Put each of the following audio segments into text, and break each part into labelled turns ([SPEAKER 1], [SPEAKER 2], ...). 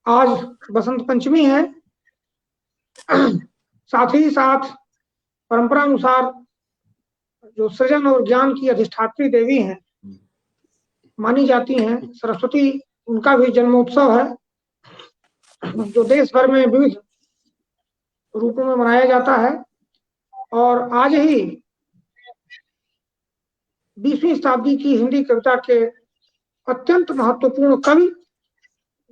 [SPEAKER 1] आज बसंत पंचमी है। साथ ही साथ परंपरा अनुसार जो सृजन और ज्ञान की अधिष्ठात्री देवी हैं मानी जाती हैं सरस्वती, उनका भी जन्मोत्सव है जो देश भर में विविध रूपों में मनाया जाता है। और आज ही 20वीं शताब्दी की हिंदी कविता के अत्यंत महत्वपूर्ण कवि,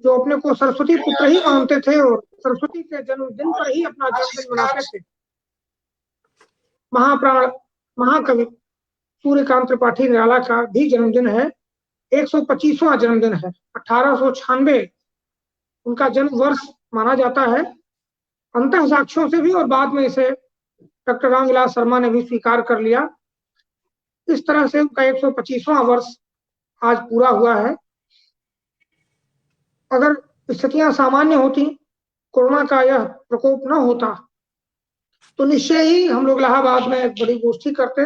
[SPEAKER 1] जो अपने को सरस्वती पुत्र ही मानते थे और सरस्वती के जन्मदिन पर ही अपना जन्मदिन मनाते थे, महाप्राण महाकवि सूर्यकांत त्रिपाठी निराला का भी जन्मदिन है। 125वां जन्मदिन है। 1896 उनका जन्म वर्ष माना जाता है, अंतः साक्ष्यों से भी, और बाद में इसे डॉक्टर रामविलास शर्मा ने भी स्वीकार कर लिया। इस तरह से उनका 125वां वर्ष आज पूरा हुआ है। अगर स्थितियां सामान्य होती, कोरोना का यह प्रकोप न होता, तो निश्चय ही हम लोग इलाहाबाद में एक बड़ी गोष्ठी करते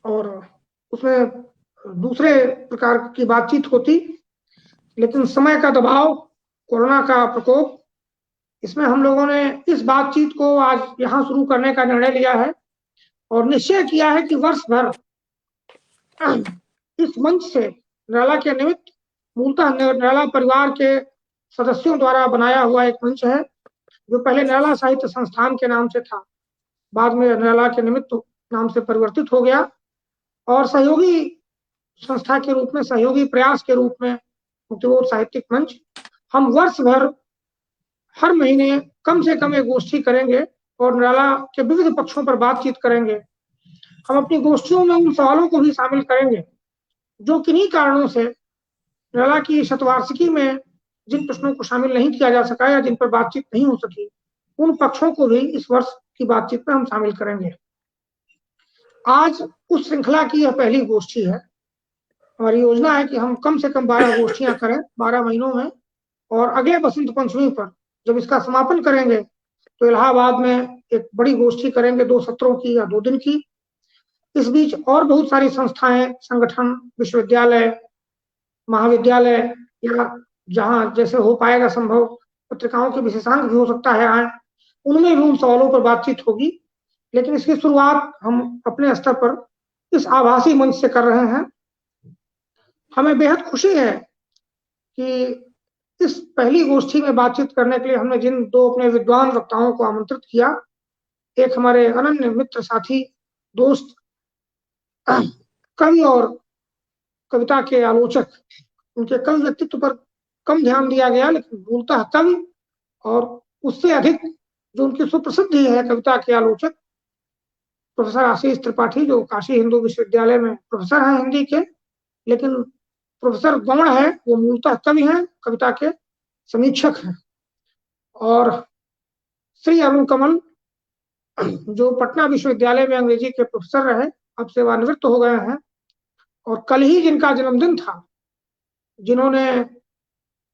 [SPEAKER 1] और उसमें दूसरे प्रकार की बातचीत होती। लेकिन समय का दबाव, कोरोना का प्रकोप, इसमें हम लोगों ने इस बातचीत को आज यहाँ शुरू करने का निर्णय लिया है और निश्चय किया है कि वर्ष भर इस मंच से निराला के निमित्त, मूलतः निराला परिवार के सदस्यों द्वारा बनाया हुआ एक मंच है जो पहले निराला साहित्य संस्थान के नाम से था, बाद में निराला के निमित्त नाम से परिवर्तित हो गया और सहयोगी संस्था के रूप में, सहयोगी प्रयास के रूप में मुक्तिबोध साहित्यिक मंच। हम वर्ष भर हर महीने कम से कम एक गोष्ठी करेंगे और निराला के विविध पक्षों पर बातचीत करेंगे। हम अपनी गोष्ठियों में उन सवालों को भी शामिल करेंगे जो किन्हीं कारणों से निराला की शतवार्षिकी में जिन प्रश्नों को शामिल नहीं किया जा सका या जिन पर बातचीत नहीं हो सकी, उन पक्षों को भी इस वर्ष की बातचीत में हम शामिल करेंगे। आज उस श्रृंखला की यह पहली गोष्ठी है। हमारी योजना है कि हम कम से कम 12 गोष्ठियां करें 12 महीनों में, और अगले बसंत पंचमी पर जब इसका समापन करेंगे तो इलाहाबाद में एक बड़ी गोष्ठी करेंगे, 2 सत्रों की या 2 दिन की। इस बीच और बहुत सारी संस्थाएं, संगठन, विश्वविद्यालय, महाविद्यालय या जहां जैसे हो पाएगा संभव, पत्रिकाओं के विशेषांक भी हो सकता है आए, उनमें भी उन सवालों पर बातचीत होगी। लेकिन इसकी शुरुआत हम अपने स्तर पर इस आभासी मंच से कर रहे हैं। हमें बेहद खुशी है कि इस पहली गोष्ठी में बातचीत करने के लिए हमने जिन 2 अपने विद्वान वक्ताओं को आमंत्रित किया, एक हमारे अनन्य मित्र, साथी, दोस्त, कवि और कविता के आलोचक, उनके कवि व्यक्तित्व पर कम ध्यान दिया गया, लेकिन मूलतः कवि, और उससे अधिक जो उनकी सुप्रसिद्धि है कविता के आलोचक, प्रोफेसर आशीष त्रिपाठी, जो काशी हिंदू विश्वविद्यालय में प्रोफेसर हैं हिंदी के, लेकिन प्रोफेसर गौड़ है, वो मूलतः कवि हैं, कविता के समीक्षक हैं। और श्री अरुण कमल, जो पटना विश्वविद्यालय में अंग्रेजी के प्रोफेसर रहे, अब सेवानिवृत्त हो गए हैं, और कल ही जिनका जन्मदिन था, जिन्होंने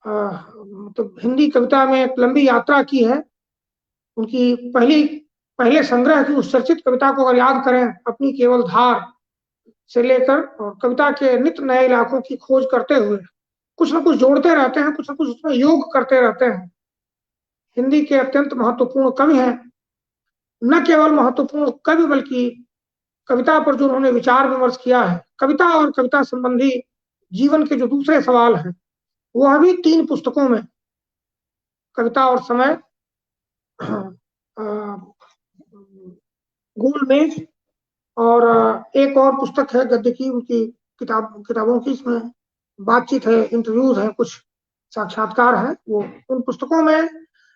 [SPEAKER 1] मतलब हिंदी कविता में एक लंबी यात्रा की है। उनकी पहले संग्रह की उस चर्चित कविता को अगर याद करें, अपनी केवल धार से लेकर और कविता के नित्य नए इलाकों की खोज करते हुए कुछ न कुछ जोड़ते रहते हैं, कुछ न कुछ उसमें योग करते रहते हैं। हिंदी के अत्यंत महत्वपूर्ण कवि हैं। न केवल महत्वपूर्ण कवि, बल्कि कविता पर जो उन्होंने विचार विमर्श किया है, कविता और कविता संबंधी जीवन के जो दूसरे सवाल हैं, वह भी 3 पुस्तकों में, कविता और समय, गोलमेज, और एक और पुस्तक है गद्य की, उनकी किताबों की, इसमें बातचीत है, इंटरव्यूज है, कुछ साक्षात्कार है। वो उन पुस्तकों में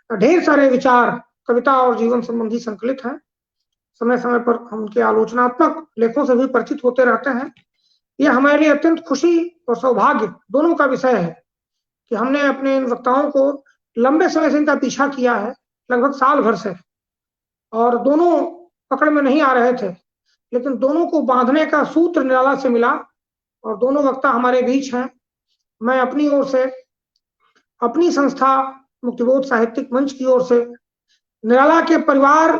[SPEAKER 1] ढेर सारे विचार कविता और जीवन संबंधी संकलित हैं। समय समय पर हम उनके आलोचनात्मक लेखों से भी परिचित होते रहते हैं। यह हमारे लिए अत्यंत खुशी और सौभाग्य दोनों का विषय है कि हमने अपने इन वक्ताओं को लंबे समय से इनका पीछा किया है, लगभग साल भर से, और दोनों पकड़ में नहीं आ रहे थे, लेकिन दोनों को बांधने का सूत्र निराला से मिला और दोनों वक्ता हमारे बीच हैं। मैं अपनी ओर से, अपनी संस्था मुक्तिबोध साहित्यिक मंच की ओर से, निराला के परिवार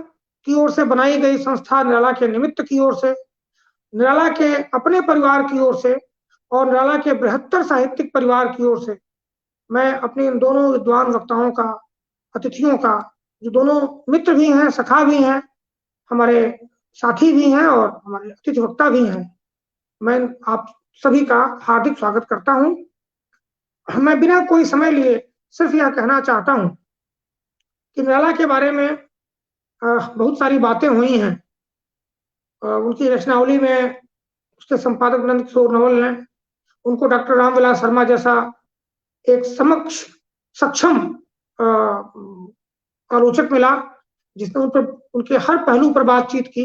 [SPEAKER 1] की ओर से बनाई गई संस्था निराला के निमित्त की ओर से, निराला के अपने परिवार की ओर से और निराला के बृहत्तर साहित्यिक परिवार की ओर से मैं अपने इन दोनों विद्वान वक्ताओं का, अतिथियों का, जो दोनों मित्र भी हैं, सखा भी हैं, हमारे साथी भी हैं और हमारे अतिथि वक्ता भी हैं, मैं आप सभी का हार्दिक स्वागत करता हूं। मैं बिना कोई समय लिए सिर्फ यह कहना चाहता हूं कि निराला के बारे में बहुत सारी बातें हुई हैं। उनकी रचनावली में उसके संपादक नंद किशोर नवल ने उनको डॉक्टर रामविलास शर्मा जैसा एक सक्षम आलोचक मिला, जिसने उन पर, उनके हर पहलू पर बातचीत की।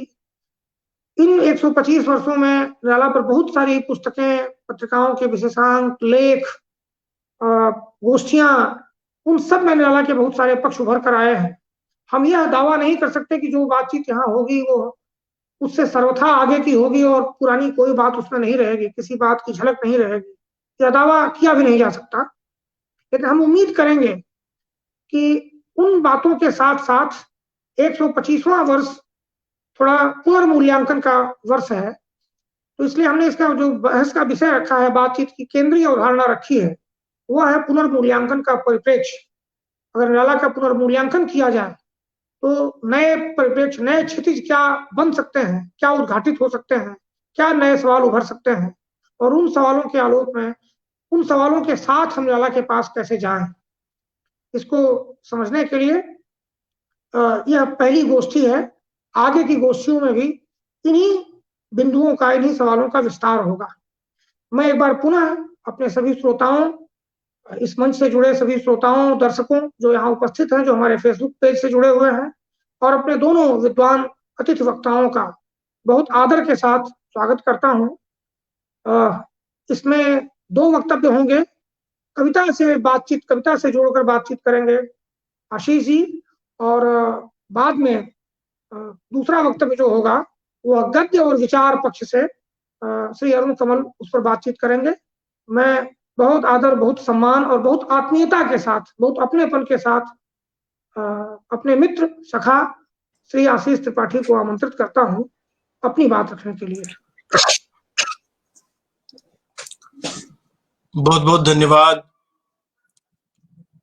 [SPEAKER 1] इन 125 वर्षों में निराला पर बहुत सारी पुस्तकें, पत्रिकाओं के विशेषांक, लेख, गोष्ठियां, उन सब में निराला के बहुत सारे पक्ष उभर कर आए हैं। हम यह दावा नहीं कर सकते कि जो बातचीत यहाँ होगी वो उससे सर्वथा आगे की होगी और पुरानी कोई बात उसमें नहीं रहेगी, किसी बात की झलक नहीं रहेगी, यह दावा किया भी नहीं जा सकता। लेकिन हम उम्मीद करेंगे कि उन बातों के साथ साथ 125वां वर्ष थोड़ा पुनर्मूल्यांकन का वर्ष है, तो इसलिए हमने इसका जो बहस का विषय रखा है, बातचीत की केंद्रीय अवधारणा रखी है, वह है पुनर्मूल्यांकन का परिप्रेक्ष्य। अगर निराला का पुनर्मूल्यांकन किया जाए तो नए परिप्रेक्ष्य, नए क्षितिज क्या बन सकते हैं, क्या उद्घाटित हो सकते हैं, क्या नए सवाल उभर सकते हैं, और उन सवालों के आलोक में, उन सवालों के साथ हम निराला के पास कैसे जाएं, इसको समझने के लिए यह पहली गोष्ठी है। आगे की गोष्ठियों में भी इन्हीं बिंदुओं का, इन्हीं सवालों का विस्तार होगा। मैं एक बार पुनः अपने सभी श्रोताओं, इस मंच से जुड़े सभी श्रोताओं, दर्शकों जो यहाँ उपस्थित हैं, जो हमारे फेसबुक पेज से जुड़े हुए हैं, और अपने दोनों विद्वान अतिथि वक्ताओं का बहुत आदर के साथ स्वागत करता हूँ। इसमें दो वक्तव्य होंगे। कविता से जोड़कर बातचीत करेंगे आशीष जी, और बाद में दूसरा वक्तव्य जो होगा वह गद्य और विचार पक्ष से श्री अरुण कमल उस पर बातचीत करेंगे। मैं बहुत आदर, बहुत सम्मान और बहुत आत्मीयता के साथ, बहुत अपनेपन के साथ अपने मित्र सखा श्री आशीष त्रिपाठी को आमंत्रित करता हूं अपनी बात रखने के लिए।
[SPEAKER 2] बहुत बहुत धन्यवाद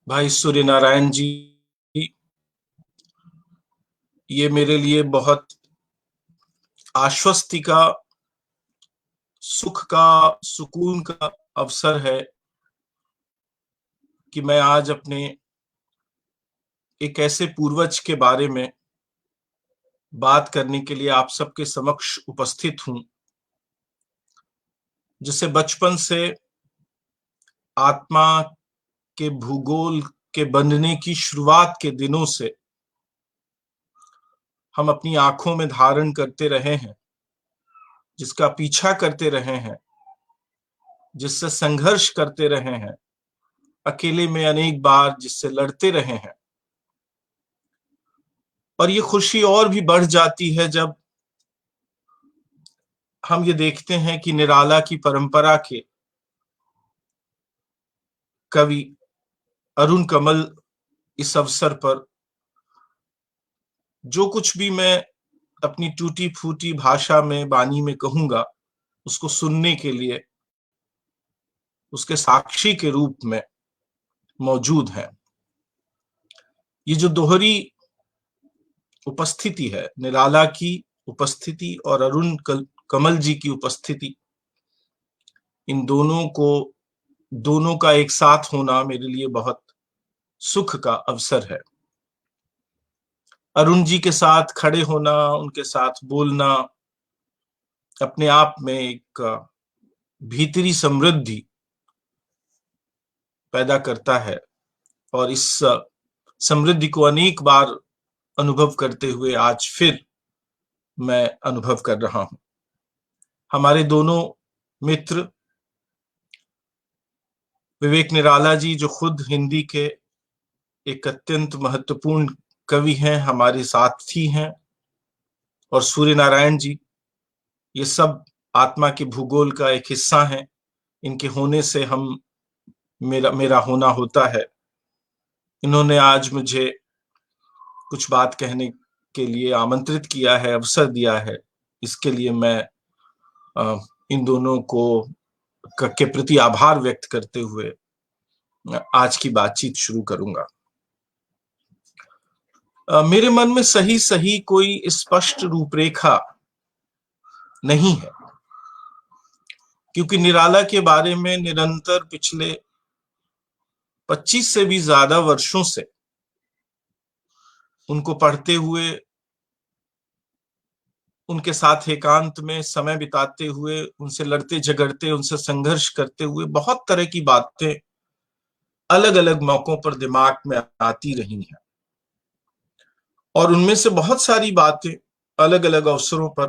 [SPEAKER 2] भाई सूर्य नारायण जी। ये मेरे लिए बहुत आश्वस्ति का, सुख का, सुकून का अवसर है कि मैं आज अपने एक ऐसे पूर्वज के बारे में बात करने के लिए आप सबके समक्ष उपस्थित हूं, जिसे बचपन से आत्मा के भूगोल के बनने की शुरुआत के दिनों से हम अपनी आंखों में धारण करते रहे हैं, जिसका पीछा करते रहे हैं, जिससे संघर्ष करते रहे हैं, अकेले में अनेक बार जिससे लड़ते रहे हैं। और ये खुशी और भी बढ़ जाती है जब हम ये देखते हैं कि निराला की परंपरा के कवि अरुण कमल इस अवसर पर जो कुछ भी मैं अपनी टूटी फूटी भाषा में, बानी में कहूंगा, उसको सुनने के लिए उसके साक्षी के रूप में मौजूद है। ये जो दोहरी उपस्थिति है, निराला की उपस्थिति और अरुण कमल जी की उपस्थिति, इन दोनों का एक साथ होना मेरे लिए बहुत सुख का अवसर है। अरुण जी के साथ खड़े होना, उनके साथ बोलना अपने आप में एक भीतरी समृद्धि पैदा करता है, और इस समृद्धि को अनेक बार अनुभव करते हुए आज फिर मैं अनुभव कर रहा हूं। हमारे दोनों मित्र विवेक निराला जी, जो खुद हिंदी के एक अत्यंत महत्वपूर्ण कवि हैं, हमारे साथी हैं, और सूर्य नारायण जी, ये सब आत्मा के भूगोल का एक हिस्सा हैं। इनके होने से मेरा होना होता है। इन्होंने आज मुझे कुछ बात कहने के लिए आमंत्रित किया है, अवसर दिया है। इसके लिए मैं इन दोनों को के प्रति आभार व्यक्त करते हुए आज की बातचीत शुरू करूंगा। मेरे मन में सही सही कोई स्पष्ट रूपरेखा नहीं है, क्योंकि निराला के बारे में निरंतर पिछले 25 से भी ज्यादा वर्षों से उनको पढ़ते हुए, उनके साथ एकांत में समय बिताते हुए, उनसे लड़ते झगड़ते, उनसे संघर्ष करते हुए बहुत तरह की बातें अलग अलग मौकों पर दिमाग में आती रही हैं, और उनमें से बहुत सारी बातें अलग अलग अवसरों पर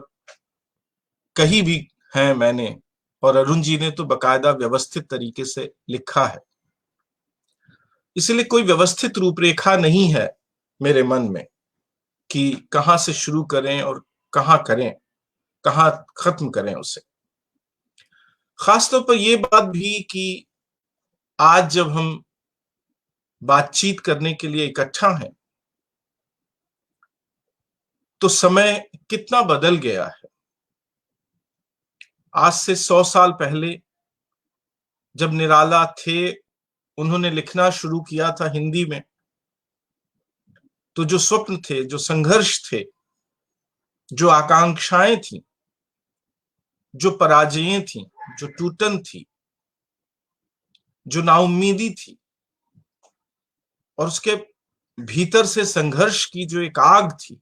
[SPEAKER 2] कही भी हैं मैंने, और अरुण जी ने तो बकायदा व्यवस्थित तरीके से लिखा है। इसलिए कोई व्यवस्थित रूपरेखा नहीं है मेरे मन में कि कहां से शुरू करें और कहां करें, कहां खत्म करें उसे। खासतौर पर यह बात भी कि आज जब हम बातचीत करने के लिए इकट्ठा हैं तो समय कितना बदल गया है। आज से 100 साल पहले जब निराला थे, उन्होंने लिखना शुरू किया था हिंदी में, तो जो स्वप्न थे, जो संघर्ष थे, जो आकांक्षाएं थी, जो पराजयें थी, जो टूटन थी, जो नाउम्मीदी थी, और उसके भीतर से संघर्ष की जो एक आग थी,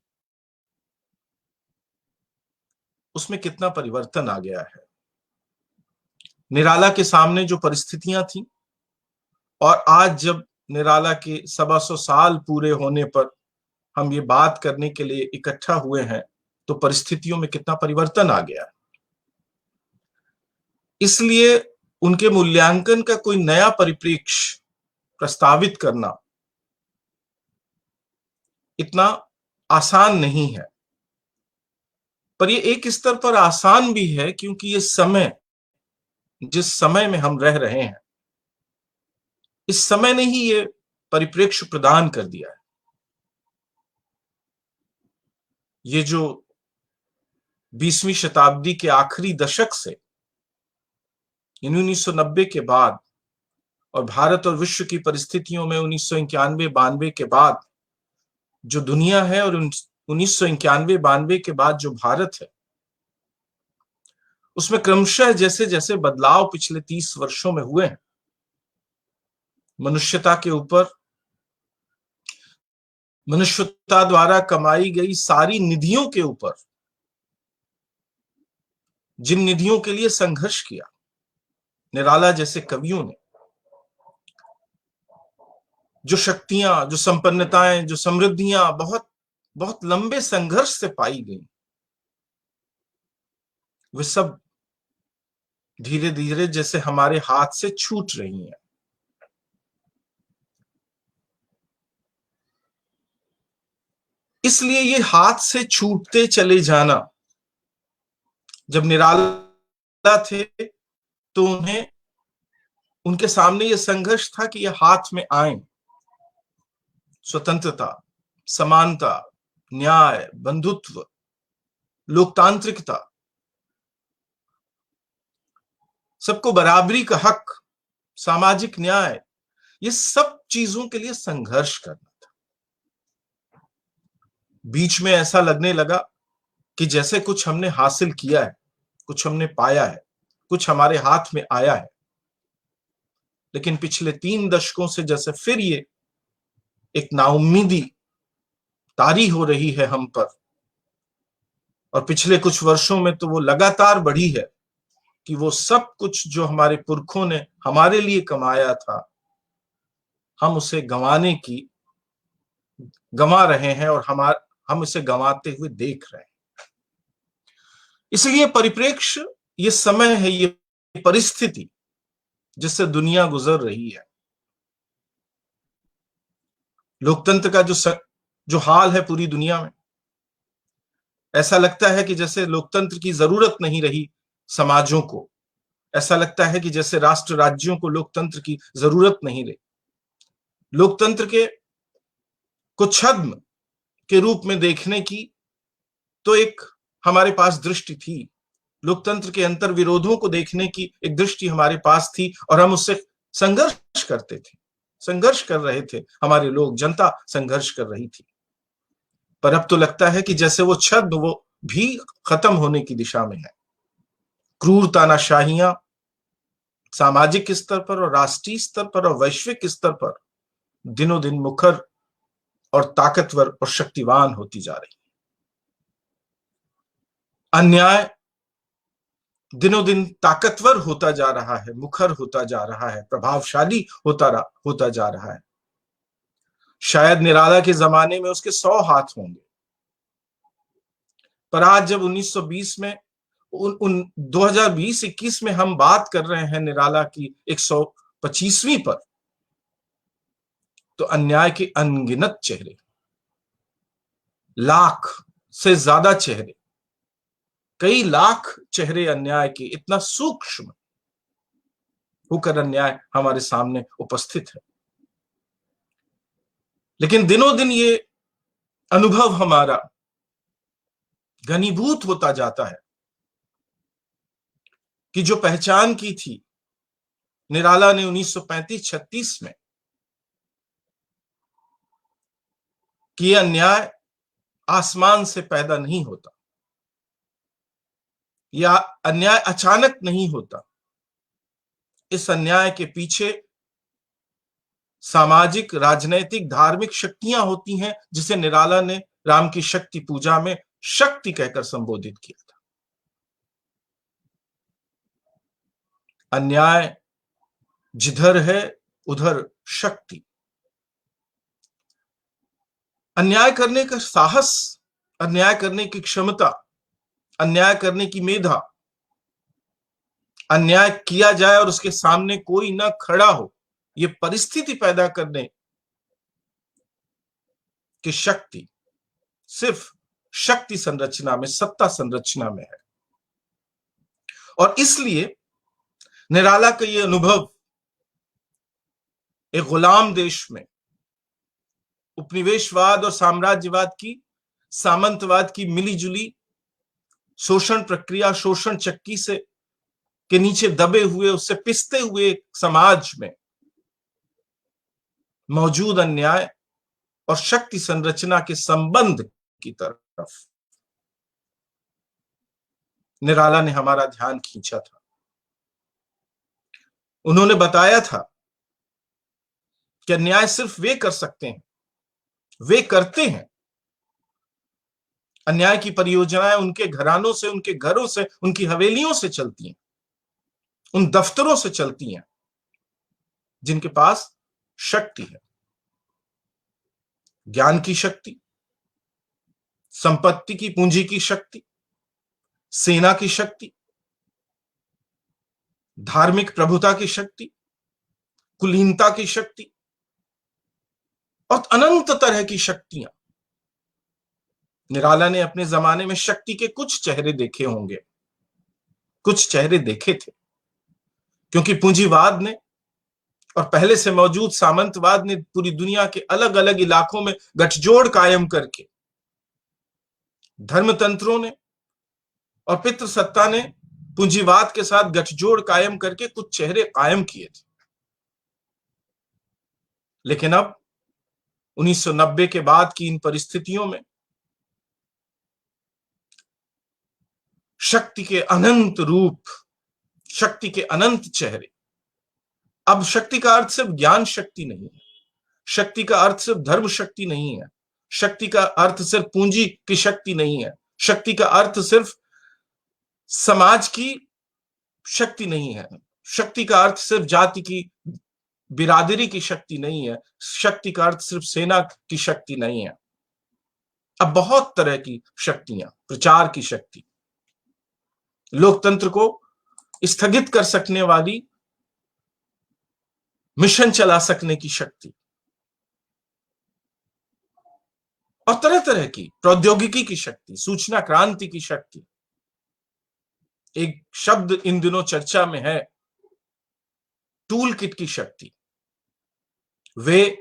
[SPEAKER 2] उसमें कितना परिवर्तन आ गया है। निराला के सामने जो परिस्थितियां थी, और आज जब निराला के 125 साल पूरे होने पर हम ये बात करने के लिए इकट्ठा हुए हैं, तो परिस्थितियों में कितना परिवर्तन आ गया है। इसलिए उनके मूल्यांकन का कोई नया परिप्रेक्ष्य प्रस्तावित करना इतना आसान नहीं है। पर ये एक स्तर पर आसान भी है, क्योंकि ये समय, जिस समय में हम रह रहे हैं, इस समय ने ही ये परिप्रेक्ष्य प्रदान कर दिया है। ये जो 20वीं शताब्दी के आखिरी दशक से 1990 के बाद, और भारत और विश्व की परिस्थितियों में 1991-92 के बाद जो दुनिया है, और 1991-92 के बाद जो भारत है, उसमें क्रमशः जैसे जैसे बदलाव पिछले 30 वर्षों में हुए हैं, मनुष्यता के ऊपर, मनुष्यता द्वारा कमाई गई सारी निधियों के ऊपर, जिन निधियों के लिए संघर्ष किया निराला जैसे कवियों ने, जो शक्तियां, जो संपन्नताएं, जो समृद्धियां बहुत बहुत लंबे संघर्ष से पाई गई, वे सब धीरे धीरे जैसे हमारे हाथ से छूट रही हैं। इसलिए ये हाथ से छूटते चले जाना, जब निराला थे तो उनके सामने ये संघर्ष था कि ये हाथ में आए। स्वतंत्रता, समानता, न्याय, बंधुत्व, लोकतांत्रिकता, सबको बराबरी का हक, सामाजिक न्याय, ये सब चीजों के लिए संघर्ष करना था। बीच में ऐसा लगने लगा कि जैसे कुछ हमने हासिल किया है, कुछ हमने पाया है, कुछ हमारे हाथ में आया है। लेकिन पिछले 3 दशकों से जैसे फिर ये एक नाउम्मीदी तारी हो रही है हम पर, और पिछले कुछ वर्षों में तो वो लगातार बढ़ी है कि वो सब कुछ जो हमारे पुरखों ने हमारे लिए कमाया था, हम उसे गंवा रहे हैं, और हम इसे गंवाते हुए देख रहे हैं। इसलिए परिप्रेक्ष्य, ये समय है, ये परिस्थिति जिससे दुनिया गुजर रही है। लोकतंत्र का जो हाल है पूरी दुनिया में, ऐसा लगता है कि जैसे लोकतंत्र की जरूरत नहीं रही समाजों को। ऐसा लगता है कि जैसे राष्ट्र राज्यों को लोकतंत्र की जरूरत नहीं रही। लोकतंत्र को छद्म के रूप में देखने की तो एक हमारे पास दृष्टि थी, लोकतंत्र के अंतर विरोधों को देखने की एक दृष्टि हमारे पास थी, और हम उससे संघर्ष करते थे, संघर्ष कर रहे थे, हमारे लोग, जनता संघर्ष कर रही थी। पर अब तो लगता है कि जैसे वो छद्म वो भी खत्म होने की दिशा में है। क्रूर तानाशाहियां सामाजिक स्तर पर और राष्ट्रीय स्तर पर और वैश्विक स्तर पर दिनों दिन मुखर और ताकतवर और शक्तिवान होती जा रही है। अन्याय दिनों दिन ताकतवर होता जा रहा है, मुखर होता जा रहा है, प्रभावशाली होता जा रहा है। शायद निराला के जमाने में उसके 100 हाथ होंगे, पर आज जब 1920 में 2020-21 में हम बात कर रहे हैं निराला की 125वीं पर, तो अन्याय के अनगिनत चेहरे, लाख से ज्यादा चेहरे, कई लाख चेहरे अन्याय के, इतना सूक्ष्म होकर अन्याय हमारे सामने उपस्थित है। लेकिन दिनों दिन ये अनुभव हमारा घनीभूत होता जाता है कि जो पहचान की थी निराला ने 1935-36 में कि यह अन्याय आसमान से पैदा नहीं होता, या अन्याय अचानक नहीं होता, इस अन्याय के पीछे सामाजिक, राजनैतिक, धार्मिक शक्तियां होती हैं, जिसे निराला ने राम की शक्ति पूजा में शक्ति कहकर संबोधित किया था। अन्याय जिधर है उधर शक्ति। अन्याय करने का साहस, अन्याय करने की क्षमता, अन्याय करने की मेधा, अन्याय किया जाए और उसके सामने कोई न खड़ा हो, ये परिस्थिति पैदा करने की शक्ति सिर्फ शक्ति संरचना में, सत्ता संरचना में है। और इसलिए निराला का ये अनुभव एक गुलाम देश में उपनिवेशवाद और साम्राज्यवाद की, सामंतवाद की मिलीजुली शोषण प्रक्रिया, शोषण चक्की से के नीचे दबे हुए, उससे पिसते हुए समाज में मौजूद अन्याय और शक्ति संरचना के संबंध की तरफ निराला ने हमारा ध्यान खींचा था। उन्होंने बताया था कि अन्याय सिर्फ वे कर सकते हैं, वे करते हैं। अन्याय की परियोजनाएं उनके घरानों से, उनके घरों से, उनकी हवेलियों से चलती हैं, उन दफ्तरों से चलती हैं जिनके पास शक्ति है, ज्ञान की शक्ति, संपत्ति की, पूंजी की शक्ति, सेना की शक्ति, धार्मिक प्रभुता की शक्ति, कुलीनता की शक्ति और अनंत तरह की शक्तियां। निराला ने अपने जमाने में शक्ति के कुछ चेहरे देखे होंगे, कुछ चेहरे देखे थे, क्योंकि पूंजीवाद ने और पहले से मौजूद सामंतवाद ने पूरी दुनिया के अलग अलग इलाकों में गठजोड़ कायम करके, धर्मतंत्रों ने और पितृसत्ता ने पूंजीवाद के साथ गठजोड़ कायम करके कुछ चेहरे कायम किए थे। लेकिन अब 1990 के बाद की इन परिस्थितियों में शक्ति के अनंत रूप, शक्ति के अनंत चेहरे। अब शक्ति का अर्थ सिर्फ ज्ञान शक्ति नहीं है, शक्ति का अर्थ सिर्फ धर्म शक्ति नहीं है, शक्ति का अर्थ सिर्फ पूंजी की शक्ति नहीं है, शक्ति का अर्थ सिर्फ समाज की शक्ति नहीं है, शक्ति का अर्थ सिर्फ जाति की, बिरादरी की शक्ति नहीं है, शक्ति का अर्थ सिर्फ सेना की शक्ति नहीं है। अब बहुत तरह की शक्तियां, प्रचार की शक्ति, लोकतंत्र को स्थगित कर सकने वाली, मिशन चला सकने की शक्ति, और तरह तरह की प्रौद्योगिकी की शक्ति, सूचना क्रांति की शक्ति। एक शब्द इन दिनों चर्चा में है, टूल किट की शक्ति। वे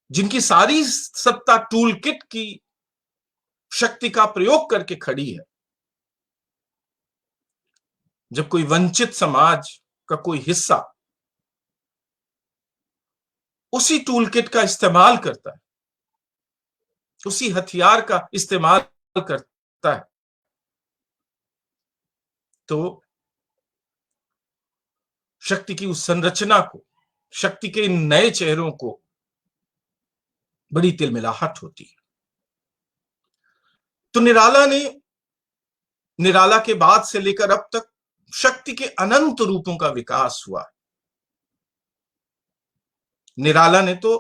[SPEAKER 2] जिनकी सारी सत्ता टूल किट की शक्ति का प्रयोग करके खड़ी है। जब कोई वंचित समाज का कोई हिस्सा उसी टूल किट का इस्तेमाल करता है, उसी हथियार का इस्तेमाल करता है, तो शक्ति की उस संरचना को, शक्ति के इन नए चेहरों को बड़ी तिलमिलाहट होती है। तो निराला के बाद से लेकर अब तक शक्ति के अनंत रूपों का विकास हुआ। निराला ने तो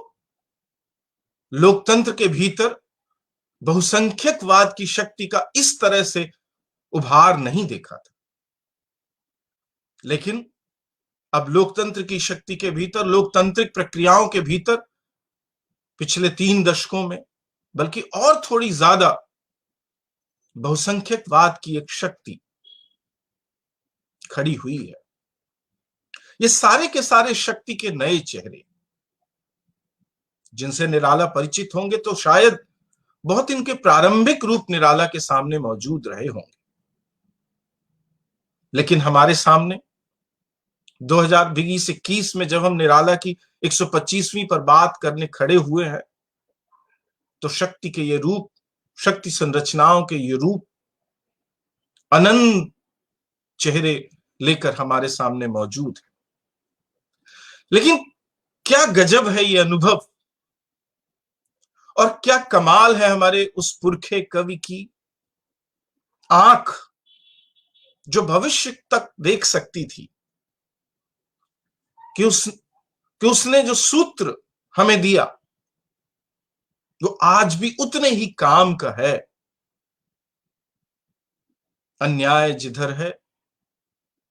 [SPEAKER 2] लोकतंत्र के भीतर बहुसंख्यकवाद की शक्ति का इस तरह से उभार नहीं देखा था, लेकिन अब लोकतंत्र की शक्ति के भीतर, लोकतांत्रिक प्रक्रियाओं के भीतर पिछले 3 दशकों में, बल्कि और थोड़ी ज्यादा, बहुसंख्यकवाद की एक शक्ति खड़ी हुई है। ये सारे के सारे शक्ति के नए चेहरे, जिनसे निराला परिचित होंगे तो शायद बहुत इनके प्रारंभिक रूप निराला के सामने मौजूद रहे होंगे, लेकिन हमारे सामने 2020-21 में जब हम निराला की 125वीं पर बात करने खड़े हुए हैं, तो शक्ति के ये रूप, शक्ति संरचनाओं के ये रूप अनंत चेहरे लेकर हमारे सामने मौजूद है। लेकिन क्या गजब है ये अनुभव, और क्या कमाल है हमारे उस पुरखे कवि की आंख, जो भविष्य तक देख सकती थी, कि उसने जो सूत्र हमें दिया वो आज भी उतने ही काम का है। अन्याय जिधर है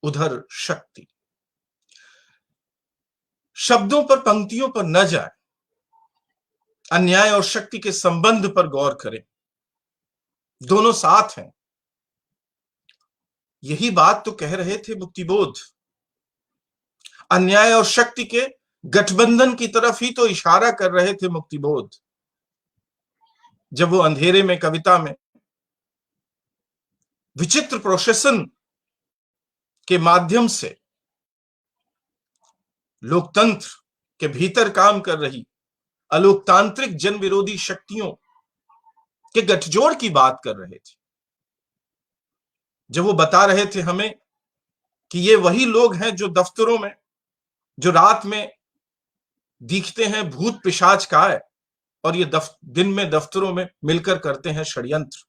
[SPEAKER 2] उधर शक्ति। शब्दों पर, पंक्तियों पर न जाए, अन्याय और शक्ति के संबंध पर गौर करें। दोनों साथ हैं। यही बात तो कह रहे थे मुक्तिबोध। अन्याय और शक्ति के गठबंधन की तरफ ही तो इशारा कर रहे थे मुक्तिबोध, जब वो अंधेरे में कविता में विचित्र प्रोसेसन के माध्यम से लोकतंत्र के भीतर काम कर रही अलोकतांत्रिक जन विरोधी शक्तियों के गठजोड़ की बात कर रहे थे। जब वो बता रहे थे हमें कि ये वही लोग हैं जो दफ्तरों में, जो रात में दिखते हैं भूत पिशाच काय, और ये दिन में दफ्तरों में मिलकर करते हैं षड्यंत्र।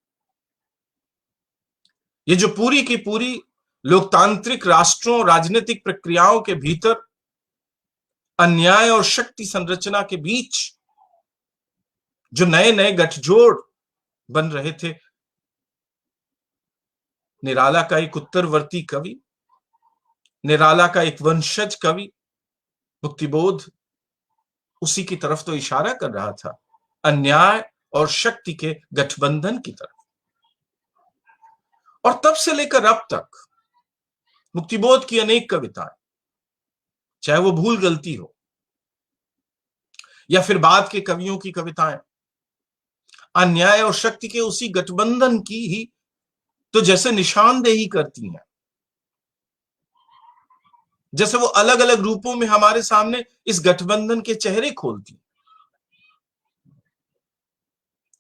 [SPEAKER 2] ये जो पूरी की पूरी लोकतांत्रिक राष्ट्रों, राजनीतिक प्रक्रियाओं के भीतर अन्याय और शक्ति संरचना के बीच जो नए नए गठजोड़ बन रहे थे, निराला का एक उत्तरवर्ती कवि, निराला का एक वंशज कवि मुक्तिबोध उसी की तरफ तो इशारा कर रहा था, अन्याय और शक्ति के गठबंधन की तरफ। और तब से लेकर अब तक मुक्तिबोध की अनेक कविताएं, चाहे वो भूल गलती हो या फिर बाद के कवियों की कविताएं, अन्याय और शक्ति के उसी गठबंधन की ही तो जैसे निशानदेही करती हैं, जैसे वो अलग अलग रूपों में हमारे सामने इस गठबंधन के चेहरे खोलती।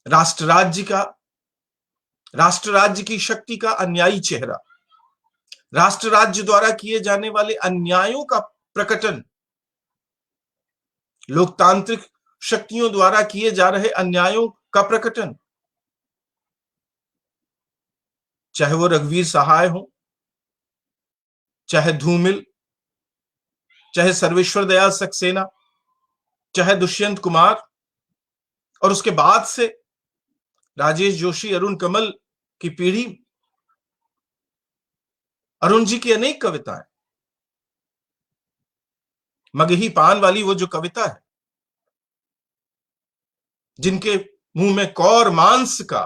[SPEAKER 2] राष्ट्र राज्य की शक्ति का अन्यायी चेहरा, राष्ट्र राज्य द्वारा किए जाने वाले अन्यायों का प्रकटन, लोकतांत्रिक शक्तियों द्वारा किए जा रहे अन्यायों का प्रकटन, चाहे वो रघुवीर सहाय हो, चाहे धूमिल, चाहे सर्वेश्वर दयाल सक्सेना, चाहे दुष्यंत कुमार, और उसके बाद से राजेश जोशी, अरुण कमल की पीढ़ी, अरुण जी की अनेक कविताएं, मगही पान वाली वो जो कविता है, जिनके मुंह में कौर मांस का,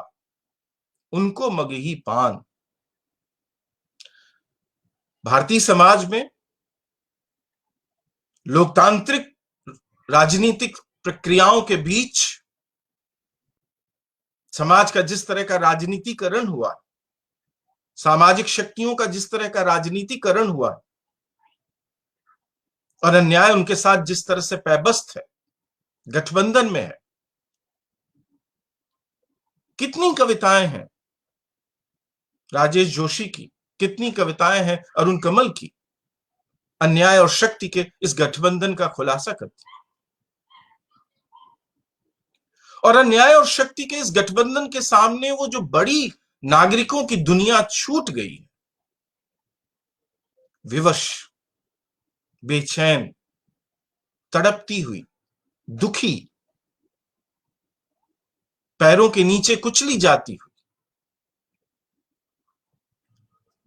[SPEAKER 2] उनको मगही पान। भारतीय समाज में लोकतांत्रिक राजनीतिक प्रक्रियाओं के बीच समाज का जिस तरह का राजनीतिकरण हुआ, सामाजिक शक्तियों का जिस तरह का राजनीतिकरण हुआ, और अन्याय उनके साथ जिस तरह से पैबस्त है, गठबंधन में है। कितनी कविताएं हैं राजेश जोशी की, कितनी कविताएं हैं अरुण कमल की, अन्याय और शक्ति के इस गठबंधन का खुलासा करती हैं। और अन्याय और शक्ति के इस गठबंधन के सामने वो जो बड़ी नागरिकों की दुनिया छूट गई, विवश, बेचैन, तड़पती हुई, दुखी, पैरों के नीचे कुचली जाती हुई,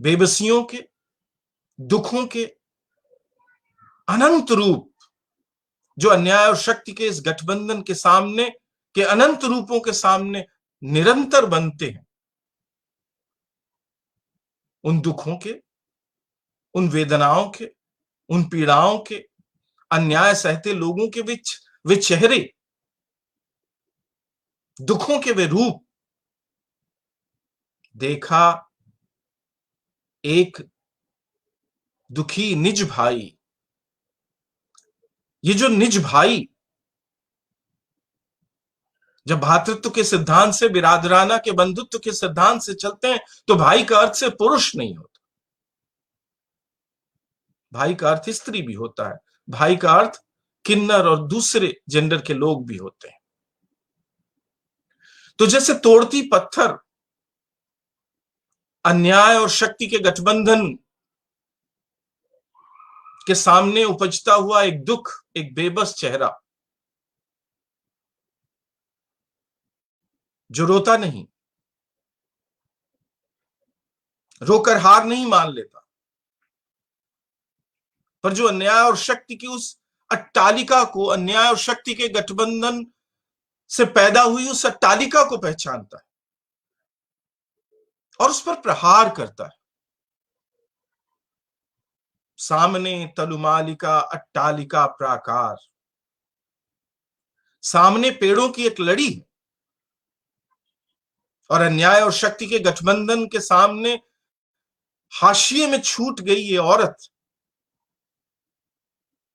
[SPEAKER 2] बेबसियों के, दुखों के अनंत रूप जो अन्याय और शक्ति के इस गठबंधन के सामने के अनंत रूपों के सामने निरंतर बनते हैं, उन दुखों के, उन वेदनाओं के, उन पीड़ाओं के, अन्याय सहते लोगों के वे चेहरे, दुखों के वे रूप देखा। एक दुखी निज भाई, ये जो निज भाई जब भातृत्व के सिद्धांत से, बिरादराना के बंधुत्व के सिद्धांत से चलते हैं तो भाई का अर्थ से पुरुष नहीं होता, भाई का अर्थ स्त्री भी होता है, भाई का अर्थ किन्नर और दूसरे जेंडर के लोग भी होते हैं। तो जैसे तोड़ती पत्थर अन्याय और शक्ति के गठबंधन के सामने उपजता हुआ एक दुख, एक बेबस चेहरा जो रोता नहीं, रोकर हार नहीं मान लेता, पर जो अन्याय और शक्ति की उस अट्टालिका को, अन्याय और शक्ति के गठबंधन से पैदा हुई उस अट्टालिका को पहचानता है और उस पर प्रहार करता है। सामने तलुमालिका अट्टालिका प्राकार, सामने पेड़ों की एक लड़ी है और अन्याय और शक्ति के गठबंधन के सामने हाशिए में छूट गई ये औरत,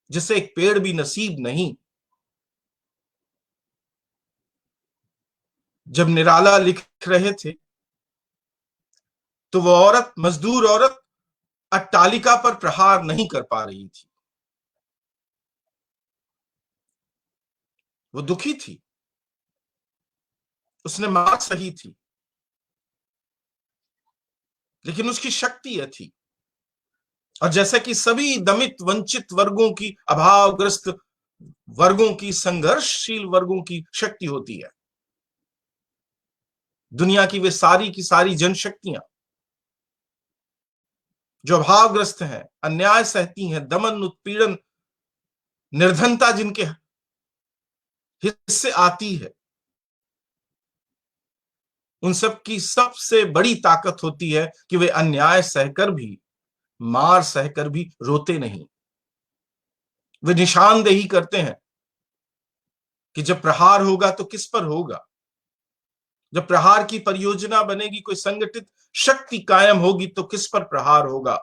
[SPEAKER 2] जिसे एक पेड़ भी नसीब नहीं। जब निराला लिख रहे थे तो वो औरत, मजदूर औरत, अट्टालिका पर प्रहार नहीं कर पा रही थी, वो दुखी थी, उसने मार सही थी, लेकिन उसकी शक्ति यह थी। और जैसे कि सभी दमित वंचित वर्गों की, अभावग्रस्त वर्गों की, संघर्षशील वर्गों की शक्ति होती है, दुनिया की वे सारी की सारी जनशक्तियां जो अभावग्रस्त हैं, अन्याय सहती हैं, दमन, उत्पीड़न, निर्धनता जिनके हिस्से आती है, उन सब की सबसे बड़ी ताकत होती है कि वे अन्याय सहकर भी, मार सहकर भी रोते नहीं। वे निशानदेही करते हैं कि जब प्रहार होगा तो किस पर होगा, जब प्रहार की परियोजना बनेगी, कोई संगठित शक्ति कायम होगी तो किस पर प्रहार होगा।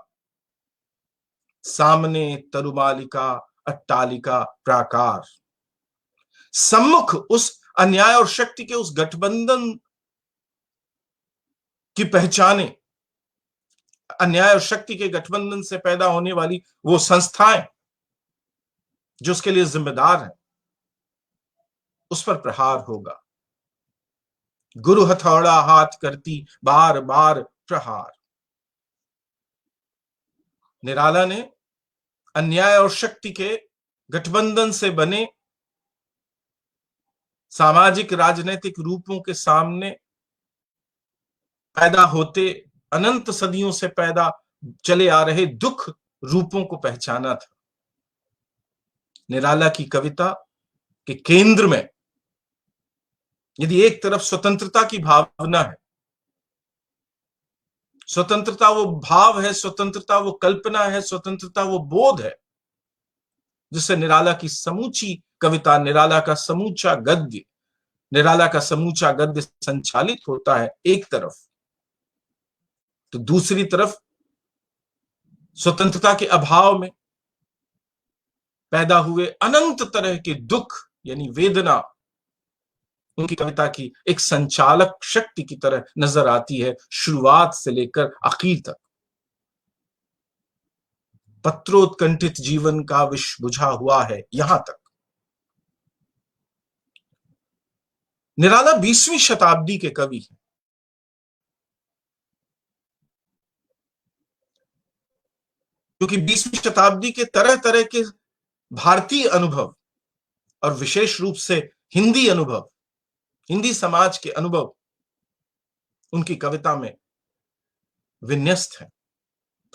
[SPEAKER 2] सामने तरुमालिका अट्टालिका प्राकार, सम्मुख उस अन्याय और शक्ति के उस गठबंधन की पहचाने, अन्याय और शक्ति के गठबंधन से पैदा होने वाली वो संस्थाएं जो उसके लिए जिम्मेदार हैं, उस पर प्रहार होगा। गुरु हथौड़ा हाथ करती बार बार प्रहार। निराला ने अन्याय और शक्ति के गठबंधन से बने सामाजिक राजनीतिक रूपों के सामने पैदा होते, अनंत सदियों से पैदा चले आ रहे दुख रूपों को पहचाना था। निराला की कविता के केंद्र में यदि एक तरफ स्वतंत्रता की भावना है, स्वतंत्रता वो भाव है, स्वतंत्रता वो कल्पना है, स्वतंत्रता वो बोध है जिससे निराला की समूची कविता, निराला का समूचा गद्य, निराला का समूचा गद्य संचालित होता है एक तरफ, तो दूसरी तरफ स्वतंत्रता के अभाव में पैदा हुए अनंत तरह के दुख, यानी वेदना उनकी कविता की एक संचालक शक्ति की तरह नजर आती है, शुरुआत से लेकर आखिर तक। पत्रोत्कंठित जीवन का विष बुझा हुआ है, यहां तक। निराला 20वीं शताब्दी के कवि हैं। क्योंकि 20वीं शताब्दी के तरह तरह के भारतीय अनुभव और विशेष रूप से हिंदी अनुभव, हिंदी समाज के अनुभव उनकी कविता में विन्यस्त हैं,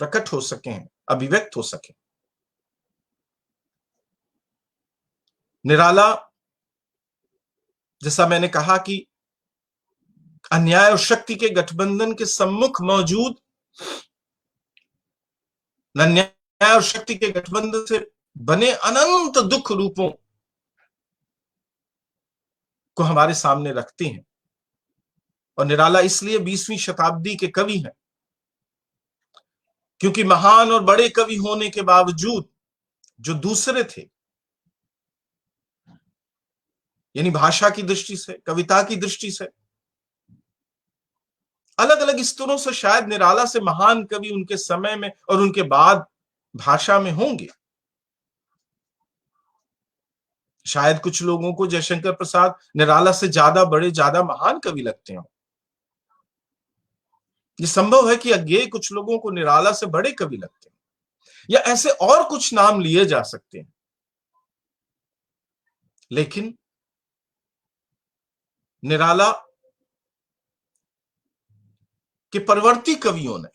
[SPEAKER 2] प्रकट हो सके, अभिव्यक्त हो सके। निराला, जैसा मैंने कहा कि अन्याय और शक्ति के गठबंधन के सम्मुख मौजूद, अन्याय और शक्ति के गठबंधन से बने अनंत दुख रूपों को हमारे सामने रखते हैं। और निराला इसलिए 20वीं शताब्दी के कवि हैं क्योंकि महान और बड़े कवि होने के बावजूद जो दूसरे थे, यानी भाषा की दृष्टि से, कविता की दृष्टि से, अलग अलग स्तरों से शायद निराला से महान कवि उनके समय में और उनके बाद भाषा में होंगे। शायद कुछ लोगों को जयशंकर प्रसाद निराला से ज्यादा बड़े, ज्यादा महान कवि लगते हो। ये संभव है कि अज्ञेय कुछ लोगों को निराला से बड़े कवि लगते हैं, या ऐसे और कुछ नाम लिए जा सकते हैं। लेकिन निराला के परवर्ती कवियों ने,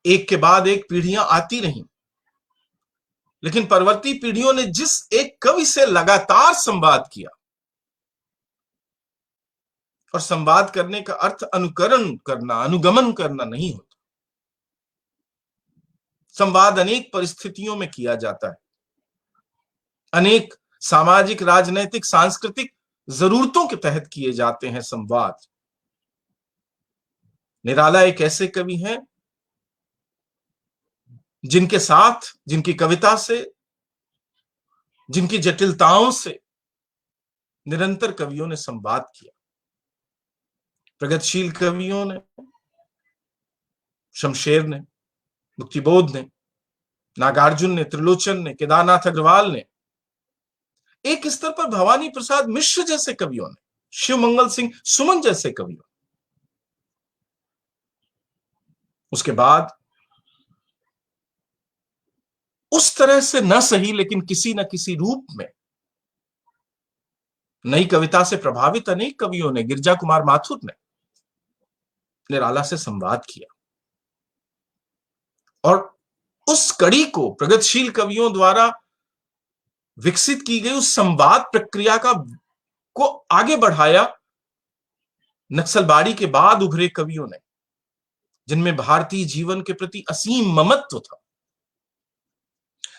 [SPEAKER 2] एक के बाद एक पीढ़ियां आती रहीं, लेकिन परवर्ती पीढ़ियों ने जिस एक कवि से लगातार संवाद किया, और संवाद करने का अर्थ अनुकरण करना, अनुगमन करना नहीं होता। संवाद अनेक परिस्थितियों में किया जाता है, अनेक सामाजिक, राजनैतिक, सांस्कृतिक जरूरतों के तहत किए जाते हैं संवाद। निराला एक ऐसे कवि हैं जिनके साथ, जिनकी कविता से, जिनकी जटिलताओं से निरंतर कवियों ने संवाद किया। प्रगतिशील कवियों ने, शमशेर ने, मुक्तिबोध ने, नागार्जुन ने, त्रिलोचन ने, केदारनाथ अग्रवाल ने, एक स्तर पर भवानी प्रसाद मिश्र जैसे कवियों ने, शिव मंगल सिंह सुमन जैसे कवियों, उसके बाद उस तरह से न सही लेकिन किसी न किसी रूप में नई कविता से प्रभावित अनेक कवियों ने, गिरजा कुमार माथुर ने निराला से संवाद किया। और उस कड़ी को प्रगतिशील कवियों द्वारा विकसित की गई उस संवाद प्रक्रिया को आगे बढ़ाया नक्सलबाड़ी के बाद उभरे कवियों ने, जिनमें भारतीय जीवन के प्रति असीम ममत्व था,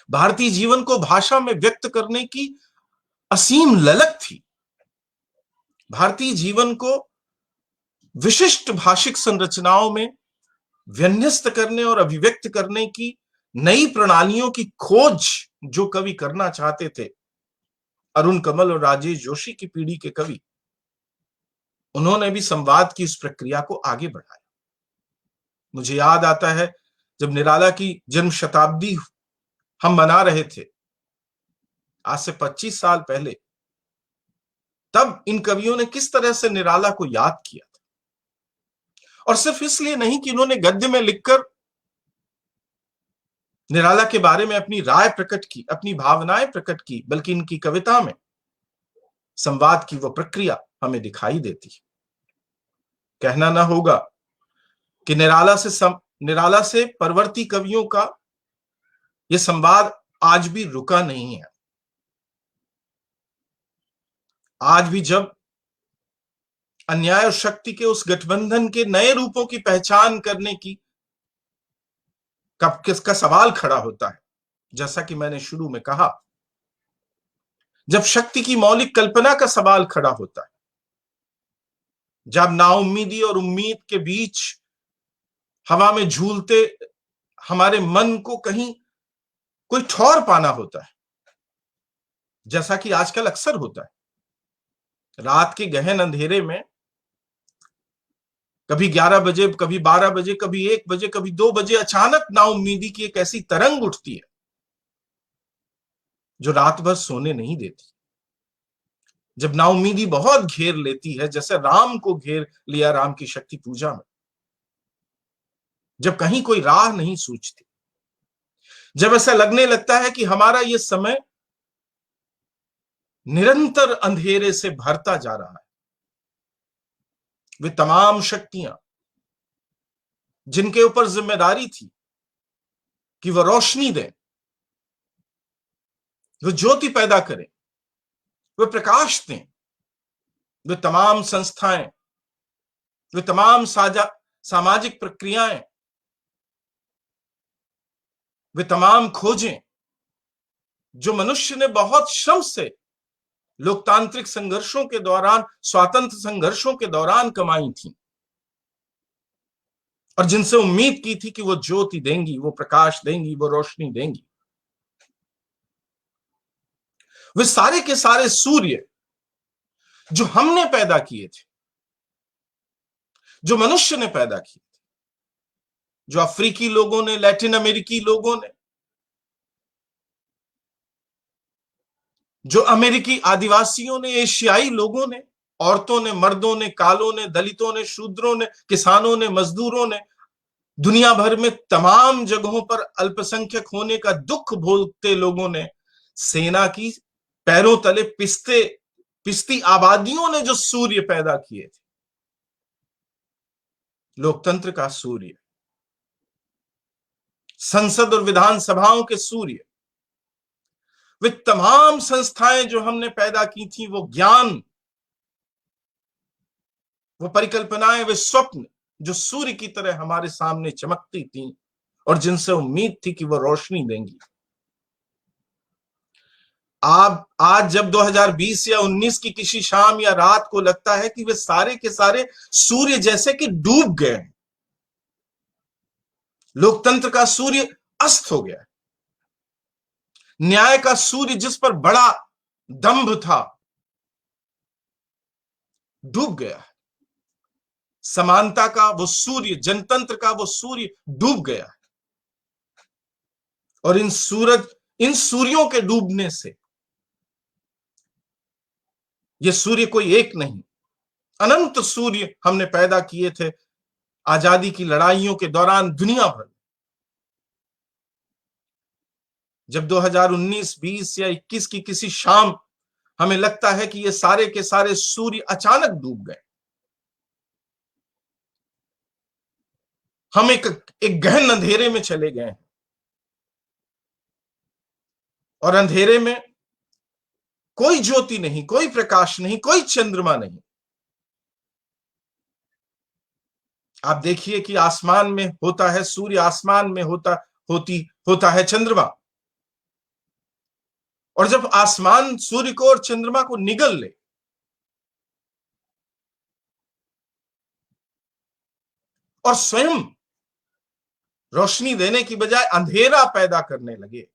[SPEAKER 2] भारतीय जीवन को भाषा में व्यक्त करने की असीम ललक थी, भारतीय जीवन को विशिष्ट भाषिक संरचनाओं में व्यन्यस्त करने और अभिव्यक्त करने की नई प्रणालियों की खोज जो कवि करना चाहते थे, अरुण कमल और राजेश जोशी की पीढ़ी के कवि, उन्होंने भी संवाद की उस प्रक्रिया को आगे बढ़ाया। मुझे याद आता है जब निराला की जन्म शताब्दी हम मना रहे थे, आज से 25 साल पहले, तब इन कवियों ने किस तरह से निराला को याद किया था। और सिर्फ इसलिए नहीं कि उन्होंने गद्य में लिखकर निराला के बारे में अपनी राय प्रकट की, अपनी भावनाएं प्रकट की, बल्कि इनकी कविता में संवाद की वो प्रक्रिया हमें दिखाई देती है। कहना ना होगा कि निराला से परवर्ती कवियों का यह संवाद आज भी रुका नहीं है। आज भी जब अन्याय और शक्ति के उस गठबंधन के नए रूपों की पहचान करने की किसका सवाल खड़ा होता है, जैसा कि मैंने शुरू में कहा, जब शक्ति की मौलिक कल्पना का सवाल खड़ा होता है, जब नाउम्मीदी और उम्मीद के बीच हवा में झूलते हमारे मन को कहीं कोई ठौर पाना होता है, जैसा कि आजकल अक्सर होता है। रात के गहन अंधेरे में कभी 11 बजे, कभी 12 बजे, कभी 1 बजे, कभी 2 बजे अचानक नाउम्मीदी की एक ऐसी तरंग उठती है जो रात भर सोने नहीं देती। जब नाउम्मीदी बहुत घेर लेती है, जैसे राम को घेर लिया राम की शक्ति पूजा में, जब कहीं कोई राह नहीं सूझती, जब ऐसा लगने लगता है कि हमारा ये समय निरंतर अंधेरे से भरता जा रहा है, वे तमाम शक्तियां जिनके ऊपर जिम्मेदारी थी कि वह रोशनी दें, वो ज्योति पैदा करें, वे प्रकाश दें, वे तमाम संस्थाएं, वे तमाम सामाजिक प्रक्रियाएं, वे तमाम खोजें जो मनुष्य ने बहुत श्रम से लोकतांत्रिक संघर्षों के दौरान, स्वातंत्र संघर्षों के दौरान कमाई थी और जिनसे उम्मीद की थी कि वो ज्योति देंगी, वो प्रकाश देंगी, वो रोशनी देंगी, वे सारे के सारे सूर्य जो हमने पैदा किए थे, जो मनुष्य ने पैदा किए थे, जो अफ्रीकी लोगों ने, लैटिन अमेरिकी लोगों ने, जो अमेरिकी आदिवासियों ने, एशियाई लोगों ने, औरतों ने, मर्दों ने, कालों ने, दलितों ने, शूद्रों ने, किसानों ने, मजदूरों ने, दुनिया भर में तमाम जगहों पर अल्पसंख्यक होने का दुख भोगते लोगों ने, सेना की पैरों तले पिसती आबादियों ने जो सूर्य पैदा किए थे, लोकतंत्र का सूर्य, संसद और विधानसभाओं के सूर्य, वे तमाम संस्थाएं जो हमने पैदा की थी, वो ज्ञान, वो परिकल्पनाएं, वे स्वप्न जो सूर्य की तरह हमारे सामने चमकती थी और जिनसे उम्मीद थी कि वो रोशनी देंगी, आप आज जब 2020 या 19 की किसी शाम या रात को लगता है कि वे सारे के सारे सूर्य जैसे कि डूब गए हैं, लोकतंत्र का सूर्य अस्त हो गया है, न्याय का सूर्य जिस पर बड़ा दंभ था डूब गया है, समानता का वो सूर्य, जनतंत्र का वो सूर्य डूब गया है। और इन सूर्यों के डूबने से, ये सूर्य कोई एक नहीं, अनंत सूर्य हमने पैदा किए थे आजादी की लड़ाइयों के दौरान दुनिया भर। जब 2019, 20 या 21 की किसी शाम हमें लगता है कि ये सारे के सारे सूर्य अचानक डूब गए, हम एक गहन अंधेरे में चले गए हैं और अंधेरे में कोई ज्योति नहीं, कोई प्रकाश नहीं, कोई चंद्रमा नहीं। आप देखिए कि आसमान में होता है सूर्य, आसमान में होता है चंद्रमा, और जब आसमान सूर्य को और चंद्रमा को निगल ले और स्वयं रोशनी देने की बजाय अंधेरा पैदा करने लगे,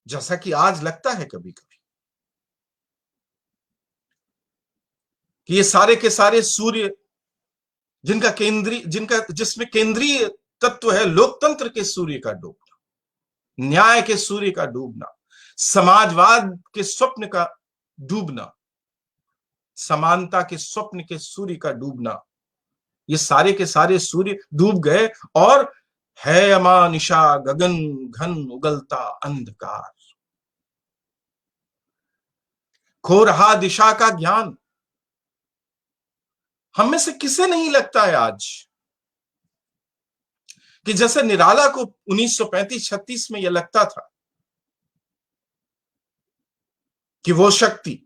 [SPEAKER 2] जैसा कि आज लगता है कभी कभी कि ये सारे के सारे सूर्य जिसमें केंद्रीय तत्व है लोकतंत्र के सूर्य का डूबना, न्याय के सूर्य का डूबना, समाजवाद के स्वप्न का डूबना, समानता के स्वप्न के सूर्य का डूबना, ये सारे के सारे सूर्य डूब गए और है अमानिशा गगन घन उगलता अंधकार, खो रहा दिशा का ज्ञान। हम में से किसे नहीं लगता है आज कि जैसे निराला को 1935-36 में यह लगता था कि वो शक्ति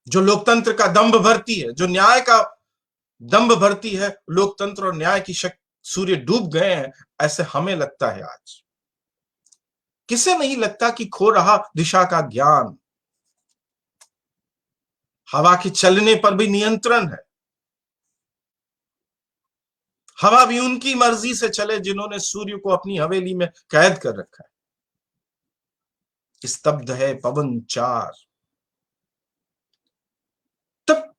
[SPEAKER 2] जो लोकतंत्र का दंभ भरती है, जो न्याय का दंभ भरती है, लोकतंत्र और न्याय की शक्ति सूर्य डूब गए हैं, ऐसे हमें लगता है आज। किसे नहीं लगता कि खो रहा दिशा का ज्ञान, हवा के चलने पर भी नियंत्रण है, हवा भी उनकी मर्जी से चले जिन्होंने सूर्य को अपनी हवेली में कैद कर रखा है। स्तब्ध है पवन चार। तब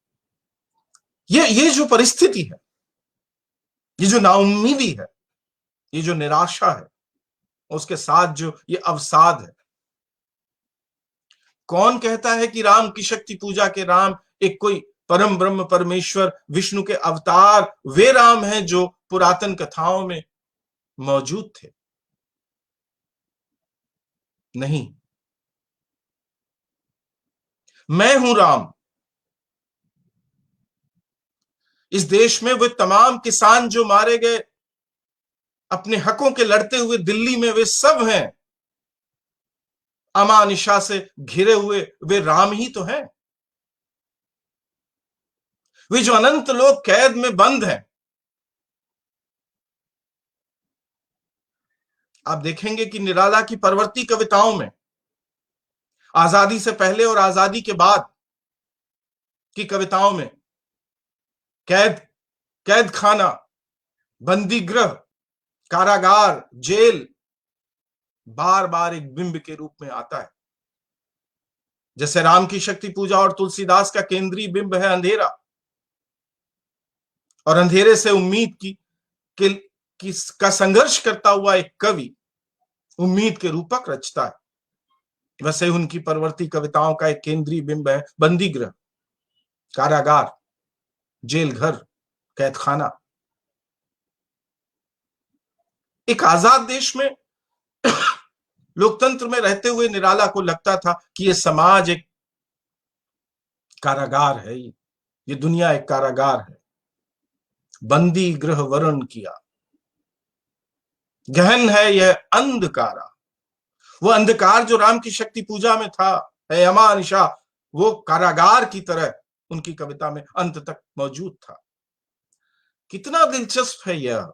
[SPEAKER 2] ये जो परिस्थिति है, ये जो नाउम्मीदी है, ये जो निराशा है, उसके साथ जो ये अवसाद है। कौन कहता है कि राम की शक्ति पूजा के राम एक कोई परम ब्रह्म परमेश्वर विष्णु के अवतार वे राम हैं जो पुरातन कथाओं में मौजूद थे? नहीं, मैं हूं राम। इस देश में वे तमाम किसान जो मारे गए अपने हकों के लड़ते हुए दिल्ली में, वे सब हैं अमानिशा से घिरे हुए, वे राम ही तो हैं। वे जो अनंत लोग कैद में बंद हैं, आप देखेंगे कि निराला की परवर्ती कविताओं में आजादी से पहले और आजादी के बाद की कविताओं में कैद खाना, बंदी गृह, कारागार, जेल बार बार एक बिंब के रूप में आता है। जैसे राम की शक्ति पूजा और तुलसीदास का केंद्रीय बिंब है अंधेरा, और अंधेरे से उम्मीद का संघर्ष करता हुआ एक कवि उम्मीद के रूपक रचता है। वैसे उनकी परवर्ती कविताओं का एक केंद्रीय बिंब है बंदी गृह, कारागार, जेल घर, कैद खाना। एक आजाद देश में लोकतंत्र में रहते हुए निराला को लगता था कि ये समाज एक कारागार है, ये दुनिया एक कारागार है। बंदी गृह वरण किया, गहन है यह अंधकारा। वो अंधकार जो राम की शक्ति पूजा में था, है अमानिशा, वो कारागार की तरह उनकी कविता में अंत तक मौजूद था। कितना दिलचस्प है यह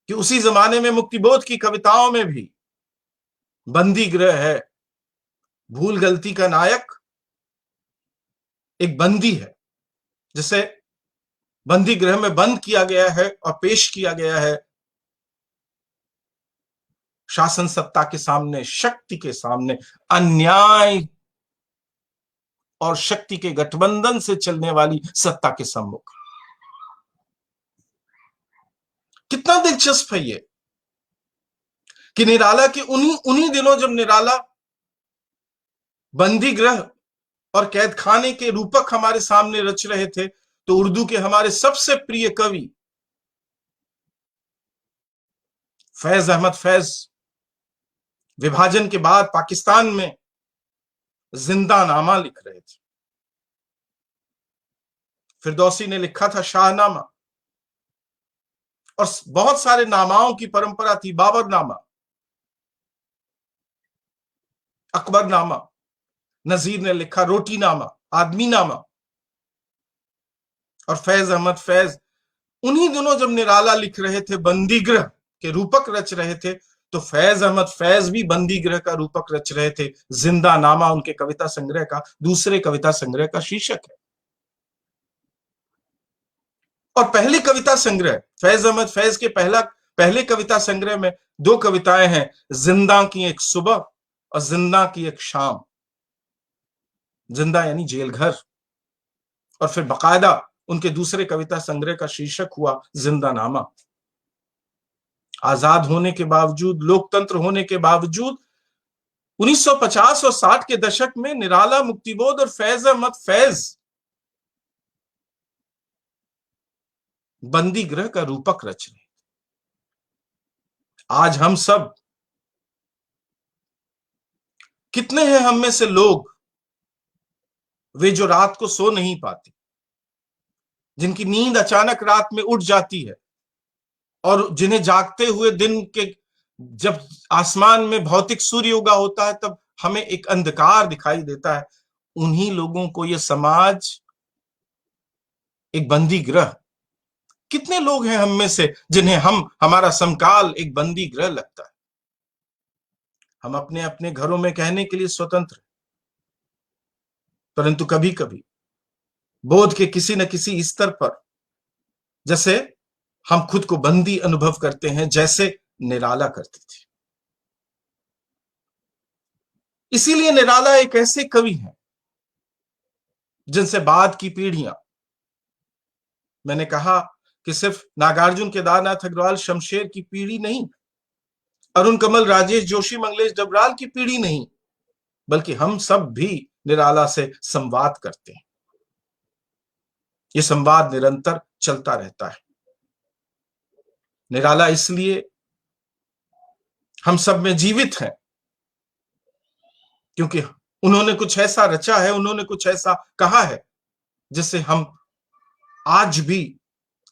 [SPEAKER 2] कि उसी जमाने में मुक्तिबोध की कविताओं में भी बंदी गृह है, भूल गलती का नायक एक बंदी है, जिसे बंदी गृह में बंद किया गया है और पेश किया गया है शासन सत्ता के सामने, शक्ति के सामने, अन्याय और शक्ति के गठबंधन से चलने वाली सत्ता के सम्मुख। कितना दिलचस्प है ये कि निराला के उन्हीं दिनों जब निराला बंदी गृह और कैद खाने के रूपक हमारे सामने रच रहे थे, तो उर्दू के हमारे सबसे प्रिय कवि फैज अहमद फैज विभाजन के बाद पाकिस्तान में जिंदानामा लिख रहे थे। फिरदौसी ने लिखा था शाहनामा, और बहुत सारे नामाओं की परंपरा थी, बाबरनामा, अकबरनामा। नजीर ने लिखा रोटीनामा, आदमीनामा। और फैज अहमद फैज उन्हीं दिनों जब निराला लिख रहे थे, बंदी गृह के रूपक रच रहे थे, तो फैज अहमद फैज भी बंदी गृह का रूपक रच रहे थे। जिंदानामा उनके कविता संग्रह का दूसरे कविता संग्रह का शीर्षक है। और पहले कविता संग्रह फैज अहमद फैज के पहले कविता संग्रह में दो कविताएं हैं, जिंदा की एक सुबह और जिंदा की एक शाम। जिंदा यानी जेल घर, और फिर बाकायदा उनके दूसरे कविता संग्रह का शीर्षक हुआ जिंदानामा। आजाद होने के बावजूद, लोकतंत्र होने के बावजूद 1950 और 60 के दशक में निराला, मुक्तिबोध और फैज अहमद फैज बंदी गृह का रूपक रच रहे। आज हम सब, कितने हैं हम में से लोग वे जो रात को सो नहीं पाते, जिनकी नींद अचानक रात में उठ जाती है, और जिन्हें जागते हुए दिन के जब आसमान में भौतिक सूर्य उगा होता है तब हमें एक अंधकार दिखाई देता है। उन्हीं लोगों को यह समाज एक बंदी गृह, कितने लोग हैं हम में से जिन्हें हमारा समकाल एक बंदी गृह लगता है। हम अपने अपने घरों में कहने के लिए स्वतंत्र, परंतु कभी कभी बोध के किसी न किसी स्तर पर जैसे हम खुद को बंदी अनुभव करते हैं, जैसे निराला करते थे। इसीलिए निराला एक ऐसे कवि हैं जिनसे बाद की पीढ़ियां, मैंने कहा कि सिर्फ नागार्जुन, केदारनाथ अग्रवाल, शमशेर की पीढ़ी नहीं, अरुण कमल, राजेश जोशी, मंगलेश डबराल की पीढ़ी नहीं, बल्कि हम सब भी निराला से संवाद करते हैं। ये संवाद निरंतर चलता रहता है। निराला इसलिए हम सब में जीवित हैं क्योंकि उन्होंने कुछ ऐसा रचा है, उन्होंने कुछ ऐसा कहा है जिससे हम आज भी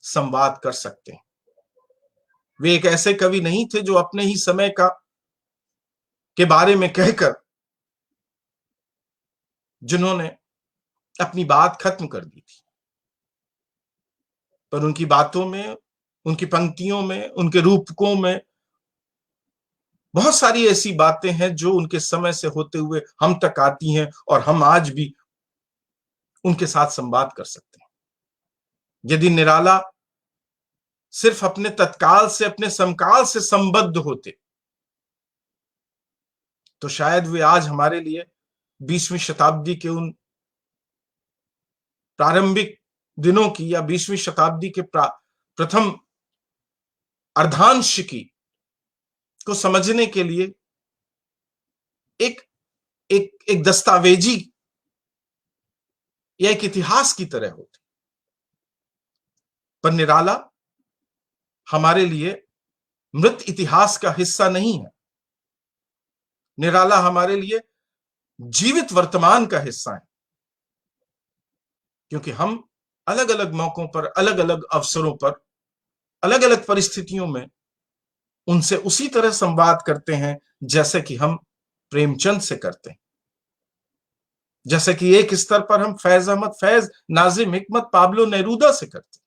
[SPEAKER 2] संवाद कर सकते हैं। वे एक ऐसे कवि नहीं थे जो अपने ही समय के बारे में कहकर जिन्होंने अपनी बात खत्म कर दी थी, पर उनकी बातों में, उनकी पंक्तियों में, उनके रूपकों में बहुत सारी ऐसी बातें हैं जो उनके समय से होते हुए हम तक आती हैं और हम आज भी उनके साथ संवाद कर सकते हैं। यदि निराला सिर्फ अपने तत्काल से, अपने समकाल से संबद्ध होते तो शायद वे आज हमारे लिए 20वीं शताब्दी के उन प्रारंभिक दिनों की या 20वीं शताब्दी के प्रथम अर्धांश की को समझने के लिए एक एक एक दस्तावेजी या एक इतिहास की तरह होते। पर निराला हमारे लिए मृत इतिहास का हिस्सा नहीं है। निराला हमारे लिए जीवित वर्तमान का हिस्सा है, क्योंकि हम अलग अलग मौकों पर, अलग अलग अवसरों पर, अलग अलग परिस्थितियों में उनसे उसी तरह संवाद करते हैं जैसे कि हम प्रेमचंद से करते हैं, जैसे कि एक स्तर पर हम फैज अहमद फैज, नाजिम हिकमत, पाब्लो नेरूदा से करते हैं,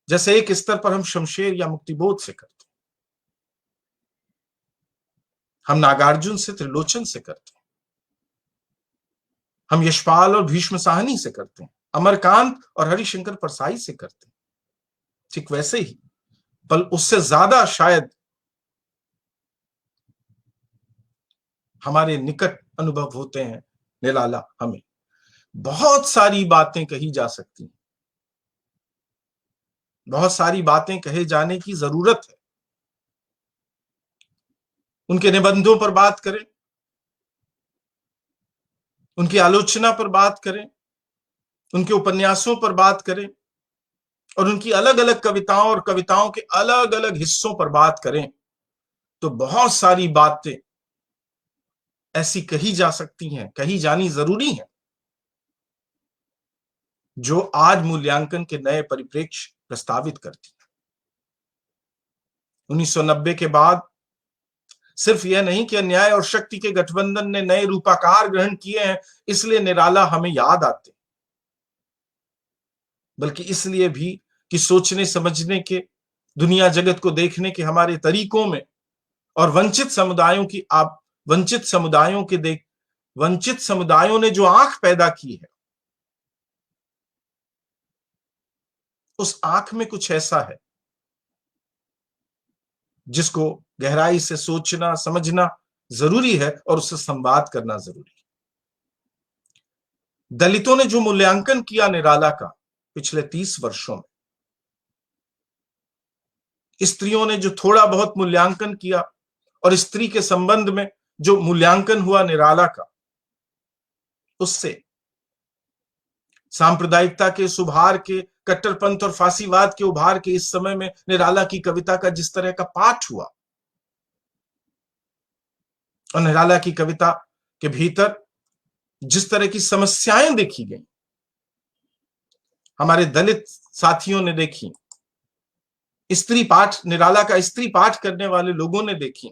[SPEAKER 2] जैसे एक स्तर पर हम शमशेर या मुक्तिबोध से करते हैं, हम नागार्जुन से, त्रिलोचन से करते हैं, हम यशपाल और भीष्म साहनी से करते हैं, अमरकांत और हरिशंकर परसाई से करते हैं। ठीक वैसे ही, बल उससे ज्यादा शायद हमारे निकट अनुभव होते हैं निराला हमें। बहुत सारी बातें कही जा सकती हैं, बहुत सारी बातें कहे जाने की जरूरत है। उनके निबंधों पर बात करें, उनकी आलोचना पर बात करें, उनके उपन्यासों पर बात करें और उनकी अलग अलग कविताओं और कविताओं के अलग अलग हिस्सों पर बात करें, तो बहुत सारी बातें ऐसी कही जा सकती हैं, कही जानी जरूरी है, जो आज मूल्यांकन के नए परिप्रेक्ष्य प्रस्तावित करती है। 1990 के बाद सिर्फ यह नहीं कि अन्याय और शक्ति के गठबंधन ने नए रूपाकार ग्रहण किए हैं इसलिए निराला हमें याद आते, बल्कि इसलिए भी कि सोचने समझने के, दुनिया जगत को देखने के हमारे तरीकों में और वंचित समुदायों ने जो आंख पैदा की है, उस आंख में कुछ ऐसा है जिसको गहराई से सोचना, समझना जरूरी है और उससे संवाद करना जरूरी है। दलितों ने जो मूल्यांकन किया निराला का पिछले 30 वर्षों में, स्त्रियों ने जो थोड़ा बहुत मूल्यांकन किया और स्त्री के संबंध में जो मूल्यांकन हुआ निराला का, उससे सांप्रदायिकता के सुभार के, कट्टरपंथ और फांसीवाद के उभार के इस समय में निराला की कविता का जिस तरह का पाठ हुआ और निराला की कविता के भीतर जिस तरह की समस्याएं देखी गई, हमारे दलित साथियों ने देखी, स्त्री पाठ, निराला का स्त्री पाठ करने वाले लोगों ने देखी,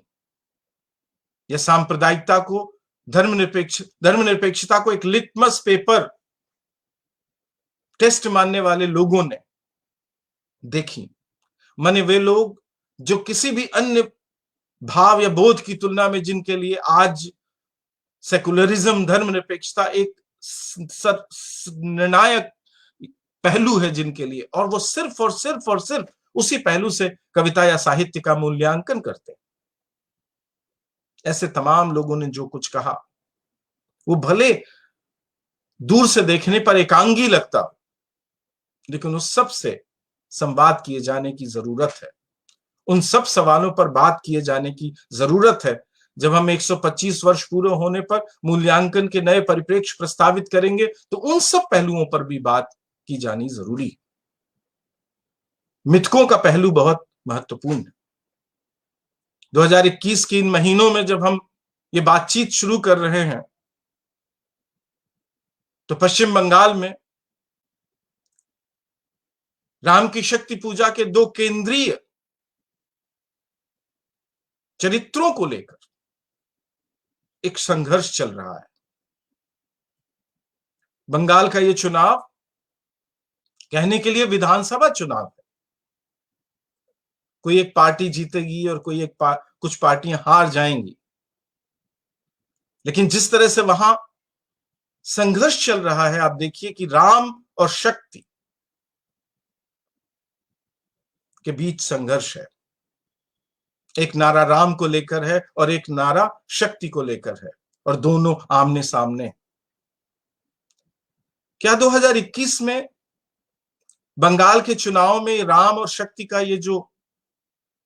[SPEAKER 2] यह सांप्रदायिकता को, धर्मनिरपेक्षता को एक लिटमस पेपर टेस्ट मानने वाले लोगों ने देखी। माने वे लोग जो किसी भी अन्य भाव या बोध की तुलना में, जिनके लिए आज सेकुलरिज्म, धर्मनिरपेक्षता एक निर्णायक पहलू है जिनके लिए, और वो सिर्फ और सिर्फ और सिर्फ उसी पहलू से कविता या साहित्य का मूल्यांकन करते हैं। ऐसे तमाम लोगों ने जो कुछ कहा वो भले दूर से देखने पर एकांगी लगता, लेकिन उस सब से संवाद किए जाने की जरूरत है। उन सब सवालों पर बात किए जाने की जरूरत है। जब हम 125 वर्ष पूरे होने पर मूल्यांकन के नए परिप्रेक्ष्य प्रस्तावित करेंगे तो उन सब पहलुओं पर भी बात की जानी जरूरी है। मिथकों का पहलू बहुत महत्वपूर्ण है। 2021 के इन महीनों में जब हम ये बातचीत शुरू कर रहे हैं तो पश्चिम बंगाल में राम की शक्ति पूजा के दो केंद्रीय चरित्रों को लेकर एक संघर्ष चल रहा है। बंगाल का ये चुनाव कहने के लिए विधानसभा चुनाव है। कोई एक पार्टी जीतेगी और कोई कुछ पार्टियां हार जाएंगी, लेकिन जिस तरह से वहां संघर्ष चल रहा है, आप देखिए कि राम और शक्ति के बीच संघर्ष है। एक नारा राम को लेकर है और एक नारा शक्ति को लेकर है, और दोनों आमने सामने। क्या 2021 में बंगाल के चुनाव में राम और शक्ति का ये जो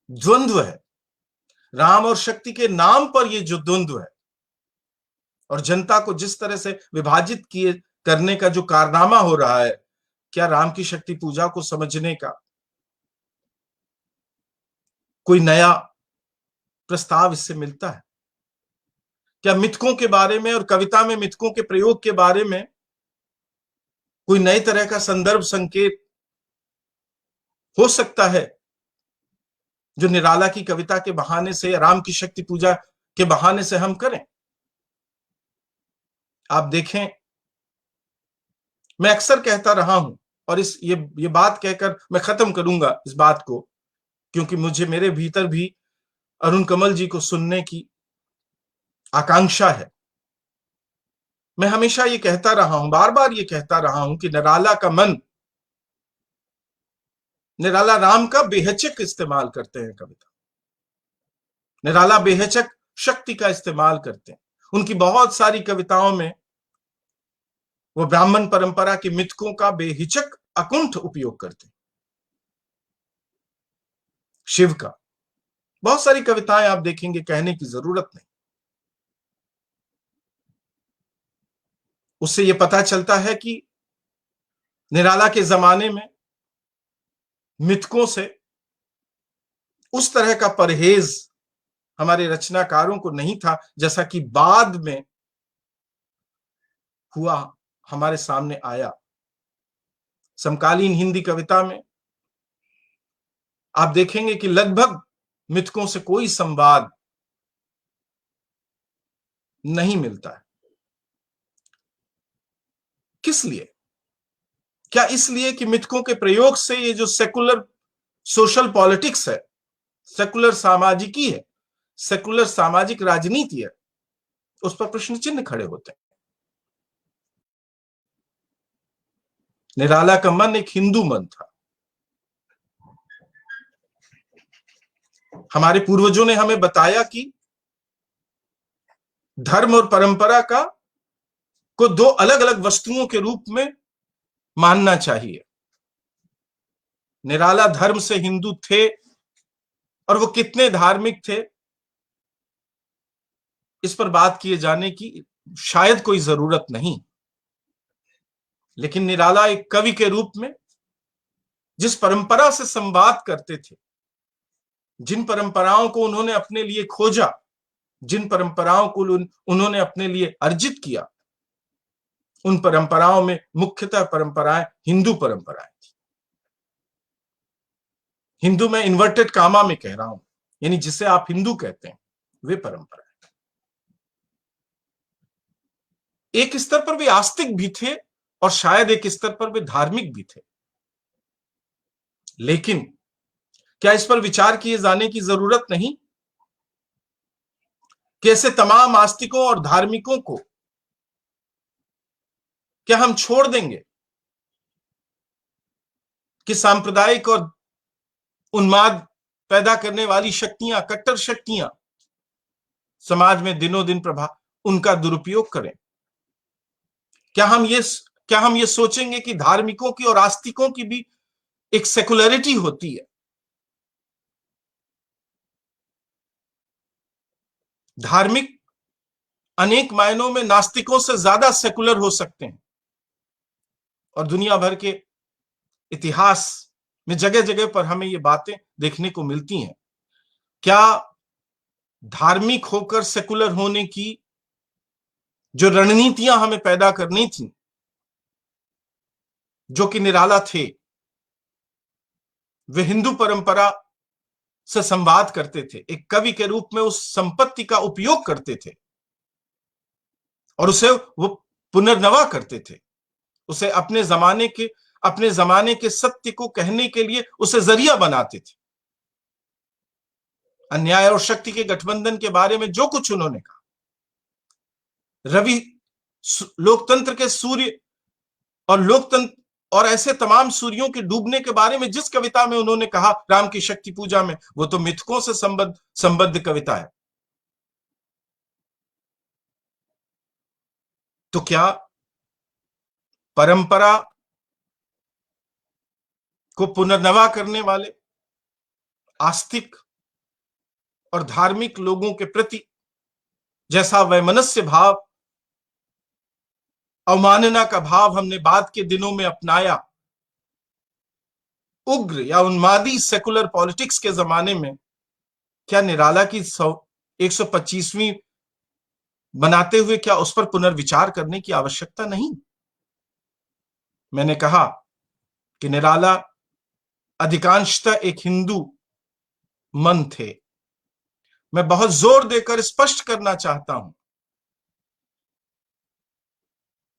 [SPEAKER 2] द्वंद्व है, राम और शक्ति के नाम पर ये जो द्वंद्व है, और जनता को जिस तरह से विभाजित किए करने का जो कारनामा हो रहा है, क्या राम की शक्ति पूजा को समझने का कोई नया प्रस्ताव इससे मिलता है? क्या मिथकों के बारे में और कविता में मिथकों के प्रयोग के बारे में कोई नए तरह का संदर्भ संकेत हो सकता है जो निराला की कविता के बहाने से, राम की शक्ति पूजा के बहाने से हम करें? आप देखें, मैं अक्सर कहता रहा हूं, और ये बात कहकर मैं खत्म करूंगा इस बात को, क्योंकि मुझे मेरे भीतर भी अरुण कमल जी को सुनने की आकांक्षा है। मैं हमेशा ये कहता रहा हूं, बार बार ये कहता रहा हूं कि निराला का मन, निराला राम का बेहिचक इस्तेमाल करते हैं कविता, निराला बेहिचक शक्ति का इस्तेमाल करते हैं। उनकी बहुत सारी कविताओं में वो ब्राह्मण परंपरा के मिथकों का बेहिचक अकुंठ उपयोग करते हैं। शिव का बहुत सारी कविताएं आप देखेंगे, कहने की जरूरत नहीं। उससे यह पता चलता है कि निराला के जमाने में मिथकों से उस तरह का परहेज हमारे रचनाकारों को नहीं था, जैसा कि बाद में हुआ, हमारे सामने आया। समकालीन हिंदी कविता में आप देखेंगे कि लगभग मिथकों से कोई संवाद नहीं मिलता है। किस लिए? क्या इसलिए कि मिथकों के प्रयोग से ये जो सेकुलर सोशल पॉलिटिक्स है, सेकुलर सामाजिकी है, सेकुलर सामाजिक राजनीति है, उस पर प्रश्न चिन्ह खड़े होते हैं। निराला का मन एक हिंदू मन था। हमारे पूर्वजों ने हमें बताया कि धर्म और परंपरा को दो अलग अलग वस्तुओं के रूप में मानना चाहिए। निराला धर्म से हिंदू थे, और वो कितने धार्मिक थे इस पर बात किए जाने की शायद कोई जरूरत नहीं। लेकिन निराला एक कवि के रूप में जिस परंपरा से संवाद करते थे, जिन परंपराओं को उन्होंने अपने लिए खोजा, जिन परंपराओं को उन्होंने अपने लिए अर्जित किया, उन परंपराओं में मुख्यतः परंपराएं हिंदू परंपराएं थी। हिंदू में इन्वर्टेड कामा में कह रहा हूं, यानी जिसे आप हिंदू कहते हैं, वे परंपराएं एक स्तर पर वे आस्तिक भी थे और शायद एक स्तर पर वे धार्मिक भी थे। लेकिन क्या इस पर विचार किए जाने की जरूरत नहीं कि ऐसे तमाम आस्तिकों और धार्मिकों को क्या हम छोड़ देंगे कि सांप्रदायिक और उन्माद पैदा करने वाली शक्तियां, कट्टर शक्तियां समाज में दिनों दिन प्रभाव उनका दुरुपयोग करें? क्या हम ये सोचेंगे कि धार्मिकों की और आस्तिकों की भी एक सेकुलरिटी होती है? धार्मिक अनेक मायनों में नास्तिकों से ज्यादा सेकुलर हो सकते हैं, और दुनिया भर के इतिहास में जगह जगह पर हमें ये बातें देखने को मिलती हैं। क्या धार्मिक होकर सेकुलर होने की जो रणनीतियां हमें पैदा करनी थी, जो कि निराला थे, वे हिंदू परंपरा से संवाद करते थे, एक कवि के रूप में उस संपत्ति का उपयोग करते थे और उसे वो पुनर्नवा करते थे, उसे अपने जमाने के सत्य को कहने के लिए उसे जरिया बनाते थे। अन्याय और शक्ति के गठबंधन के बारे में जो कुछ उन्होंने कहा, रवि लोकतंत्र के सूर्य और लोकतंत्र और ऐसे तमाम सूर्यों के डूबने के बारे में जिस कविता में उन्होंने कहा राम की शक्ति पूजा में, वो तो मिथकों से संबद्ध कविता है। तो क्या परंपरा को पुनर्नवा करने वाले आस्तिक और धार्मिक लोगों के प्रति जैसा वैमनस्य भाव, अवमानना का भाव हमने बाद के दिनों में अपनाया, उग्र या उन्मादी सेकुलर पॉलिटिक्स के जमाने में, क्या निराला की 125वीं बनाते हुए क्या उस पर पुनर्विचार करने की आवश्यकता नहीं? मैंने कहा कि निराला अधिकांशतः एक हिंदू मन थे। मैं बहुत जोर देकर स्पष्ट करना चाहता हूं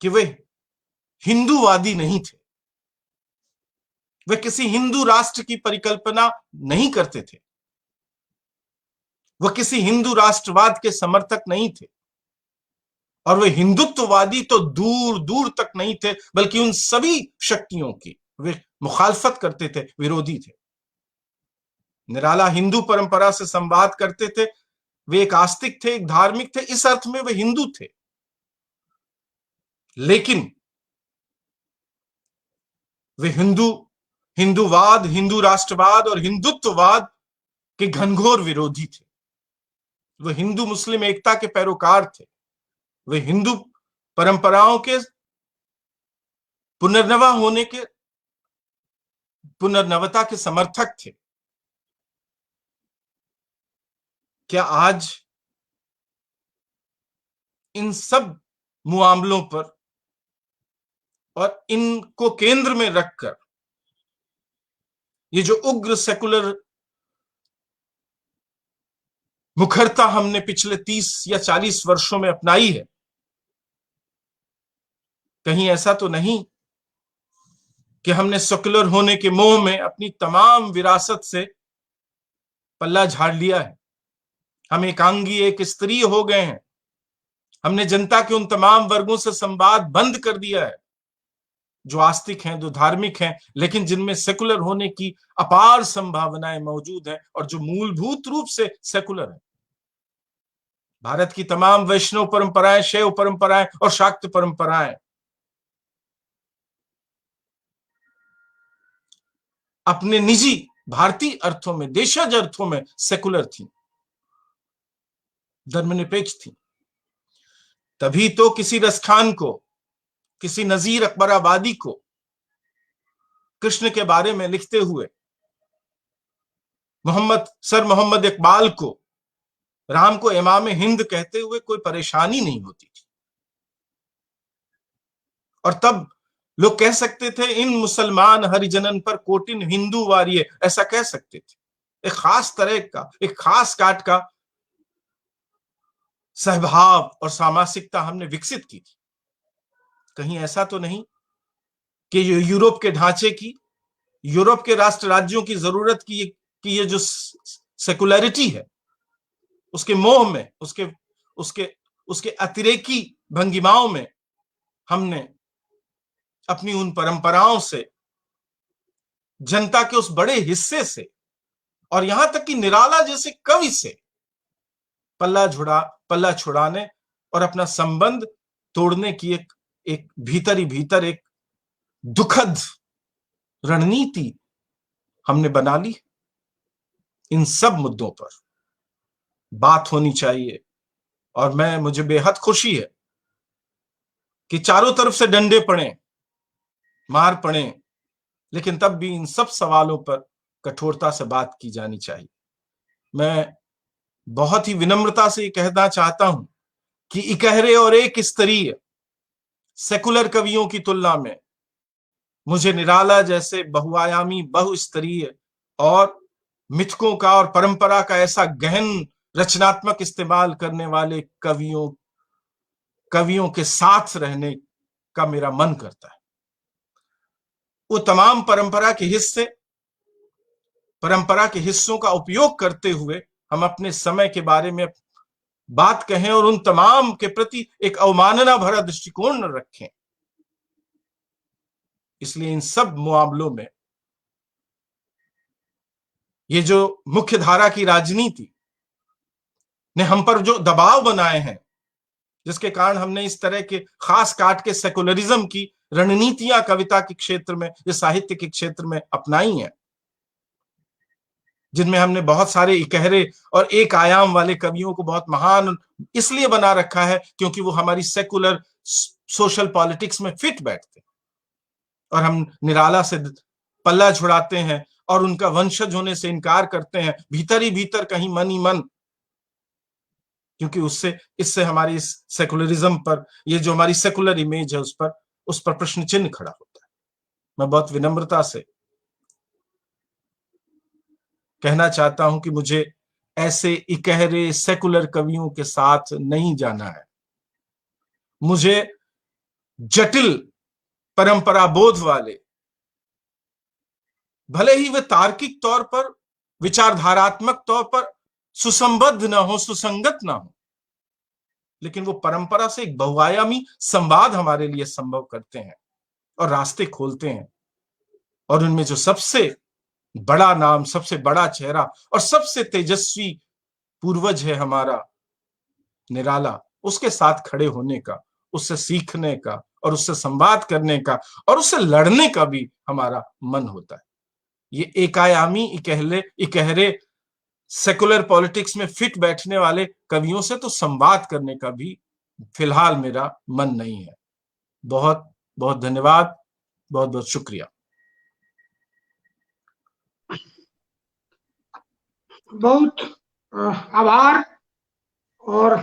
[SPEAKER 2] कि वे हिंदूवादी नहीं थे, वे किसी हिंदू राष्ट्र की परिकल्पना नहीं करते थे, वह किसी हिंदू राष्ट्रवाद के समर्थक नहीं थे, और वे हिंदुत्ववादी तो दूर दूर तक नहीं थे, बल्कि उन सभी शक्तियों की वे मुखालफत करते थे, विरोधी थे। निराला हिंदू परंपरा से संवाद करते थे, वे एक आस्तिक थे, एक धार्मिक थे, इस अर्थ में वे हिंदू थे, लेकिन वे हिंदूवाद, हिंदू राष्ट्रवाद और हिंदुत्ववाद के घनघोर विरोधी थे। वे हिंदू मुस्लिम एकता के पैरोकार थे, वे हिंदू परंपराओं के पुनर्नवता के समर्थक थे। क्या आज इन सब मुआमलों पर और इनको केंद्र में रखकर ये जो उग्र सेकुलर मुखरता हमने पिछले 30 या 40 वर्षों में अपनाई है, कहीं ऐसा तो नहीं कि हमने सेकुलर होने के मोह में अपनी तमाम विरासत से पल्ला झाड़ लिया है? हम एकांगी, एक स्त्री हो गए हैं। हमने जनता के उन तमाम वर्गों से संवाद बंद कर दिया है जो आस्तिक हैं, जो धार्मिक हैं, लेकिन जिनमें सेकुलर होने की अपार संभावनाएं मौजूद हैं और जो मूलभूत रूप से सेकुलर है। भारत की तमाम वैष्णव परंपराएं, शैव परंपराएं और शाक्त परंपराएं अपने निजी भारतीय अर्थों में, देशज अर्थों में सेकुलर थी, धर्मनिरपेक्ष थी। तभी तो किसी रसखान को, किसी नजीर अकबराबादी को कृष्ण के बारे में लिखते हुए, सर मोहम्मद इकबाल को राम को इमाम हिंद कहते हुए कोई परेशानी नहीं होती थी। और तब लोग कह सकते थे, इन मुसलमान हरिजनन पर कोटिन हिंदू वारिये, ऐसा कह सकते थे। एक खास तरह का, एक खास काट का सहभाव और सामासिकता हमने विकसित की थी। कहीं ऐसा तो नहीं कि यूरोप के ढांचे की, यूरोप के राष्ट्र राज्यों की जरूरत की ये जो सेकुलरिटी है, उसके मोह में, उसके अतिरेकी भंगिमाओं में हमने अपनी उन परंपराओं से जनता के उस बड़े हिस्से से और यहां तक कि निराला जैसे कवि से पल्ला छुड़ाने और अपना संबंध तोड़ने की एक भीतर ही भीतर एक दुखद रणनीति हमने बना ली। इन सब मुद्दों पर बात होनी चाहिए और मुझे बेहद खुशी है कि चारों तरफ से डंडे पड़े, मार पड़े, लेकिन तब भी इन सब सवालों पर कठोरता से बात की जानी चाहिए। मैं बहुत ही विनम्रता से कहना चाहता हूं कि इकहरे और एक स्तरीय सेकुलर कवियों की तुलना में मुझे निराला जैसे बहुआयामी, बहुस्तरीय और मिथकों का और परंपरा का ऐसा गहन रचनात्मक इस्तेमाल करने वाले कवियों के साथ रहने का मेरा मन करता है। वो तमाम परंपरा के हिस्सों का उपयोग करते हुए हम अपने समय के बारे में बात कहें और उन तमाम के प्रति एक अवमानना भरा दृष्टिकोण न रखें। इसलिए इन सब मामलों में ये जो मुख्य धारा की राजनीति ने हम पर जो दबाव बनाए हैं, जिसके कारण हमने इस तरह के खास काट के सेकुलरिज्म की रणनीतियां कविता के क्षेत्र में या साहित्य के क्षेत्र में अपनाई हैं, जिनमें हमने बहुत सारे इकहरे और एक आयाम वाले कवियों को बहुत महान इसलिए बना रखा है क्योंकि वो हमारी सेकुलर सोशल पॉलिटिक्स में फिट बैठते हैं, और हम निराला से पल्ला छुड़ाते हैं और उनका वंशज होने से इनकार करते हैं भीतर ही भीतर कहीं मन ही मन, क्योंकि इससे हमारी सेकुलरिज्म पर, ये जो हमारी सेकुलर इमेज है उस पर प्रश्न चिन्ह खड़ा होता है। मैं बहुत विनम्रता से कहना चाहता हूं कि मुझे ऐसे इकहरे सेकुलर कवियों के साथ नहीं जाना है। मुझे जटिल परंपरा बोध वाले, भले ही वे तार्किक तौर पर, विचारधारात्मक तौर पर सुसंबद्ध ना हो, सुसंगत ना हो, लेकिन वो परंपरा से एक बहुआयामी संवाद हमारे लिए संभव करते हैं और रास्ते खोलते हैं। और उनमें जो सबसे बड़ा नाम, सबसे बड़ा चेहरा और सबसे तेजस्वी पूर्वज है हमारा निराला, उसके साथ खड़े होने का, उससे सीखने का और उससे संवाद करने का और उससे लड़ने का भी हमारा मन होता है। ये एकायामी इकहरे सेकुलर पॉलिटिक्स में फिट बैठने वाले कवियों से तो संवाद करने का भी फिलहाल मेरा मन नहीं है। बहुत बहुत धन्यवाद, बहुत बहुत शुक्रिया।
[SPEAKER 1] बहुत आभार और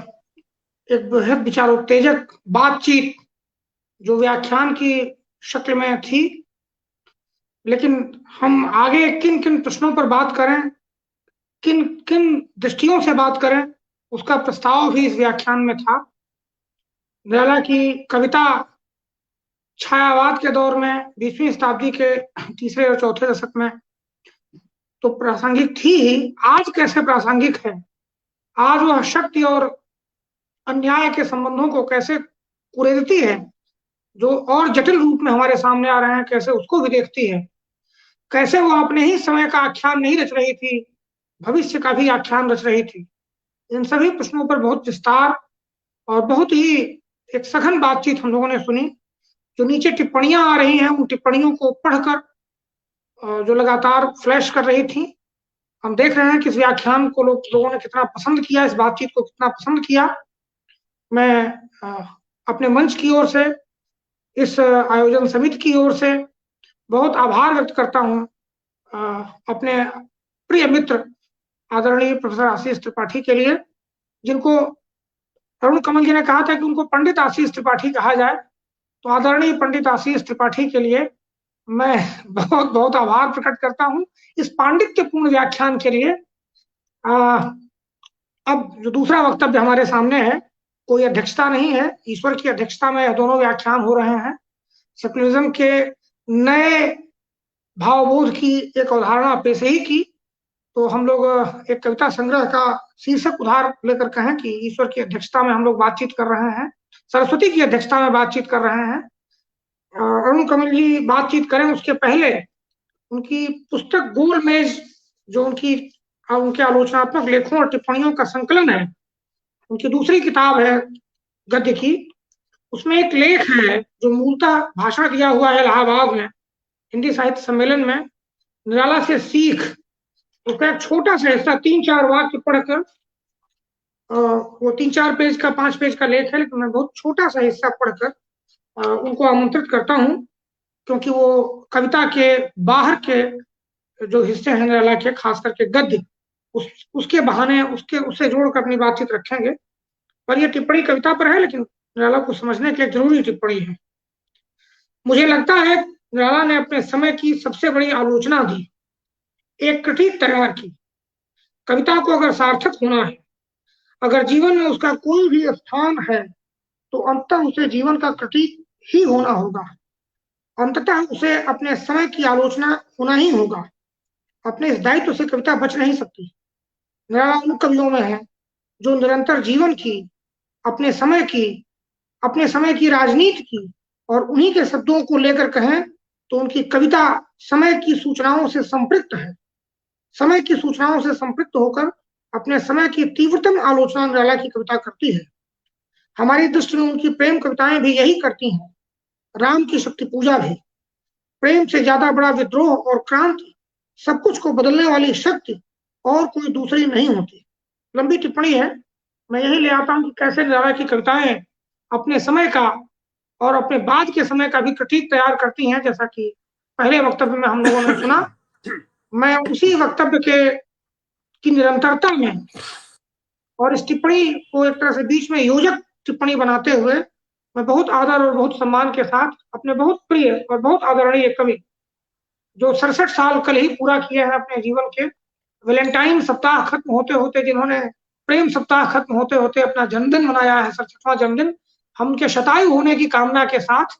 [SPEAKER 1] एक बेहद विचारोत्तेजक बातचीत जो व्याख्यान की शक्ल में थी। लेकिन हम आगे किन किन प्रश्नों पर बात करें, किन किन दृष्टियों से बात करें, उसका प्रस्ताव भी इस व्याख्यान में था। निराला की कविता छायावाद के दौर में 20वीं शताब्दी के तीसरे और चौथे दशक में तो प्रासंगिक थी ही, आज कैसे प्रासंगिक है, आज वह शक्ति और अन्याय के संबंधों को कैसे कुरेदती है, जो और जटिल रूप में हमारे सामने आ रहे हैं, कैसे उसको भी देखती है, कैसे वो अपने ही समय का आख्यान नहीं रच रही थी, भविष्य का भी आख्यान रच रही थी। इन सभी प्रश्नों पर बहुत विस्तार और बहुत ही एक सघन बातचीत हम लोगों ने सुनी। जो नीचे टिप्पणियां आ रही हैं, उन टिप्पणियों को पढ़कर जो लगातार फ्लैश कर रही थी, हम देख रहे हैं कि इस व्याख्यान को लोगों ने कितना पसंद किया, इस बातचीत को कितना पसंद किया। मैं अपने मंच की ओर से, इस आयोजन समिति की ओर से बहुत आभार व्यक्त करता हूं अपने प्रिय मित्र आदरणीय प्रोफेसर आशीष त्रिपाठी के लिए, जिनको अरुण कमल जी ने कहा था कि उनको पंडित आशीष त्रिपाठी कहा जाए, तो आदरणीय पंडित आशीष त्रिपाठी के लिए मैं बहुत बहुत आभार प्रकट करता हूं इस पांडित्यपूर्ण व्याख्यान के लिए। अब जो दूसरा वक्तव्य हमारे सामने है, कोई अध्यक्षता नहीं है, ईश्वर की अध्यक्षता में दोनों व्याख्यान हो रहे हैं। सेकुलरिज्म के नए भावबोध की एक अवधारणा पेश ही की, तो हम लोग एक कविता संग्रह का शीर्षक उधार लेकर कहें कि ईश्वर की अध्यक्षता में हम लोग बातचीत कर रहे हैं, सरस्वती की अध्यक्षता में बातचीत कर रहे हैं। अरुण कमल जी बातचीत करें उसके पहले उनकी पुस्तक गोलमेज, जो उनके आलोचनात्मक लेखों और टिप्पणियों का संकलन है, उनकी दूसरी किताब है गद्य की, उसमें एक लेख है जो मूलतः भाषण दिया हुआ है इलाहाबाद में हिंदी साहित्य सम्मेलन में, निराला से सीख। उसका एक छोटा सा हिस्सा 3-4 वाक्य पढ़कर, वो 3-4 पेज का 5 पेज का लेख है, लेकिन मैं बहुत छोटा सा हिस्सा पढ़कर उनको आमंत्रित करता हूँ, क्योंकि वो कविता के बाहर के जो हिस्से हैं निराला के, खास करके गद्य, उसके बहाने उससे जोड़कर अपनी बातचीत रखेंगे। पर यह टिप्पणी कविता पर है, लेकिन निराला को समझने के लिए जरूरी टिप्पणी है। मुझे लगता है निराला ने अपने समय की सबसे बड़ी आलोचना दी, एक क्रिटिक तैयार की। कविता को अगर सार्थक होना है, अगर जीवन में उसका कोई भी स्थान है, तो अंततः उसे जीवन का क्रिटिक ही होना होगा। अंततः उसे अपने समय की आलोचना होना ही होगा। अपने इस दायित्व से कविता बच नहीं सकती। निराला उन कवियों में है जो निरंतर जीवन की, अपने समय की राजनीति की और उन्हीं के शब्दों को लेकर कहें तो उनकी कविता समय की सूचनाओं से संपृक्त है। समय की सूचनाओं से संपृक्त होकर अपने समय की तीव्रतम आलोचना निराला की कविता करती है। हमारी दृष्टि में उनकी प्रेम कविताएं भी यही करती हैं, राम की शक्ति पूजा भी। प्रेम से ज्यादा बड़ा विद्रोह और क्रांति, सब कुछ को बदलने वाली शक्ति और कोई दूसरी नहीं होती। लंबी टिप्पणी है, मैं यही ले आता हूं कि कैसे निराला की कविताएं अपने समय का और अपने बाद के समय का भी प्रतीक तैयार करती हैं। जैसा कि पहले वक्तव्य में हम लोगों ने सुना, मैं उसी वक्तव्य की निरंतरता में और इस टिप्पणी को एक तरह से बीच में योजक टिप्पणी बनाते हुए मैं बहुत आदर और बहुत सम्मान के साथ अपने बहुत प्रिय और बहुत आदरणीय कवि, जो 67 साल कल ही पूरा किए हैं अपने जीवन के, वैलेंटाइन सप्ताह खत्म होते होते, जिन्होंने प्रेम सप्ताह खत्म होते होते अपना जन्मदिन मनाया है, 67वां जन्मदिन, हम उनके शतायु होने की कामना के साथ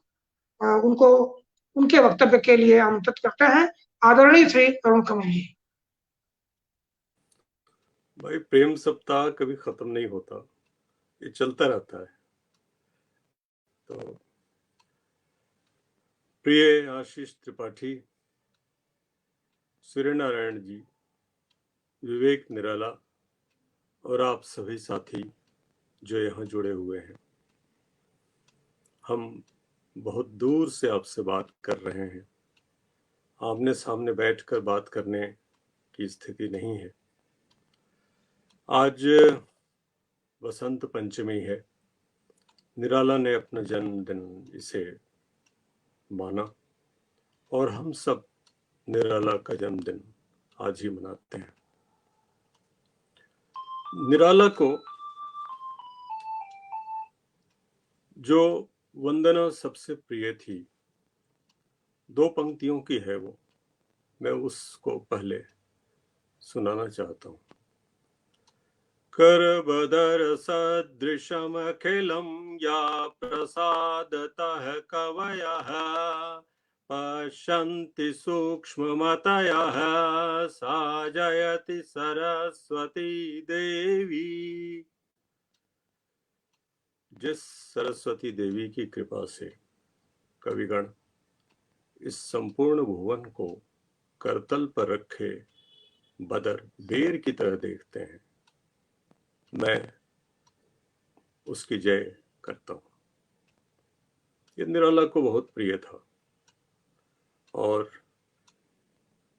[SPEAKER 1] उनको उनके वक्तव्य के लिए आमंत्रित करते हैं। आदरणीय श्री अरुण कमल जी।
[SPEAKER 3] भाई, प्रेम सप्ताह कभी खत्म नहीं होता, ये चलता रहता है। तो प्रिय आशीष त्रिपाठी, सूर्य नारायण जी, विवेक निराला और आप सभी साथी जो यहाँ जुड़े हुए हैं, हम बहुत दूर से आपसे बात कर रहे हैं। आमने सामने बैठकर बात करने की स्थिति नहीं है। आज वसंत पंचमी है। निराला ने अपना जन्मदिन इसे माना और हम सब निराला का जन्मदिन आज ही मनाते हैं। निराला को जो वंदना सबसे प्रिय थी, 2 पंक्तियों की है वो, मैं उसको पहले सुनाना चाहता हूँ। करबदर सदृशम अखिलम या प्रसादतः कवयः पश्यन्ति सूक्ष्ममतयः सा जयति सरस्वती देवी। जिस सरस्वती देवी की कृपा से कविगण इस संपूर्ण भुवन को करतल पर रखे बदर बेर की तरह देखते हैं, मैं उसकी जय करता हूँ। ये निराला को बहुत प्रिय था और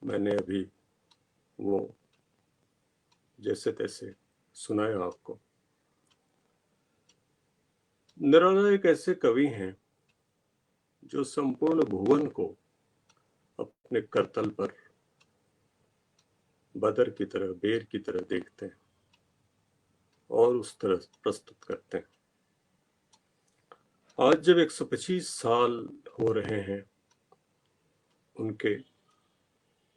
[SPEAKER 3] मैंने अभी वो जैसे तैसे सुनाया आपको। निराला एक ऐसे कवि हैं जो संपूर्ण भुवन को अपने करतल पर बदर की तरह, बेर की तरह देखते हैं और उस तरह प्रस्तुत करते हैं। आज जब 125 साल हो रहे हैं उनके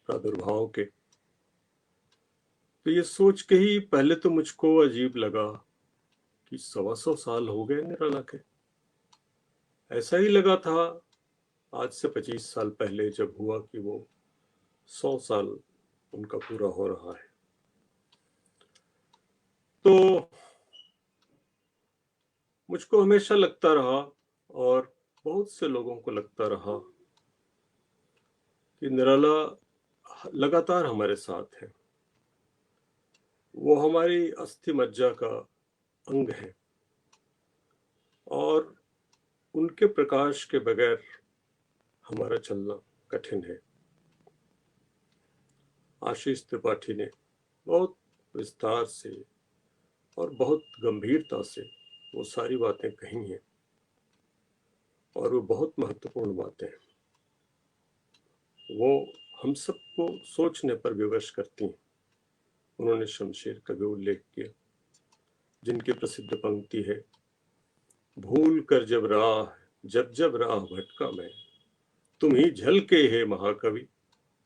[SPEAKER 3] प्रादुर्भाव के, तो ये सोच के ही पहले तो मुझको अजीब लगा कि 125 साल हो गए निराला के। ऐसा ही लगा था आज से 25 साल पहले जब हुआ कि वो 100 साल उनका पूरा हो रहा है। तो मुझको हमेशा लगता रहा और बहुत से लोगों को लगता रहा कि निराला लगातार हमारे साथ हैं। वो हमारी अस्थि मज्जा का अंग है और उनके प्रकाश के बगैर हमारा चलना कठिन है। आशीष त्रिपाठी ने बहुत विस्तार से और बहुत गंभीरता से वो सारी बातें कही हैं और वो बहुत महत्वपूर्ण बातें हैं। वो हम सबको सोचने पर विवश करती हैं। उन्होंने शमशेर का भी उल्लेख किया, जिनकी प्रसिद्ध पंक्ति है, भूल कर जब राह भटका मैं, तुम ही झलके हे महाकवि,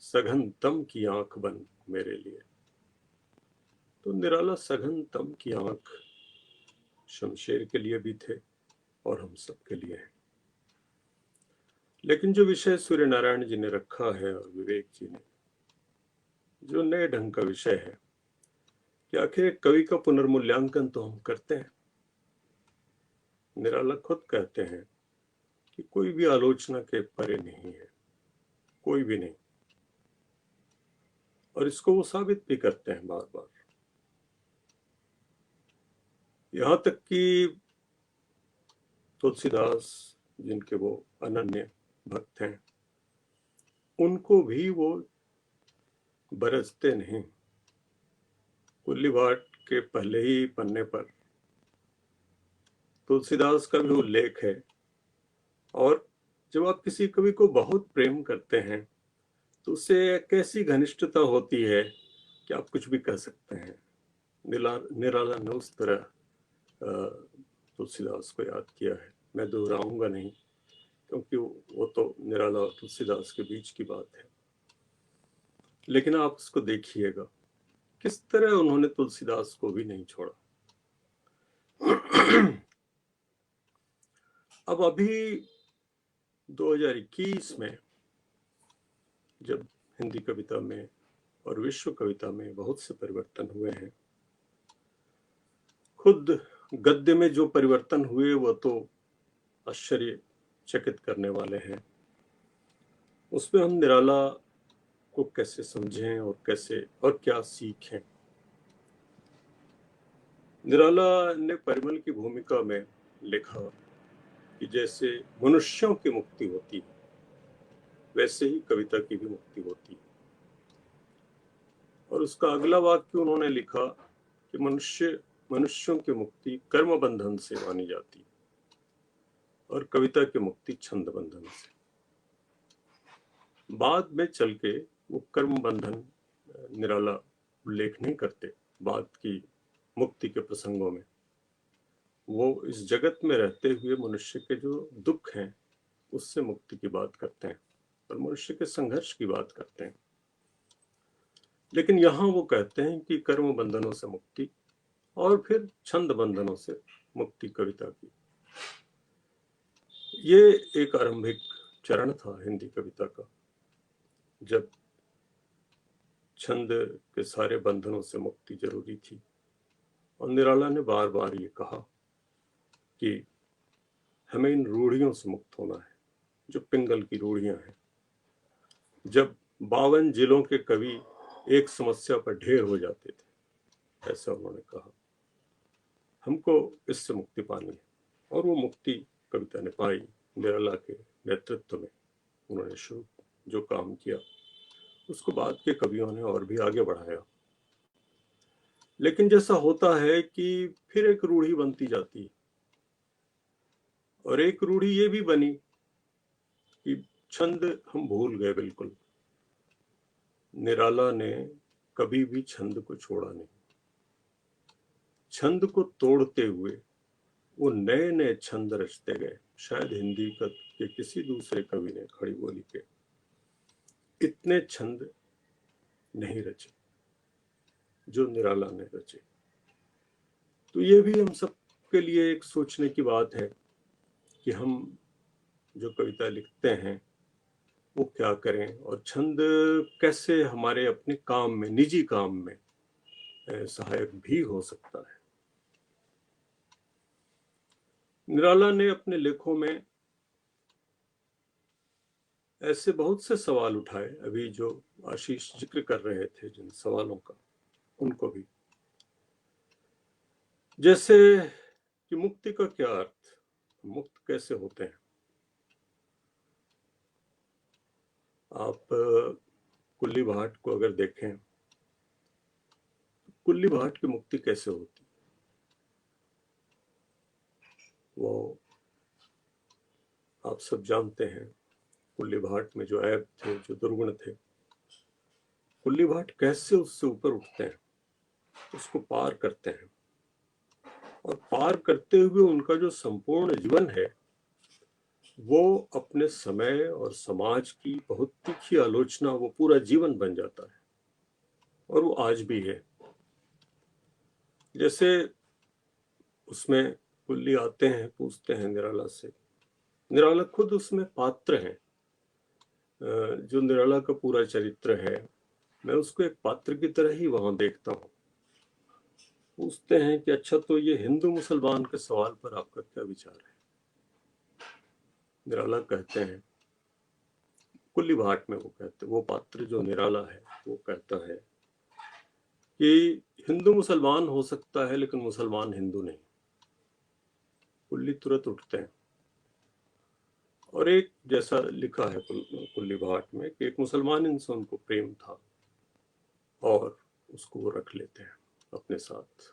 [SPEAKER 3] सघन तम की आंख बन मेरे लिए। तो निराला सघन तम की आंख शमशेर के लिए भी थे और हम सब के लिए है। लेकिन जो विषय सूर्य नारायण जी ने रखा है और विवेक जी ने, जो नए ढंग का विषय है कि आखिर एक कवि का पुनर्मूल्यांकन तो हम करते हैं। निराला खुद कहते हैं कि कोई भी आलोचना के परे नहीं है, कोई भी नहीं, और इसको वो साबित भी करते हैं बार बार। यहां तक कि तुलसीदास, जिनके वो अनन्य भक्त हैं, उनको भी वो बरसते नहीं। कुल्ली भाट के पहले ही पन्ने पर तुलसीदास का भी उल्लेख है। और जब आप किसी कवि को बहुत प्रेम करते हैं तो उससे कैसी घनिष्ठता होती है कि आप कुछ भी कह सकते हैं। निराला ने उस तरह तुलसीदास को याद किया है। मैं दोहराऊंगा नहीं, क्योंकि वो तो निराला और तुलसीदास के बीच की बात है। लेकिन आप उसको देखिएगा किस तरह उन्होंने तुलसीदास को भी नहीं छोड़ा। अब अभी 2021 में जब हिंदी कविता में और विश्व कविता में बहुत से परिवर्तन हुए हैं, खुद गद्य में जो परिवर्तन हुए वो तो आश्चर्यचकित करने वाले हैं। उसमें हम निराला को कैसे समझें और कैसे और क्या सीखें। निराला ने परिमल की भूमिका में लिखा कि जैसे मनुष्यों की मुक्ति होती है वैसे ही कविता की भी मुक्ति होती है। और उसका अगला वाक्य उन्होंने लिखा कि मनुष्यों की मुक्ति कर्म बंधन से मानी जाती और कविता की मुक्ति छंद बंधन से। बाद में चल के वो कर्म बंधन निराला उल्लेख नहीं करते। बाद की मुक्ति के प्रसंगों में वो इस जगत में रहते हुए मनुष्य के जो दुख हैं उससे मुक्ति की बात करते हैं और मनुष्य के संघर्ष की बात करते हैं। लेकिन यहाँ वो कहते हैं कि कर्म बंधनों से मुक्ति और फिर छंद बंधनों से मुक्ति कविता की। ये एक आरंभिक चरण था हिंदी कविता का, जब छंद के सारे बंधनों से मुक्ति जरूरी थी। और निराला ने बार बार ये कहा कि हमें इन रूढ़ियों से मुक्त होना है, जो पिंगल की रूढ़ियां हैं। जब 52 जिलों के कवि एक समस्या पर ढेर हो जाते थे, ऐसा उन्होंने कहा, हमको इससे मुक्ति पानी है। और वो मुक्ति कविता ने पाई। निराला के नेतृत्व में उन्होंने शुरू जो काम किया उसको बाद के कवियों ने और भी आगे बढ़ाया। लेकिन जैसा होता है कि फिर एक रूढ़ी बनती जाती है, और एक रूढ़ी ये भी बनी कि छंद हम भूल गए बिल्कुल। निराला ने कभी भी छंद को छोड़ा नहीं। छंद को तोड़ते हुए वो नए नए छंद रचते गए। शायद हिंदी के किसी दूसरे कवि ने खड़ी बोली के इतने छंद नहीं रचे जो निराला ने रचे। तो ये भी हम सब के लिए एक सोचने की बात है कि हम जो कविता लिखते हैं वो क्या करें, और छंद कैसे हमारे अपने काम में, निजी काम में सहायक भी हो सकता है। निराला ने अपने लेखों में ऐसे बहुत से सवाल उठाए, अभी जो आशीष जिक्र कर रहे थे जिन सवालों का, उनको भी। जैसे कि मुक्ति का क्या अर्थ, मुक्त कैसे होते हैं। आप कुल्ली भाट को अगर देखें, कुल्ली भाट की मुक्ति कैसे होती, वो आप सब जानते हैं। कुल्ली भाट में जो ऐब थे, जो दुर्गुण थे, कुल्ली भाट कैसे उससे ऊपर उठते हैं, उसको पार करते हैं, और पार करते हुए उनका जो संपूर्ण जीवन है वो अपने समय और समाज की बहुत तीखी आलोचना, वो पूरा जीवन बन जाता है, और वो आज भी है। जैसे उसमें कुल्ली आते हैं, पूछते हैं निराला से, निराला खुद उसमें पात्र हैं। जो निराला का पूरा चरित्र है, मैं उसको एक पात्र की तरह ही वहां देखता हूँ। पूछते हैं कि अच्छा, तो ये हिंदू मुसलमान के सवाल पर आपका क्या विचार है। निराला कहते हैं, कुल्ली भाट में वो कहते, वो पात्र जो निराला है वो कहता है कि हिंदू मुसलमान हो सकता है लेकिन मुसलमान हिंदू नहीं। कुल्ली तुरंत उठते हैं, और एक जैसा लिखा है कुल्ली भाट में कि एक मुसलमान इंसान उनको प्रेम था और उसको वो रख लेते हैं अपने साथ,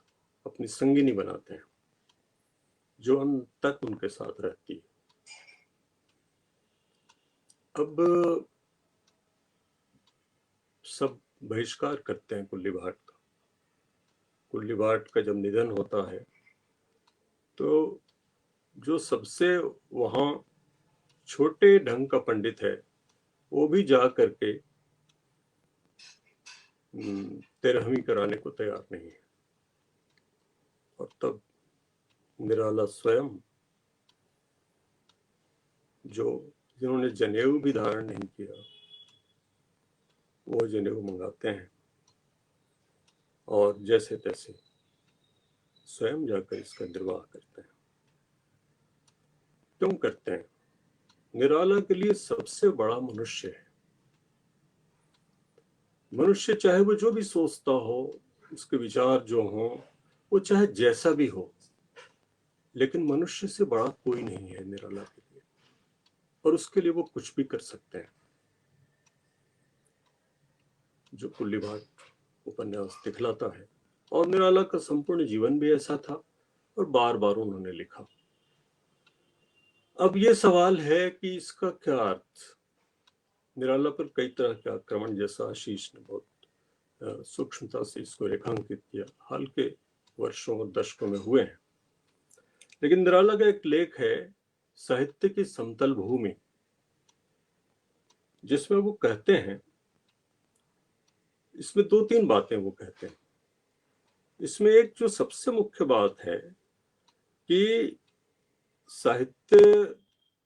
[SPEAKER 3] अपनी संगिनी बनाते हैं, जो अंत तक उनके साथ रहती है। अब सब बहिष्कार करते हैं कुल्ली भाट का। कुल्ली भाट का जब निधन होता है तो जो सबसे वहां छोटे ढंग का पंडित है वो भी जा करके तेरहवीं कराने को तैयार नहीं है। और तब निराला स्वयं, जिन्होंने जनेऊ भी धारण नहीं किया, वो जनेऊ मंगाते हैं और जैसे तैसे स्वयं जाकर इसका निर्वाह करते हैं। क्यों करते हैं? निराला के लिए सबसे बड़ा मनुष्य है। मनुष्य चाहे वो जो भी सोचता हो, उसके विचार जो हो, वो चाहे जैसा भी हो, लेकिन मनुष्य से बड़ा कोई नहीं है निराला के लिए, और उसके लिए वो कुछ भी कर सकते हैं। जो कुल्ली भाट उपन्यास दिखलाता है, और निराला का संपूर्ण जीवन भी ऐसा था, और बार बार उन्होंने लिखा। अब ये सवाल है कि इसका क्या अर्थ। निराला पर कई तरह के आक्रमण, जैसा आशीष ने बहुत सूक्ष्मता से इसको रेखांकित किया, हाल के वर्षों और दशकों में हुए हैं। लेकिन निराला का एक लेख है, साहित्य की समतल भूमि, जिसमें वो कहते हैं, इसमें दो तीन बातें वो कहते हैं। इसमें एक जो सबसे मुख्य बात है कि साहित्य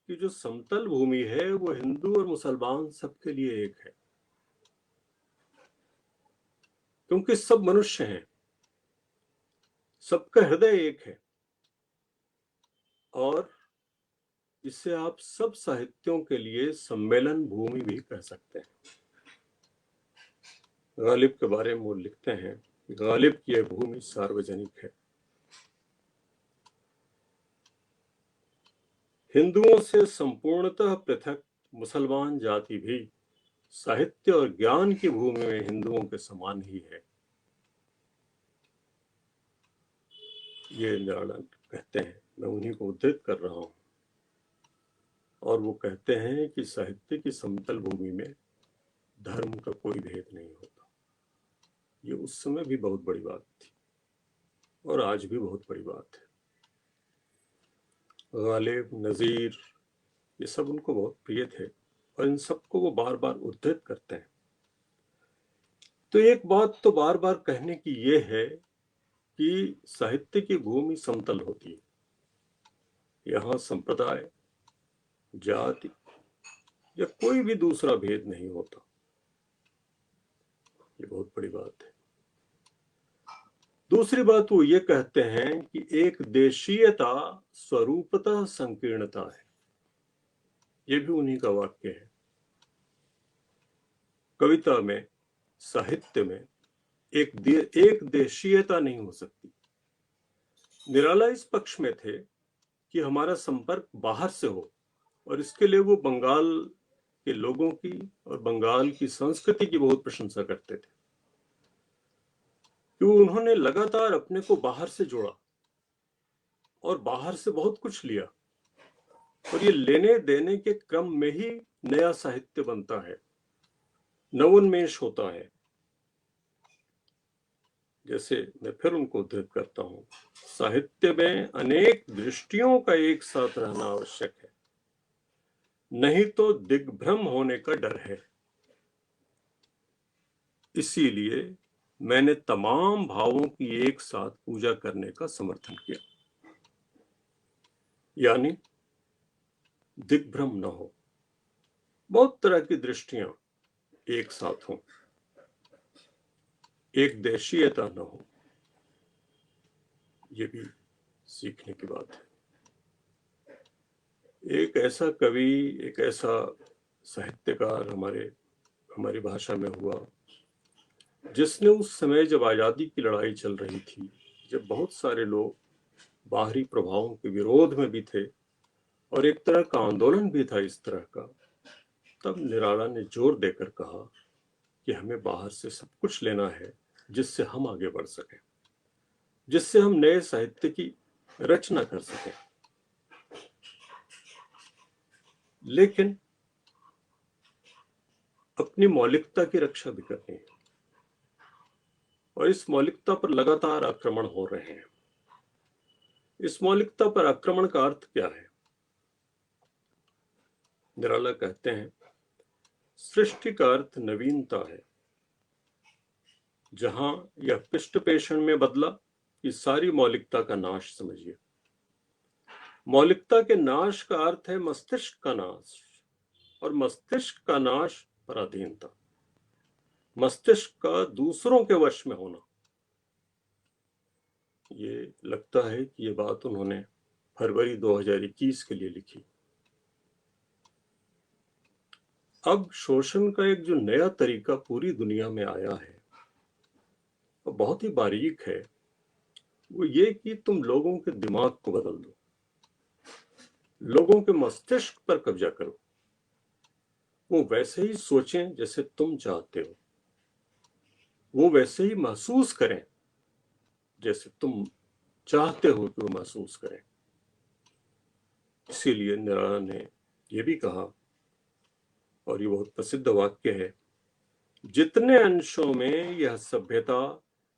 [SPEAKER 3] की जो समतल भूमि है वो हिंदू और मुसलमान सबके लिए एक है, क्योंकि सब मनुष्य हैं, सबका हृदय एक है। और इसे आप सब साहित्यों के लिए सम्मेलन भूमि भी कह सकते हैं। गालिब के बारे में वो लिखते हैं, गालिब की यह भूमि सार्वजनिक है। हिंदुओं से संपूर्णतः पृथक मुसलमान जाति भी साहित्य और ज्ञान की भूमि में हिंदुओं के समान ही है। ये निराला कहते हैं, मैं उन्हीं को उद्धृत कर रहा हूं। और वो कहते हैं कि साहित्य की समतल भूमि में धर्म का कोई भेद नहीं होता। ये उस समय भी बहुत बड़ी बात थी, और आज भी बहुत बड़ी बात है। गालिब, नजीर, ये सब उनको बहुत प्रिय थे, और इन सबको वो बार बार उद्धृत करते हैं। तो एक बात तो बार बार कहने की ये है कि साहित्य की भूमि समतल होती है। यहाँ संप्रदाय, जाति या कोई भी दूसरा भेद नहीं होता। ये बहुत बड़ी बात है। दूसरी बात वो ये कहते हैं कि एक देशीयता स्वरूपतः संकीर्णता है। ये भी उन्हीं का वाक्य है। कविता में, साहित्य में एक देशीयता नहीं हो सकती। निराला इस पक्ष में थे कि हमारा संपर्क बाहर से हो, और इसके लिए वो बंगाल के लोगों की और बंगाल की संस्कृति की बहुत प्रशंसा करते थे, क्योंकि उन्होंने लगातार अपने को बाहर से जोड़ा और बाहर से बहुत कुछ लिया, और ये लेने देने के क्रम में ही नया साहित्य बनता है, नवोन्मेष होता है। जैसे मैं फिर उनको उद्धृत करता हूं, साहित्य में अनेक दृष्टियों का एक साथ रहना आवश्यक है, नहीं तो दिग्भ्रम होने का डर है। इसीलिए मैंने तमाम भावों की एक साथ पूजा करने का समर्थन किया, यानी दिग्भ्रम न हो, बहुत तरह की दृष्टियां एक साथ हों, एक देशीयता न हो। ये भी सीखने की बात है। एक ऐसा कवि, एक ऐसा साहित्यकार हमारी भाषा में हुआ, जिसने उस समय जब आजादी की लड़ाई चल रही थी, जब बहुत सारे लोग बाहरी प्रभावों के विरोध में भी थे और एक तरह का आंदोलन भी था इस तरह का, तब निराला ने जोर देकर कहा कि हमें बाहर से सब कुछ लेना है जिससे हम आगे बढ़ सकें, जिससे हम नए साहित्य की रचना कर सकें। लेकिन अपनी मौलिकता की रक्षा भी करनी है, और इस मौलिकता पर लगातार आक्रमण हो रहे हैं। इस मौलिकता पर आक्रमण का अर्थ क्या है? निराला कहते हैं, सृष्टि का अर्थ नवीनता है। जहां यह पृष्ठपेषण में बदला कि सारी मौलिकता का नाश समझिए। मौलिकता के नाश का अर्थ है मस्तिष्क का नाश, और मस्तिष्क का नाश पराधीनता, मस्तिष्क का दूसरों के वश में होना। ये लगता है कि ये बात उन्होंने फरवरी 2021 के लिए लिखी। अब शोषण का एक जो नया तरीका पूरी दुनिया में आया है, वो बहुत ही बारीक है। वो ये कि तुम लोगों के दिमाग को बदल दो, लोगों के मस्तिष्क पर कब्जा करो, वो वैसे ही सोचें जैसे तुम चाहते हो, वो वैसे ही महसूस करें जैसे तुम चाहते हो कि वो महसूस करें। इसीलिए निराला ने यह भी कहा, और ये बहुत प्रसिद्ध वाक्य है, जितने अंशों में यह सभ्यता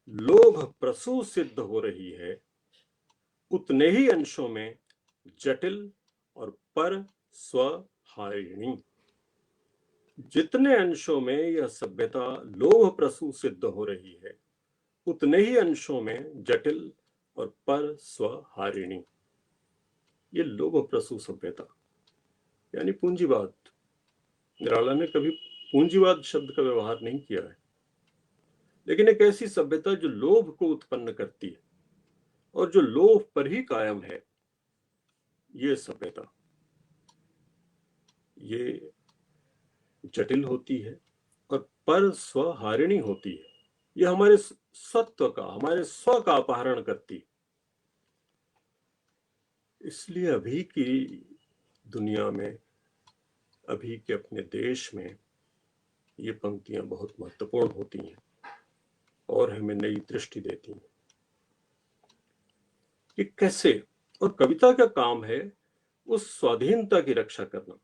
[SPEAKER 3] लोभ प्रसूत सिद्ध हो रही है, उतने ही अंशों में जटिल और पर स्वहारिणी। जितने अंशों में यह सभ्यता लोभ प्रसूत सिद्ध हो रही है, उतने ही अंशों में जटिल और पर स्वहारिणी। ये लोभ प्रसूत सभ्यता यानी पूंजीवाद। निराला ने कभी पूंजीवाद शब्द का व्यवहार नहीं किया है, लेकिन एक ऐसी सभ्यता जो लोभ को उत्पन्न करती है और जो लोभ पर ही कायम है, ये सभ्यता ये जटिल होती है और पर स्वहारिणी होती है। ये हमारे सत्व का, हमारे स्व का अपहरण करती है। इसलिए अभी की दुनिया में, अभी के अपने देश में ये पंक्तियां बहुत महत्वपूर्ण होती हैं और हमें नई दृष्टि देती हैं कि कैसे, और कविता का काम है उस स्वाधीनता की रक्षा करना,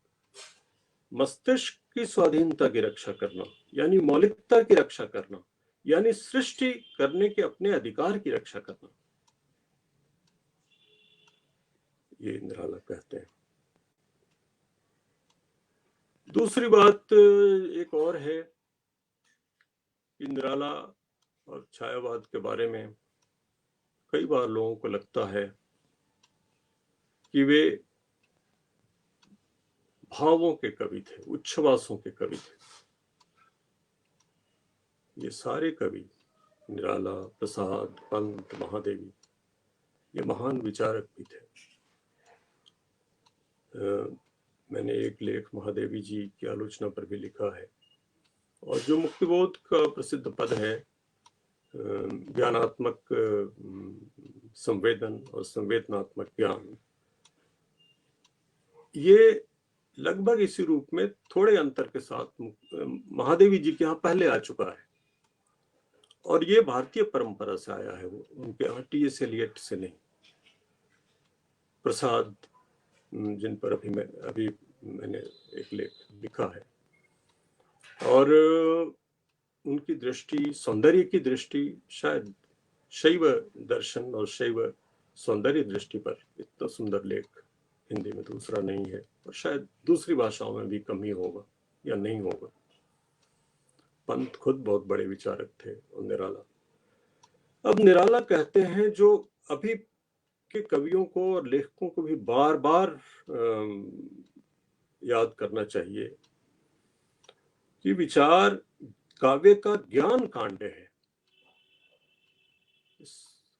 [SPEAKER 3] मस्तिष्क की स्वाधीनता की रक्षा करना, यानी मौलिकता की रक्षा करना, यानी सृष्टि करने के अपने अधिकार की रक्षा करना। ये निराला कहते हैं। दूसरी बात एक और है कि निराला और छायावाद के बारे में कई बार लोगों को लगता है कि वे भावों के कवि थे, उच्छ्वासों के कवि थे। ये सारे कवि, निराला, प्रसाद, पंत, महादेवी, ये महान विचारक भी थे। मैंने एक लेख महादेवी जी की आलोचना पर भी लिखा है, और जो मुक्तिबोध का प्रसिद्ध पद है, ज्ञानात्मक संवेदन और संवेदनात्मक ज्ञान, ये लगभग इसी रूप में थोड़े अंतर के साथ महादेवी जी के यहाँ पहले आ चुका है, और ये भारतीय परंपरा से आया है, वो उनके यहाँ टी.एस. एलियट से नहीं। प्रसाद, जिन पर अभी मैंने एक लेख लिखा है, और उनकी दृष्टि, सौंदर्य की दृष्टि, शायद शैव दर्शन और शैव सौंदर्य दृष्टि पर इतना सुंदर लेख हिंदी में दूसरा नहीं है, और शायद दूसरी भाषाओं में भी कम ही होगा या नहीं होगा। पंत खुद बहुत बड़े विचारक थे, और निराला। अब निराला कहते हैं, जो अभी के कवियों को और लेखकों को भी बार बार याद करना चाहिए कि विचार काव्य का ज्ञान कांड है। इस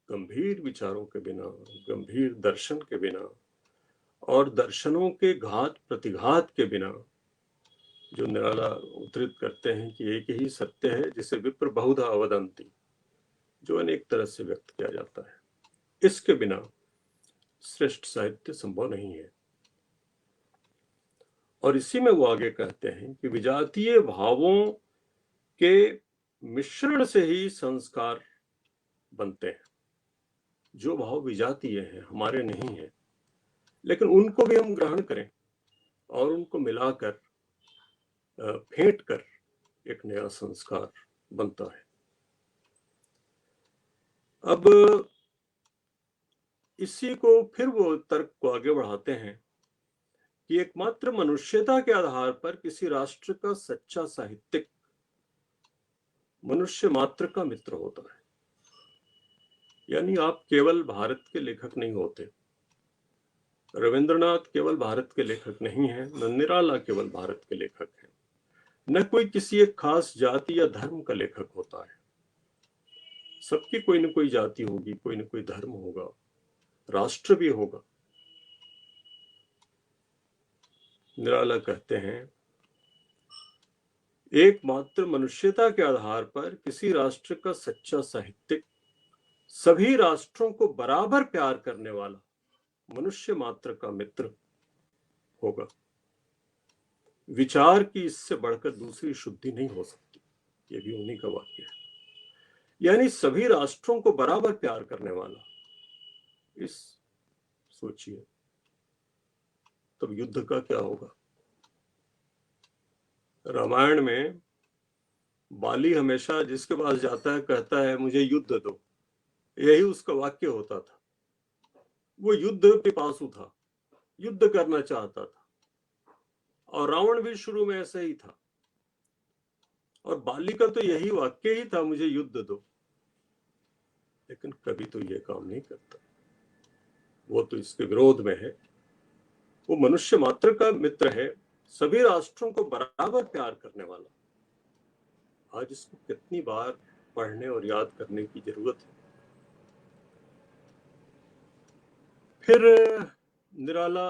[SPEAKER 3] गंभीर विचारों के बिना, गंभीर दर्शन के बिना और दर्शनों के घात प्रतिघात के बिना, जो निराला उद्धृत करते हैं कि एक ही सत्य है जिसे विप्र बहुधा वदन्ति, जो अनेक तरह से व्यक्त किया जाता है, इसके बिना श्रेष्ठ साहित्य संभव नहीं है। और इसी में वो आगे कहते हैं कि विजातीय भावों के मिश्रण से ही संस्कार बनते हैं। जो भाव विजातीय हैं, हमारे नहीं हैं, लेकिन उनको भी हम ग्रहण करें और उनको मिलाकर फेंट कर एक नया संस्कार बनता है। अब इसी को फिर वो तर्क को आगे बढ़ाते हैं कि एकमात्र मनुष्यता के आधार पर किसी राष्ट्र का सच्चा साहित्यिक मनुष्य मात्र का मित्र होता है। यानी आप केवल भारत के लेखक नहीं होते, रविंद्रनाथ केवल भारत के लेखक नहीं हैं, न निराला केवल भारत के लेखक हैं, न कोई किसी एक खास जाति या धर्म का लेखक होता है। सबकी कोई न कोई जाति होगी, कोई न कोई धर्म होगा, राष्ट्र भी होगा। निराला कहते हैं, एकमात्र मनुष्यता के आधार पर किसी राष्ट्र का सच्चा साहित्यिक सभी राष्ट्रों को बराबर प्यार करने वाला मनुष्य मात्र का मित्र होगा। विचार की इससे बढ़कर दूसरी शुद्धि नहीं हो सकती। ये भी उन्हीं का वाक्य है। यानी सभी राष्ट्रों को बराबर प्यार करने वाला। इस सोचिए, तब युद्ध का क्या होगा। रामायण में बाली हमेशा जिसके पास जाता है कहता है मुझे युद्ध दो, यही उसका वाक्य होता था। वो युद्ध पिपासु था, युद्ध करना चाहता था, और रावण भी शुरू में ऐसा ही था, और बाली का तो यही वाक्य ही था, मुझे युद्ध दो। लेकिन कभी तो ये काम नहीं करता, वो तो इसके विरोध में है। वो मनुष्य मात्र का मित्र है, सभी राष्ट्रों को बराबर प्यार करने वाला। आज इसको कितनी बार पढ़ने और याद करने की जरूरत है। फिर निराला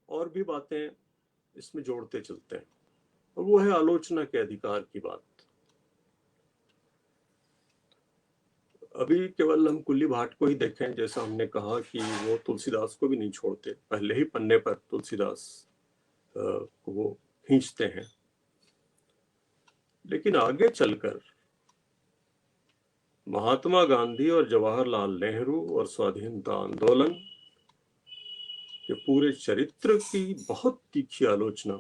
[SPEAKER 3] और भी बातें इसमें जोड़ते चलते हैं, और वो है आलोचना के अधिकार की बात। अभी केवल हम कुल्ली भाट को ही देखें, जैसा हमने कहा कि वो तुलसीदास को भी नहीं छोड़ते, पहले ही पन्ने पर तुलसीदास को वो खींचते हैं। लेकिन आगे चलकर महात्मा गांधी और जवाहरलाल नेहरू और स्वाधीनता आंदोलन के पूरे चरित्र की बहुत तीखी आलोचना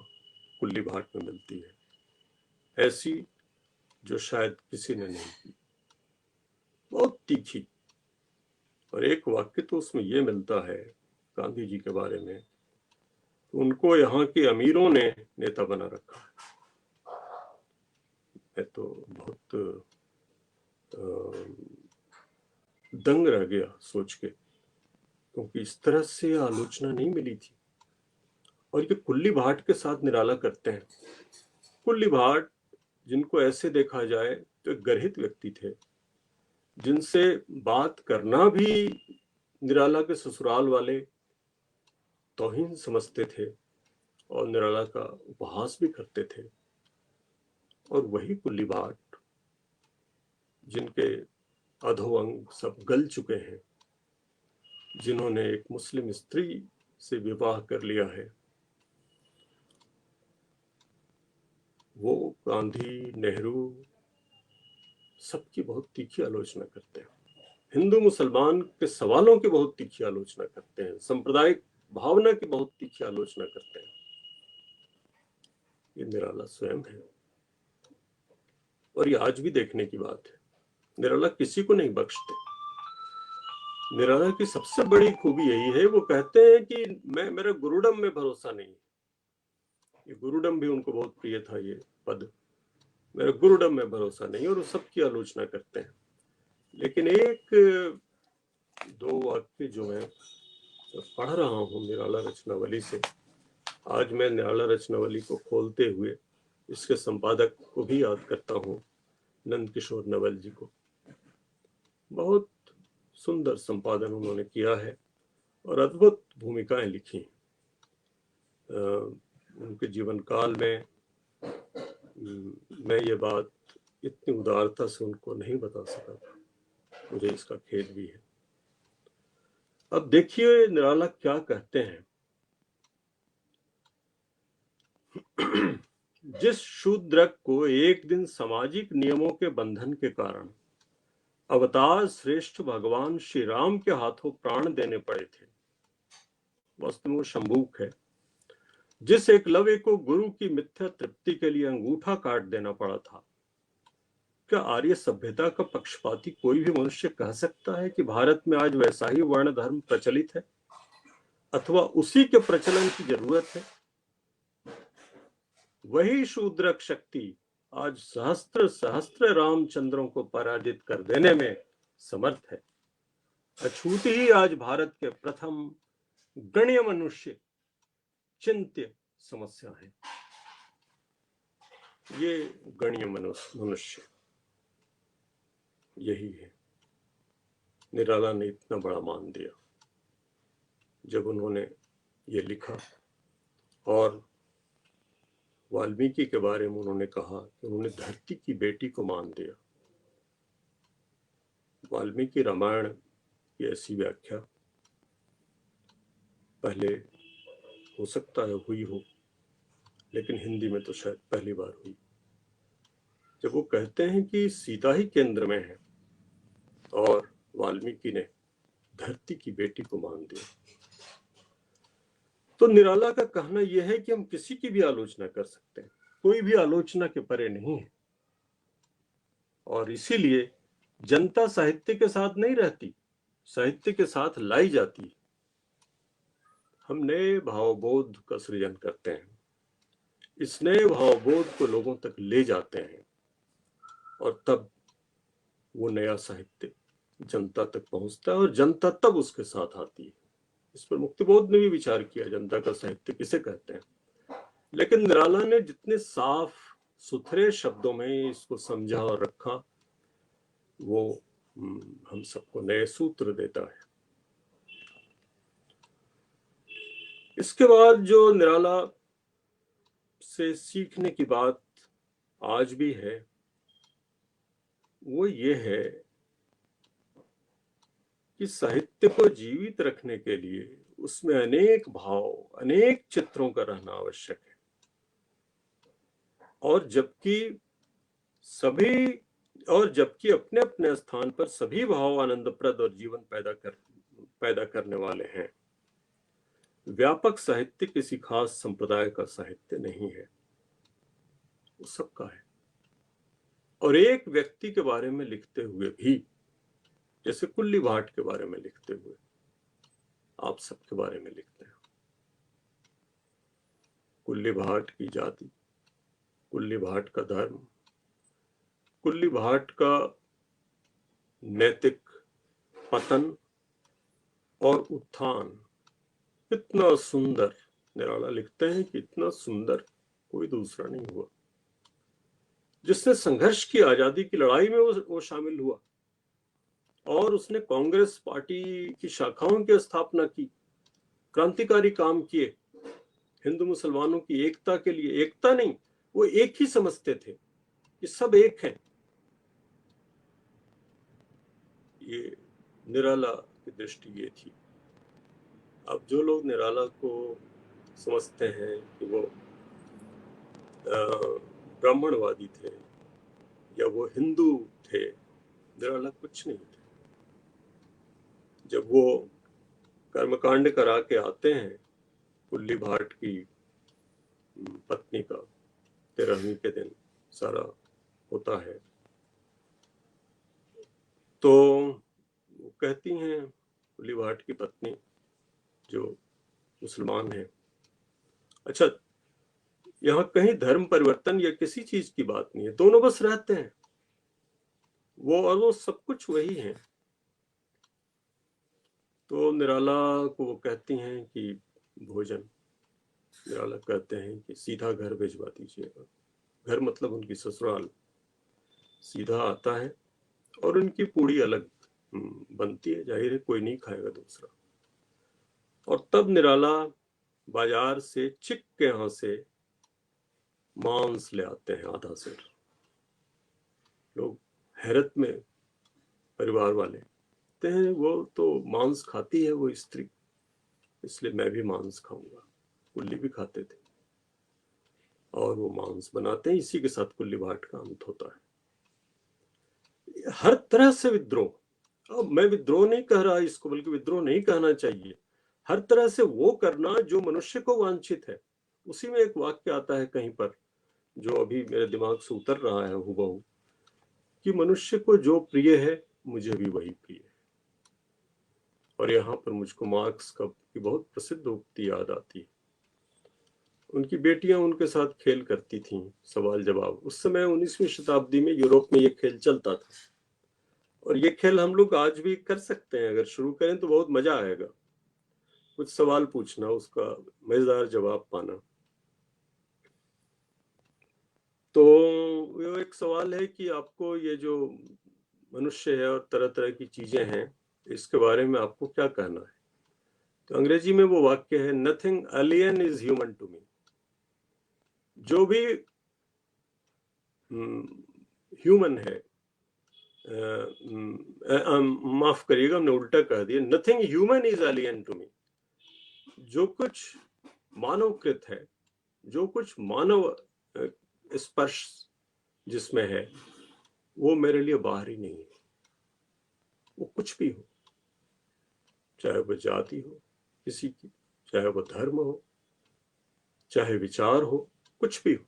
[SPEAKER 3] कुल्ली भाट में मिलती है, ऐसी जो शायद किसी ने नहीं की, बहुत तीखी। और एक वाक्य तो उसमें ये मिलता है गांधी जी के बारे में, उनको यहाँ के अमीरों ने नेता बना रखा है। मैं तो बहुत दंग रह गया सोच के, क्योंकि इस तरह से आलोचना नहीं मिली थी। और ये कुल्ली भाट के साथ निराला करते हैं। कुल्ली भाट, जिनको ऐसे देखा जाए तो एक गर्हित व्यक्ति थे, जिनसे बात करना भी निराला के ससुराल वाले तौहीन समझते थे और निराला का उपहास भी करते थे। और वही कुल्ली भाट जिनके अधोअंग सब गल चुके हैं, जिन्होंने एक मुस्लिम स्त्री से विवाह कर लिया है, वो गांधी, नेहरू सबकी बहुत तीखी आलोचना करते हैं, हिंदू मुसलमान के सवालों की बहुत तीखी आलोचना करते हैं, सांप्रदायिक भावना की बहुत तीखी आलोचना करते हैं। ये निराला स्वयं है और ये आज भी देखने की बात है। निराला किसी को नहीं बख्शते। निराला की सबसे बड़ी खूबी यही है, वो कहते हैं कि मेरा गुरुडम में भरोसा नहीं। ये गुरुडम भी उनको बहुत प्रिय था, ये पद, मेरा गुरुडम में भरोसा नहीं, और वो सबकी आलोचना करते हैं। लेकिन एक दो वाक्य जो मैं पढ़ रहा हूँ निराला रचनावली से, आज मैं निराला रचनावली को खोलते हुए इसके संपादक को भी याद करता हूँ, नंद किशोर नवल जी को। बहुत सुंदर संपादन उन्होंने किया है और अद्भुत भूमिकाएं लिखी। उनके जीवन काल में मैं ये बात इतनी उदारता से उनको नहीं बता सका, मुझे इसका खेद भी है। अब देखिए निराला क्या कहते हैं। जिस शूद्रक को एक दिन सामाजिक नियमों के बंधन के कारण अवतार श्रेष्ठ भगवान श्री राम के हाथों प्राण देने पड़े थे, वास्तव में वो शंभूक है। जिस एकलव्य को गुरु की मिथ्या तृप्ति के लिए अंगूठा काट देना पड़ा था, क्या आर्य सभ्यता का पक्षपाती कोई भी मनुष्य कह सकता है कि भारत में आज वैसा ही वर्ण धर्म प्रचलित है अथवा उसी के प्रचलन की जरूरत है? वही शूद्रक शक्ति आज सहस्त्र सहस्त्र रामचंद्रों को पराजित कर देने में समर्थ है। अछूत ही आज भारत के प्रथम गण्य मनुष्य चिंत्य समस्या है। ये गण्य मनुष्य यही है। निराला ने इतना बड़ा मान दिया जब उन्होंने ये लिखा, और वाल्मीकि के बारे में उन्होंने कहा कि उन्होंने धरती की बेटी को मान दिया। वाल्मीकि रामायण की ऐसी व्याख्या पहले हो सकता है हुई हो, लेकिन हिंदी में तो शायद पहली बार हुई, जब वो कहते हैं कि सीता ही केंद्र में है और वाल्मीकि ने धरती की बेटी को मान दिया। तो निराला का कहना यह है कि हम किसी की भी आलोचना कर सकते हैं, कोई भी आलोचना के परे नहीं है, और इसीलिए जनता साहित्य के साथ नहीं रहती, साहित्य के साथ लाई जाती है। हम नए भावबोध का सृजन करते हैं, इस नए भावबोध को लोगों तक ले जाते हैं, और तब वो नया साहित्य जनता तक पहुंचता है और जनता तब उसके साथ आती है। इस पर मुक्तिबोध ने भी विचार किया, जनता का साहित्य किसे कहते हैं। लेकिन निराला ने जितने साफ सुथरे शब्दों में इसको समझा और रखा, वो हम सबको नए सूत्र देता है। इसके बाद जो निराला से सीखने की बात आज भी है, वो ये है कि साहित्य को जीवित रखने के लिए उसमें अनेक भाव, अनेक चित्रों का रहना आवश्यक है, और जबकि अपने अपने स्थान पर सभी भाव आनंदप्रद और जीवन पैदा करने वाले हैं। व्यापक साहित्य किसी खास संप्रदाय का साहित्य नहीं है, वो सबका है। और एक व्यक्ति के बारे में लिखते हुए भी, जैसे कुल्ली भाट के बारे में लिखते हुए आप सबके बारे में लिखते हैं, कुल्ली भाट की जाति, कुल्ली भाट का धर्म, कुल्ली भाट का नैतिक पतन और उत्थान, इतना सुंदर निराला लिखते हैं कि इतना सुंदर कोई दूसरा नहीं हुआ। जिसने संघर्ष की, आजादी की लड़ाई में वो शामिल हुआ, और उसने कांग्रेस पार्टी की शाखाओं की स्थापना की, क्रांतिकारी काम किए, हिंदू मुसलमानों की एकता के लिए, एकता नहीं, वो एक ही समझते थे ये सब एक हैं। ये निराला की दृष्टि ये थी। अब जो लोग निराला को समझते हैं कि वो ब्राह्मणवादी थे या वो हिंदू थे, निराला कुछ नहीं थे। जब वो कर्मकांड करा के आते हैं, कुल्ली भाट की पत्नी का 13वीं के दिन सारा होता है, तो वो कहती हैं, कुल्ली भाट की पत्नी जो मुसलमान है, अच्छा यहाँ कहीं धर्म परिवर्तन या किसी चीज की बात नहीं है, दोनों बस रहते हैं, वो और वो सब कुछ वही है। तो निराला को वो कहती हैं कि भोजन, निराला कहते हैं कि सीधा घर भिजवा दीजिएगा। घर मतलब उनकी ससुराल। सीधा आता है और उनकी पूड़ी अलग बनती है, जाहिर है कोई नहीं खाएगा दूसरा। और तब निराला बाजार से चिक के यहाँ से मांस ले आते हैं, आधा सिर। लोग हैरत में, परिवार वाले कहते हैं वो तो मांस खाती है वो स्त्री, इसलिए मैं भी मांस खाऊंगा। कुल्ली भी खाते थे और वो मांस बनाते हैं। इसी के साथ कुल्ली भाट का अंत होता है। हर तरह से विद्रोह, अब मैं विद्रोह नहीं कह रहा इसको, बल्कि विद्रोह नहीं कहना चाहिए, हर तरह से वो करना जो मनुष्य को वांछित है। उसी में एक वाक्य आता है कहीं पर, जो अभी मेरे दिमाग से उतर रहा है हुबहू, कि मनुष्य को जो प्रिय है मुझे भी वही प्रिय है। और यहाँ पर मुझको मार्क्स की बहुत प्रसिद्ध उक्ति याद आती है। उनकी बेटियां उनके साथ खेल करती थीं, सवाल जवाब। उस समय 19वीं शताब्दी में यूरोप में ये खेल चलता था, और ये खेल हम लोग आज भी कर सकते हैं। अगर शुरू करें तो बहुत मजा आएगा। कुछ सवाल पूछना, उसका मजेदार जवाब पाना। तो वो एक सवाल है कि आपको ये जो मनुष्य है और तरह तरह की चीजें हैं, इसके बारे में आपको क्या कहना है। तो अंग्रेजी में वो वाक्य है, nothing alien is human to me. जो भी ह्यूमन है, माफ करिएगा हमने उल्टा कह दिया, nothing human is alien to me. जो कुछ मानवकृत है, जो कुछ मानव स्पर्श जिसमें है, वो मेरे लिए बाहरी नहीं है। वो कुछ भी हो, चाहे वो जाति हो किसी की, चाहे वो धर्म हो, चाहे विचार हो, कुछ भी हो।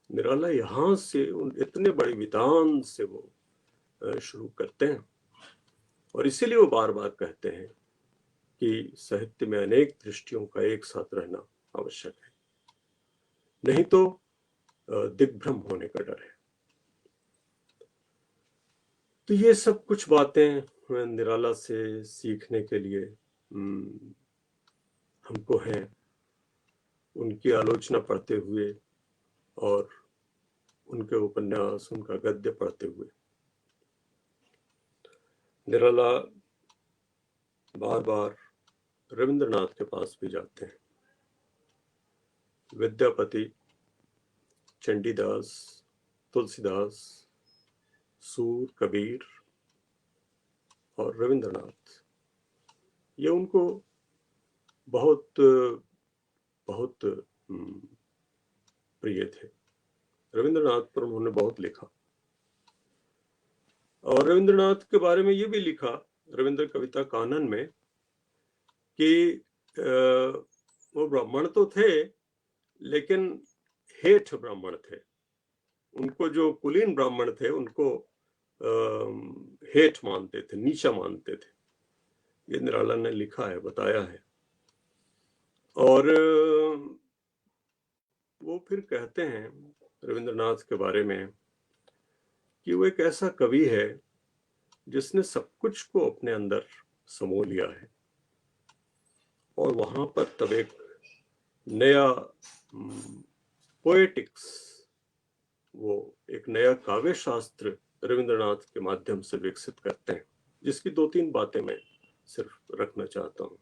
[SPEAKER 3] निराला यहां से इतने बड़े विधान से वो शुरू करते हैं, और इसीलिए वो बार बार कहते हैं कि साहित्य में अनेक दृष्टियों का एक साथ रहना आवश्यक है, नहीं तो दिग्भ्रम होने का डर है। तो ये सब कुछ बातें निराला से सीखने के लिए हमको हैं, उनकी आलोचना पढ़ते हुए और उनके उपन्यास, उनका गद्य पढ़ते हुए। निराला बार बार रविंद्रनाथ के पास भी जाते हैं। विद्यापति, चंडीदास, तुलसीदास, सूर, कबीर और रविंद्रनाथ, ये उनको बहुत बहुत प्रिय थे। रविंद्रनाथ पर उन्होंने बहुत लिखा, और रविंद्रनाथ के बारे में ये भी लिखा रविंद्र कविता कानन में कि वो ब्राह्मण तो थे, लेकिन हेठ ब्राह्मण थे। उनको जो कुलीन ब्राह्मण थे उनको हेठ मानते थे, नीचा मानते थे। ये निराला ने लिखा है, बताया है। और वो फिर कहते हैं रविंद्रनाथ के बारे में कि वो एक ऐसा कवि है जिसने सब कुछ को अपने अंदर समो लिया है। और वहां पर तब एक नया पोएटिक्स, वो एक नया काव्य शास्त्र रविंद्रनाथ के माध्यम से विकसित करते हैं, जिसकी 2-3 बातें मैं सिर्फ रखना चाहता हूं।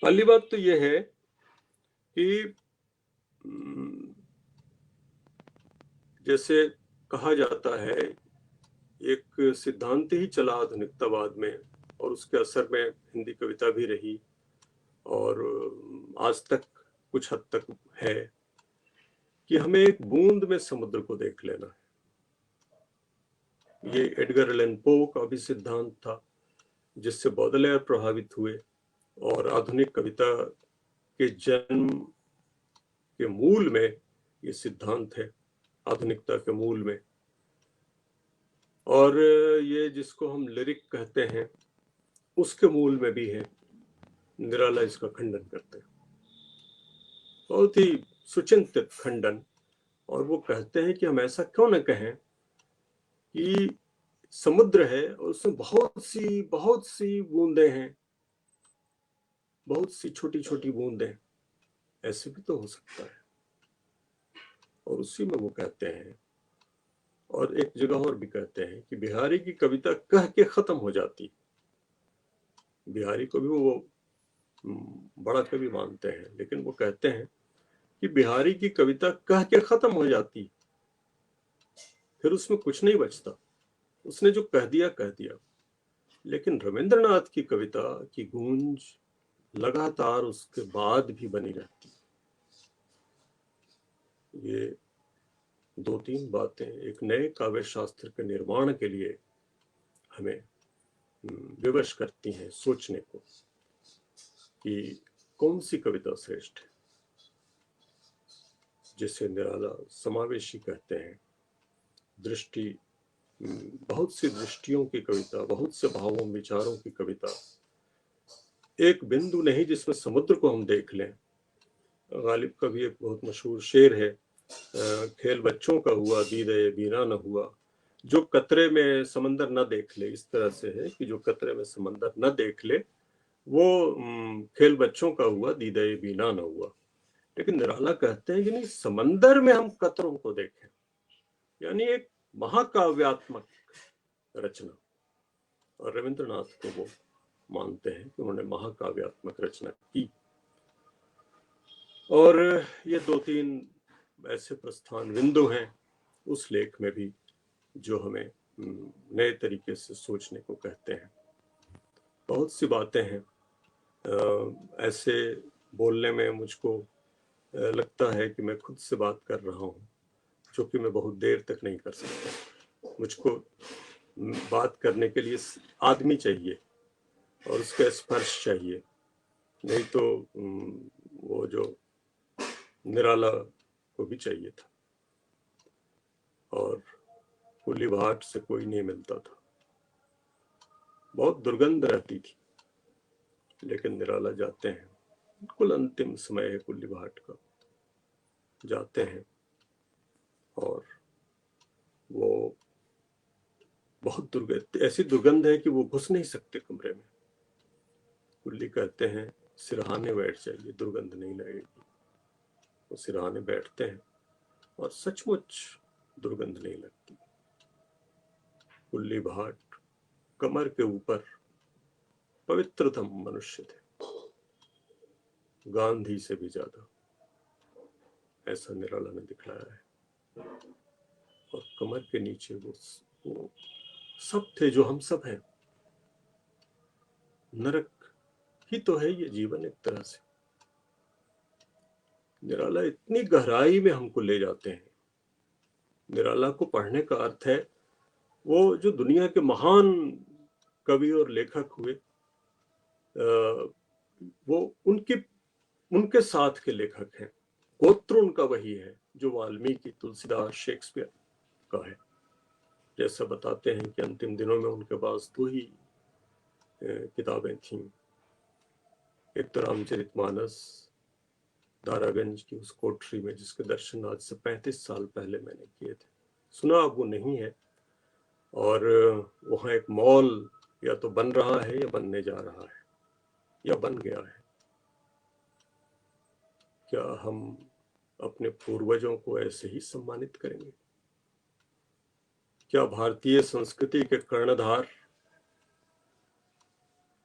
[SPEAKER 3] पहली बात तो यह है कि जैसे कहा जाता है, एक सिद्धांत ही चला आधुनिकतावाद में और उसके असर में हिंदी कविता भी रही और आज तक कुछ हद तक है कि हमें एक बूंद में समुद्र को देख लेना है। ये एडगर एलन पो का भी सिद्धांत था जिससे बौडलेयर प्रभावित हुए और आधुनिक कविता के जन्म के मूल में ये सिद्धांत है, आधुनिकता के मूल में। और ये जिसको हम लिरिक कहते हैं उसके मूल में भी है। निराला इसका खंडन करते हैं, बहुत ही सुचिंतित खंडन। और वो कहते हैं कि हम ऐसा क्यों न कहें कि समुद्र है और उसमें बहुत सी बूंदें हैं, बहुत सी छोटी छोटी बूंदें, ऐसे भी तो हो सकता है। और उसी में वो कहते हैं, और एक जगह और भी कहते हैं कि बिहारी की कविता कह के खत्म हो जाती। बिहारी को भी वो बड़ा कवि मानते हैं, लेकिन वो कहते हैं कि बिहारी की कविता कह के खत्म हो जाती, फिर उसमें कुछ नहीं बचता, उसने जो कह दिया कह दिया। लेकिन रविंद्रनाथ की कविता की गूंज लगातार उसके बाद भी बनी रहती। ये दो तीन बातें एक नए काव्य शास्त्र के निर्माण के लिए हमें विवश करती हैं सोचने को कि कौन सी कविता श्रेष्ठ है। जिसे निराला समावेशी कहते हैं, दृष्टि, बहुत सी दृष्टियों की कविता, बहुत से भावों विचारों की कविता, एक बिंदु नहीं जिसमें समुद्र को हम देख लें। गालिब का भी एक बहुत मशहूर शेर है, खेल बच्चों का हुआ दीदे बीना न हुआ, जो कतरे में समंदर न देख ले। इस तरह से है कि जो कतरे में समंदर न देख ले वो खेल बच्चों का हुआ दीदे बीना न हुआ। लेकिन निराला कहते हैं कि नहीं, समंदर में हम कतरों को देखें, यानी एक महाकाव्यात्मक रचना। और रविंद्रनाथ को वो मानते हैं कि उन्होंने महाकाव्यात्मक रचना की। और ये दो तीन ऐसे प्रस्थान बिंदु हैं उस लेख में भी जो हमें नए तरीके से सोचने को कहते हैं। बहुत सी बातें हैं, ऐसे बोलने में मुझको लगता है कि मैं खुद से बात कर रहा हूँ, जो कि मैं बहुत देर तक नहीं कर सकता। मुझको बात करने के लिए आदमी चाहिए और उसका स्पर्श चाहिए, नहीं तो वो जो निराला को भी चाहिए था। और कुल्ली भाट से कोई नहीं मिलता था, बहुत दुर्गंध रहती थी, लेकिन निराला जाते हैं, बिल्कुल अंतिम समय है कुल्ली भाट का, जाते हैं और वो बहुत दुर्गंध, ऐसी दुर्गंध है कि वो घुस नहीं सकते कमरे में। कुल्ली कहते हैं सिरहाने बैठ जाइए, दुर्गंध नहीं लगेगी। वो सिरहाने बैठते हैं और सचमुच दुर्गंध नहीं लगती। कुल्ली भाट कमर के ऊपर पवित्रतम मनुष्य थे, गांधी से भी ज्यादा, ऐसा निराला ने दिखलाया है। और कमर के नीचे वो सब थे जो हम सब हैं। नरक ही तो है ये जीवन एक तरह से। निराला इतनी गहराई में हमको ले जाते हैं। निराला को पढ़ने का अर्थ है वो जो दुनिया के महान कवि और लेखक हुए, वो उनके साथ के लेखक हैं। गोत्र उनका वही है जो वाल्मीकि, तुलसीदास, शेक्सपियर का है। जैसा बताते हैं कि अंतिम दिनों में उनके पास दो ही किताबें थीं, एक तो रामचरितमानस दारागंज की उस कोठरी में, जिसके दर्शन आज से 35 साल पहले मैंने किए थे। सुना अब वो नहीं है, और वहाँ एक मॉल या तो बन रहा है या बनने जा रहा है या बन गया है। क्या हम अपने पूर्वजों को ऐसे ही सम्मानित करेंगे? क्या भारतीय संस्कृति के कर्णधार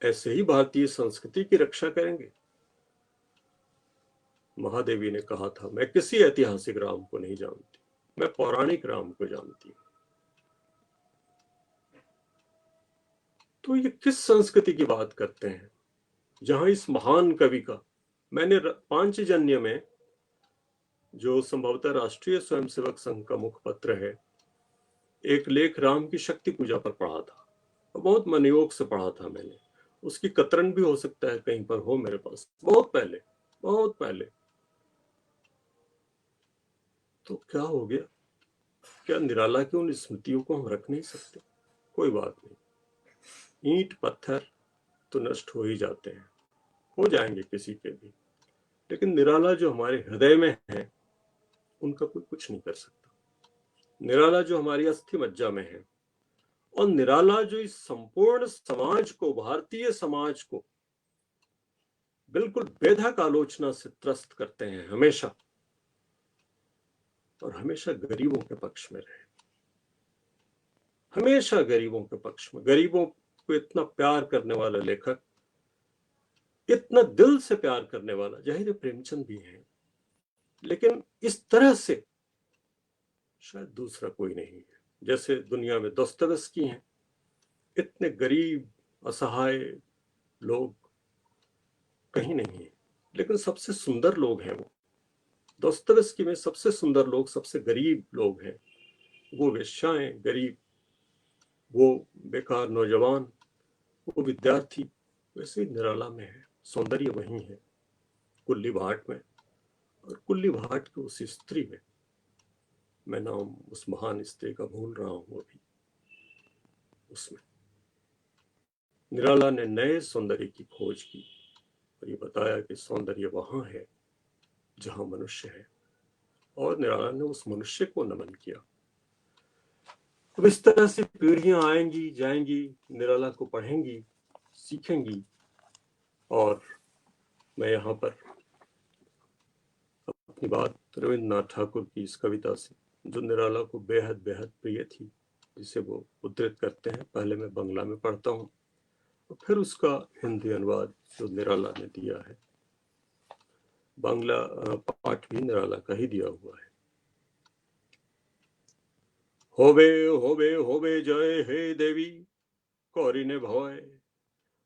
[SPEAKER 3] ऐसे ही भारतीय संस्कृति की रक्षा करेंगे? महादेवी ने कहा था, मैं किसी ऐतिहासिक राम को नहीं जानती, मैं पौराणिक राम को जानती हूँ। तो ये किस संस्कृति की बात करते हैं जहां इस महान कवि का, मैंने पांचजन्य में, जो संभवतः राष्ट्रीय स्वयंसेवक संघ का मुखपत्र है, एक लेख राम की शक्ति पूजा पर पढ़ा था, बहुत मनयोग से पढ़ा था मैंने। उसकी कतरन भी हो सकता है कहीं पर हो मेरे पास, बहुत पहले। तो क्या हो गया? क्या निराला की उन स्मृतियों को हम रख नहीं सकते? कोई बात नहीं, ईंट पत्थर तो नष्ट हो ही जाते हैं, हो जाएंगे किसी के भी, लेकिन निराला जो हमारे हृदय में है उनका कोई कुछ नहीं कर सकता। निराला जो हमारी अस्थि मज्जा में है, और निराला जो इस संपूर्ण समाज को, भारतीय समाज को बिल्कुल बेधक आलोचना से त्रस्त करते हैं हमेशा, और हमेशा गरीबों के पक्ष में रहे, हमेशा गरीबों के पक्ष में, गरीबों को इतना प्यार करने वाला लेखक, इतना दिल से प्यार करने वाला, जाहिर प्रेमचंद भी है, लेकिन इस तरह से शायद दूसरा कोई नहीं है। जैसे दुनिया में दोस्तोयेव्स्की हैं, इतने गरीब असहाय लोग कहीं नहीं है, लेकिन सबसे सुंदर लोग हैं वो। दोस्तोयेव्स्की में सबसे सुंदर लोग, सबसे गरीब लोग हैं, वो वेश्याएं गरीब, वो बेकार नौजवान, वो विद्यार्थी। वैसे निराला में है, सौंदर्य वही है, कुल्ली भाट में, और कुल्ली भाट की उस स्त्री में, मैं नाम उस महान स्त्री का भूल रहा हूं अभी, उसमें निराला ने नए सौंदर्य की खोज की और ये बताया कि सौंदर्य वहां है जहां मनुष्य है, और निराला ने उस मनुष्य को नमन किया। अब इस तरह से पीढ़ियां आएंगी जाएंगी, निराला को पढ़ेंगी, सीखेंगी, और मैं यहाँ पर अपनी बात रविन्द्रनाथ ठाकुर की इस कविता से, जो निराला को बेहद बेहद प्रिय थी, जिसे वो उद्धृत करते हैं, पहले मैं बंगला में पढ़ता हूँ और फिर उसका हिंदी अनुवाद जो निराला ने दिया है। बांग्ला पाठ भी निराला का ही दिया हुआ है। होबे होबे होबे जय हे देवी कौरिने भय,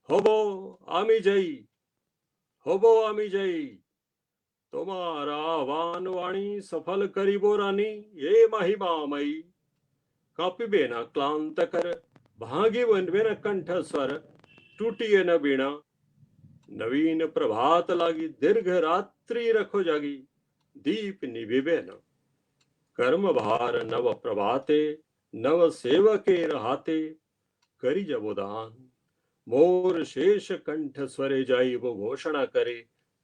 [SPEAKER 3] होबो आमी जई, होबो आमी जई, तुम्हारा आह्वान वाणी सफल करीबो रानी, ये महिमामयी कापिबे न क्लांत कर, भागी बनबे न कंठ स्वर, टूटिए न बीणा, नवीन प्रभात लागी, दीर्घ रात्रि रखो जागी, दीप निभिबे न, कर्म भार नव प्रभाते, नव सेवके रहाते, करी जबोदान, मोर शेष कंठ स्वरे जाई, वो घोषणा करे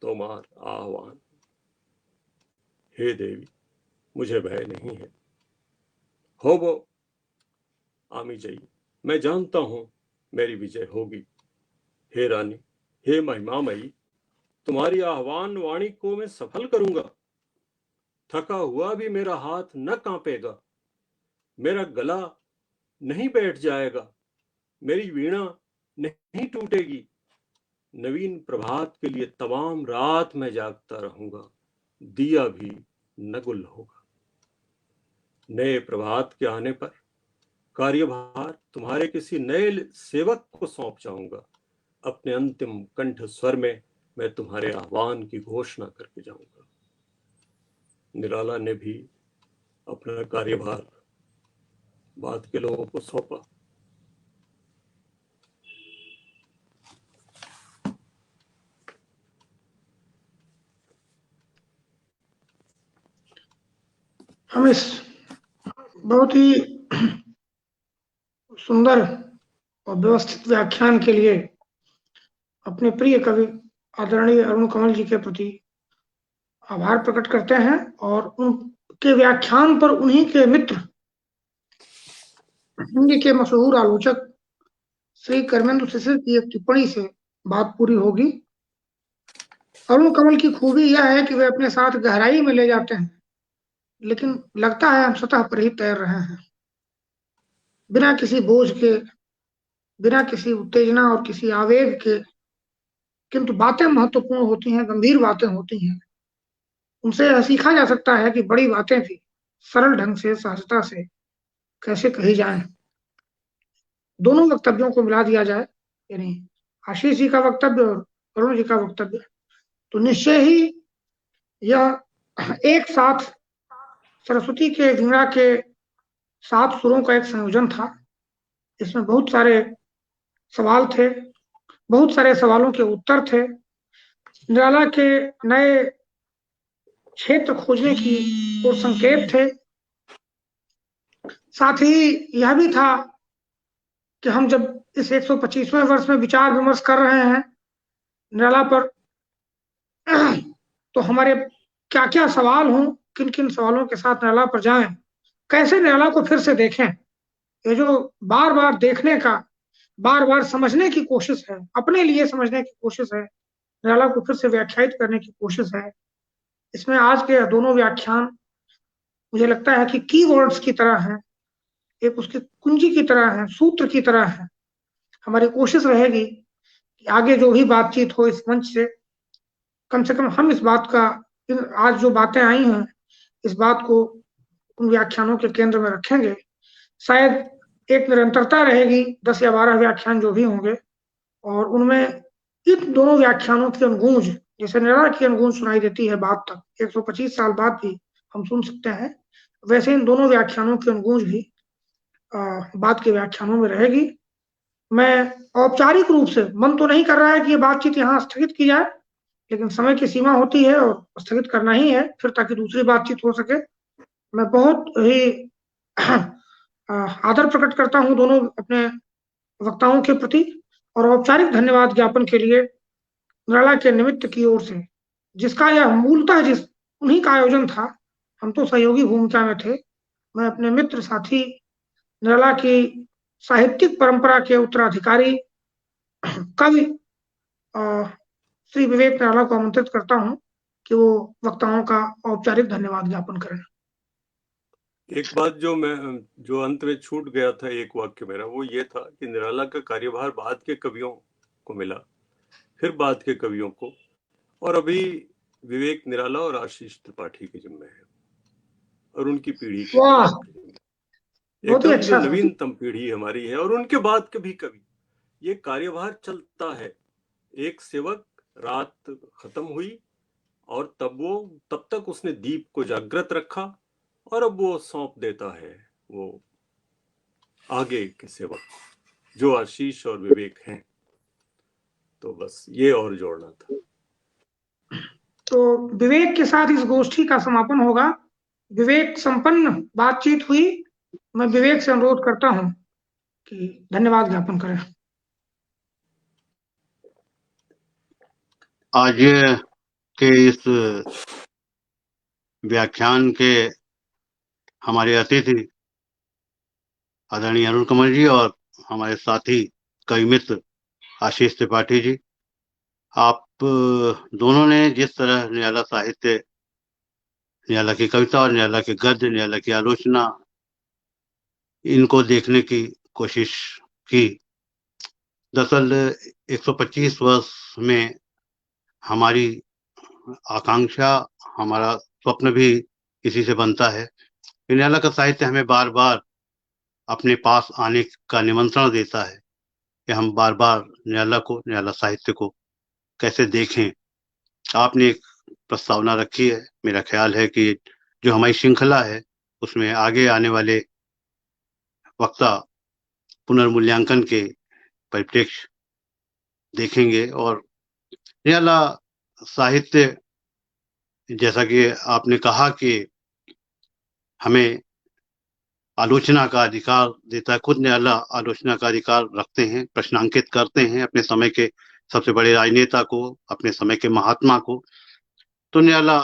[SPEAKER 3] तुम्हार आह्वान। हे देवी, मुझे भय नहीं है, हो वो आमी जई, मैं जानता हूं मेरी विजय होगी। हे रानी, हे महिमामयी, तुम्हारी आह्वान वाणी को मैं सफल करूंगा। थका हुआ भी मेरा हाथ न कांपेगा, मेरा गला नहीं बैठ जाएगा, मेरी वीणा नहीं टूटेगी। नवीन प्रभात के लिए तमाम रात मैं जागता रहूंगा, दिया भी न गुल होगा। नए प्रभात के आने पर कार्यभार तुम्हारे किसी नए सेवक को सौंप जाऊंगा। अपने अंतिम कंठ स्वर में मैं तुम्हारे आह्वान की घोषणा करके जाऊंगा। निराला ने भी अपना कार्यभार बाद के लोगों को सौंपा।
[SPEAKER 1] हम इस बहुत ही सुंदर और व्यवस्थित व्याख्यान के लिए अपने प्रिय कवि आदरणीय अरुण कमल जी के प्रति आभार प्रकट करते हैं, और उनके व्याख्यान पर उन्हीं के मित्र, हिंदी के मशहूर आलोचक श्री कर्मेंद्र शिशिर की एक टिप्पणी से बात पूरी होगी। अरुण कमल की खूबी यह है कि वे अपने साथ गहराई में ले जाते हैं, लेकिन लगता है हम सतह पर ही तैर रहे हैं, बिना किसी बोझ के, बिना किसी उत्तेजना और किसी आवेग के। किंतु बातें महत्वपूर्ण होती हैं, गंभीर बातें होती हैं। उनसे यह सीखा जा सकता है कि बड़ी बातें भी सरल ढंग से, सहजता से कैसे कही जाए। दोनों वक्तव्यों को मिला दिया जाए, यानी आशीष जी का वक्तव्य और अरुण जी का वक्तव्य, तो निश्चय ही यह एक साथ सरस्वती के वीणा के 7 सुरों का एक संयोजन था। इसमें बहुत सारे सवाल थे, बहुत सारे सवालों के उत्तर थे, निराला के नए क्षेत्र खोजने की ओर संकेत थे। साथ ही यह भी था कि हम जब इस 125वें वर्ष में विचार विमर्श कर रहे हैं निराला पर, तो हमारे क्या क्या सवाल हों, किन किन सवालों के साथ निराला पर जाएं, कैसे निराला को फिर से देखें। ये जो बार बार देखने का, बार बार समझने की कोशिश है, अपने लिए समझने की कोशिश है, निराला को फिर से व्याख्यायित करने की कोशिश है, इसमें आज के दोनों व्याख्यान मुझे लगता है कि कीवर्ड्स की तरह हैं, एक उसकी कुंजी की तरह है, सूत्र की तरह है। हमारी कोशिश रहेगी कि आगे जो भी बातचीत हो इस मंच से कम हम इस बात का, आज जो बातें आई हैं, इस बात को उन व्याख्यानों के केंद्र में रखेंगे। शायद एक निरंतरता रहेगी, 10 या 12 व्याख्यान जो भी होंगे, और उनमें इन दोनों व्याख्यानों की अनुगूंज, जैसे निराला की अनुगूंज सुनाई देती है बात तक, 125 साल बाद भी हम सुन सकते हैं, वैसे इन दोनों व्याख्यानों की अनुगूंज भी बाद के व्याख्यानों में रहेगी। मैं औपचारिक रूप से, मन तो नहीं कर रहा है कि ये बातचीत यहाँ स्थगित की जाए, लेकिन समय की सीमा होती है और स्थगित करना ही है फिर, ताकि दूसरी बातचीत हो सके। मैं बहुत ही आदर प्रकट करता हूँ दोनों अपने वक्ताओं के प्रति, और औपचारिक धन्यवाद ज्ञापन के लिए निराला के निमित्त की ओर से, जिसका यह मूलतः उन्हीं का आयोजन था, हम तो सहयोगी भूमिका में थे। मैं अपने मित्र साथी निराला की साहित्यिक परंपरा के उत्तराधिकारी कवि श्री विवेक निराला को आमंत्रित करता हूं कि वो वक्ताओं का औपचारिक धन्यवाद ज्ञापन करें।
[SPEAKER 3] एक बात जो अंत में छूट गया था, एक वाक्य मेरा, वो ये था कि निराला का कार्यभार बाद के कवियों को मिला, फिर बाद के कवियों को, और अभी विवेक निराला और आशीष त्रिपाठी के जिम्मे है, और उनकी पीढ़ी के एकदम
[SPEAKER 1] अच्छा,
[SPEAKER 3] जो नवीनतम पीढ़ी हमारी है, और उनके बाद के भी कवि। ये कार्यभार चलता है। एक सेवक रात खत्म हुई और तब तक उसने दीप को जागृत रखा, और अब वो सौंप देता है वो आगे के सेवक जो आशीष और विवेक हैं। तो बस ये और जोड़ना था।
[SPEAKER 1] तो विवेक के साथ इस गोष्ठी का समापन होगा। विवेक संपन्न बातचीत हुई। मैं विवेक से अनुरोध करता हूं कि धन्यवाद ज्ञापन करें।
[SPEAKER 4] आज के इस व्याख्यान के हमारे अतिथि आदरणीय अरुण कमल जी और हमारे साथी कवि मित्र आशीष त्रिपाठी जी, आप दोनों ने जिस तरह निराला साहित्य, निराला की कविता और निराला के गद्य, निराला की आलोचना, इनको देखने की कोशिश की, दरअसल 125 वर्ष में हमारी आकांक्षा, हमारा स्वप्न भी इसी से बनता है। निराला का साहित्य हमें बार बार अपने पास आने का निमंत्रण देता है कि हम बार बार निराला को, निराला साहित्य को कैसे देखें। आपने एक प्रस्तावना रखी है, मेरा ख्याल है कि जो हमारी श्रृंखला है उसमें आगे आने वाले वक्ता पुनर्मूल्यांकन के परिप्रेक्ष्य देखेंगे। और निराला साहित्य, जैसा कि आपने कहा कि हमें आलोचना का अधिकार देता है, खुद निराला आलोचना का अधिकार रखते हैं, प्रश्नांकित करते हैं अपने समय के सबसे बड़े राजनेता को, अपने समय के महात्मा को। तो निराला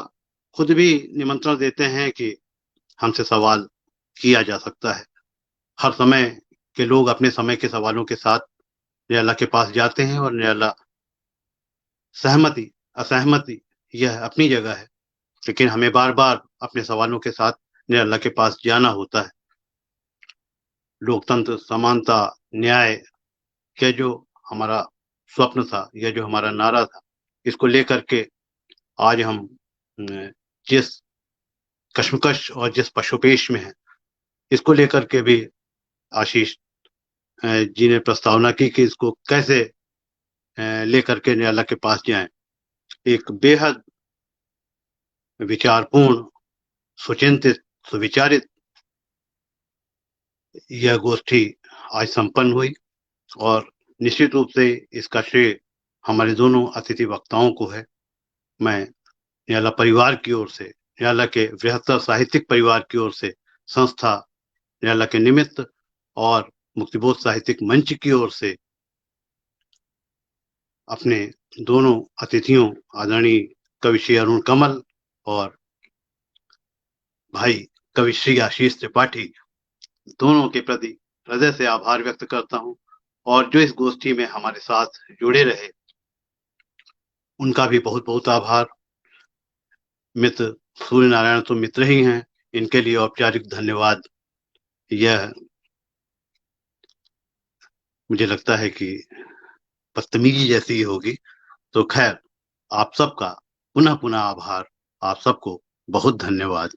[SPEAKER 4] खुद भी निमंत्रण देते हैं कि हमसे सवाल किया जा सकता है। हर समय के लोग अपने समय के सवालों के साथ निराला के पास जाते हैं, और निराला सहमति असहमति यह अपनी जगह है, लेकिन हमें बार बार अपने सवालों के साथ निराला के पास जाना होता है। लोकतंत्र, समानता, न्याय, यह जो हमारा स्वप्न था, यह जो हमारा नारा था, इसको लेकर के आज हम जिस कश्मकश और जिस पशुपेश में है, इसको लेकर के भी आशीष जी ने प्रस्तावना की कि इसको कैसे लेकर के न्यायालय के पास जाएं। एक बेहद विचारपूर्ण, सुचिंतित, सुविचारित यह गोष्ठी आज संपन्न हुई और निश्चित रूप से इसका श्रेय हमारे दोनों अतिथि वक्ताओं को है। मैं न्यायालय परिवार की ओर से, न्यायालय के बृहत्तर साहित्यिक परिवार की ओर से, संस्था न्यायालय के निमित्त और मुक्तिबोध साहित्यिक मंच की ओर से अपने दोनों अतिथियों आदरणीय कवि श्री अरुण कमल और भाई कवि श्री आशीष त्रिपाठी दोनों के प्रति हृदय से आभार व्यक्त करता हूं और जो इस गोष्ठी में हमारे साथ जुड़े रहे उनका भी बहुत बहुत आभार। मित्र सूर्य नारायण तो मित्र ही हैं, इनके लिए औपचारिक धन्यवाद यह मुझे लगता है कि बदतमीजी जैसी ही होगी। तो खैर, आप सबका पुनः पुनः आभार, आप सबको बहुत धन्यवाद।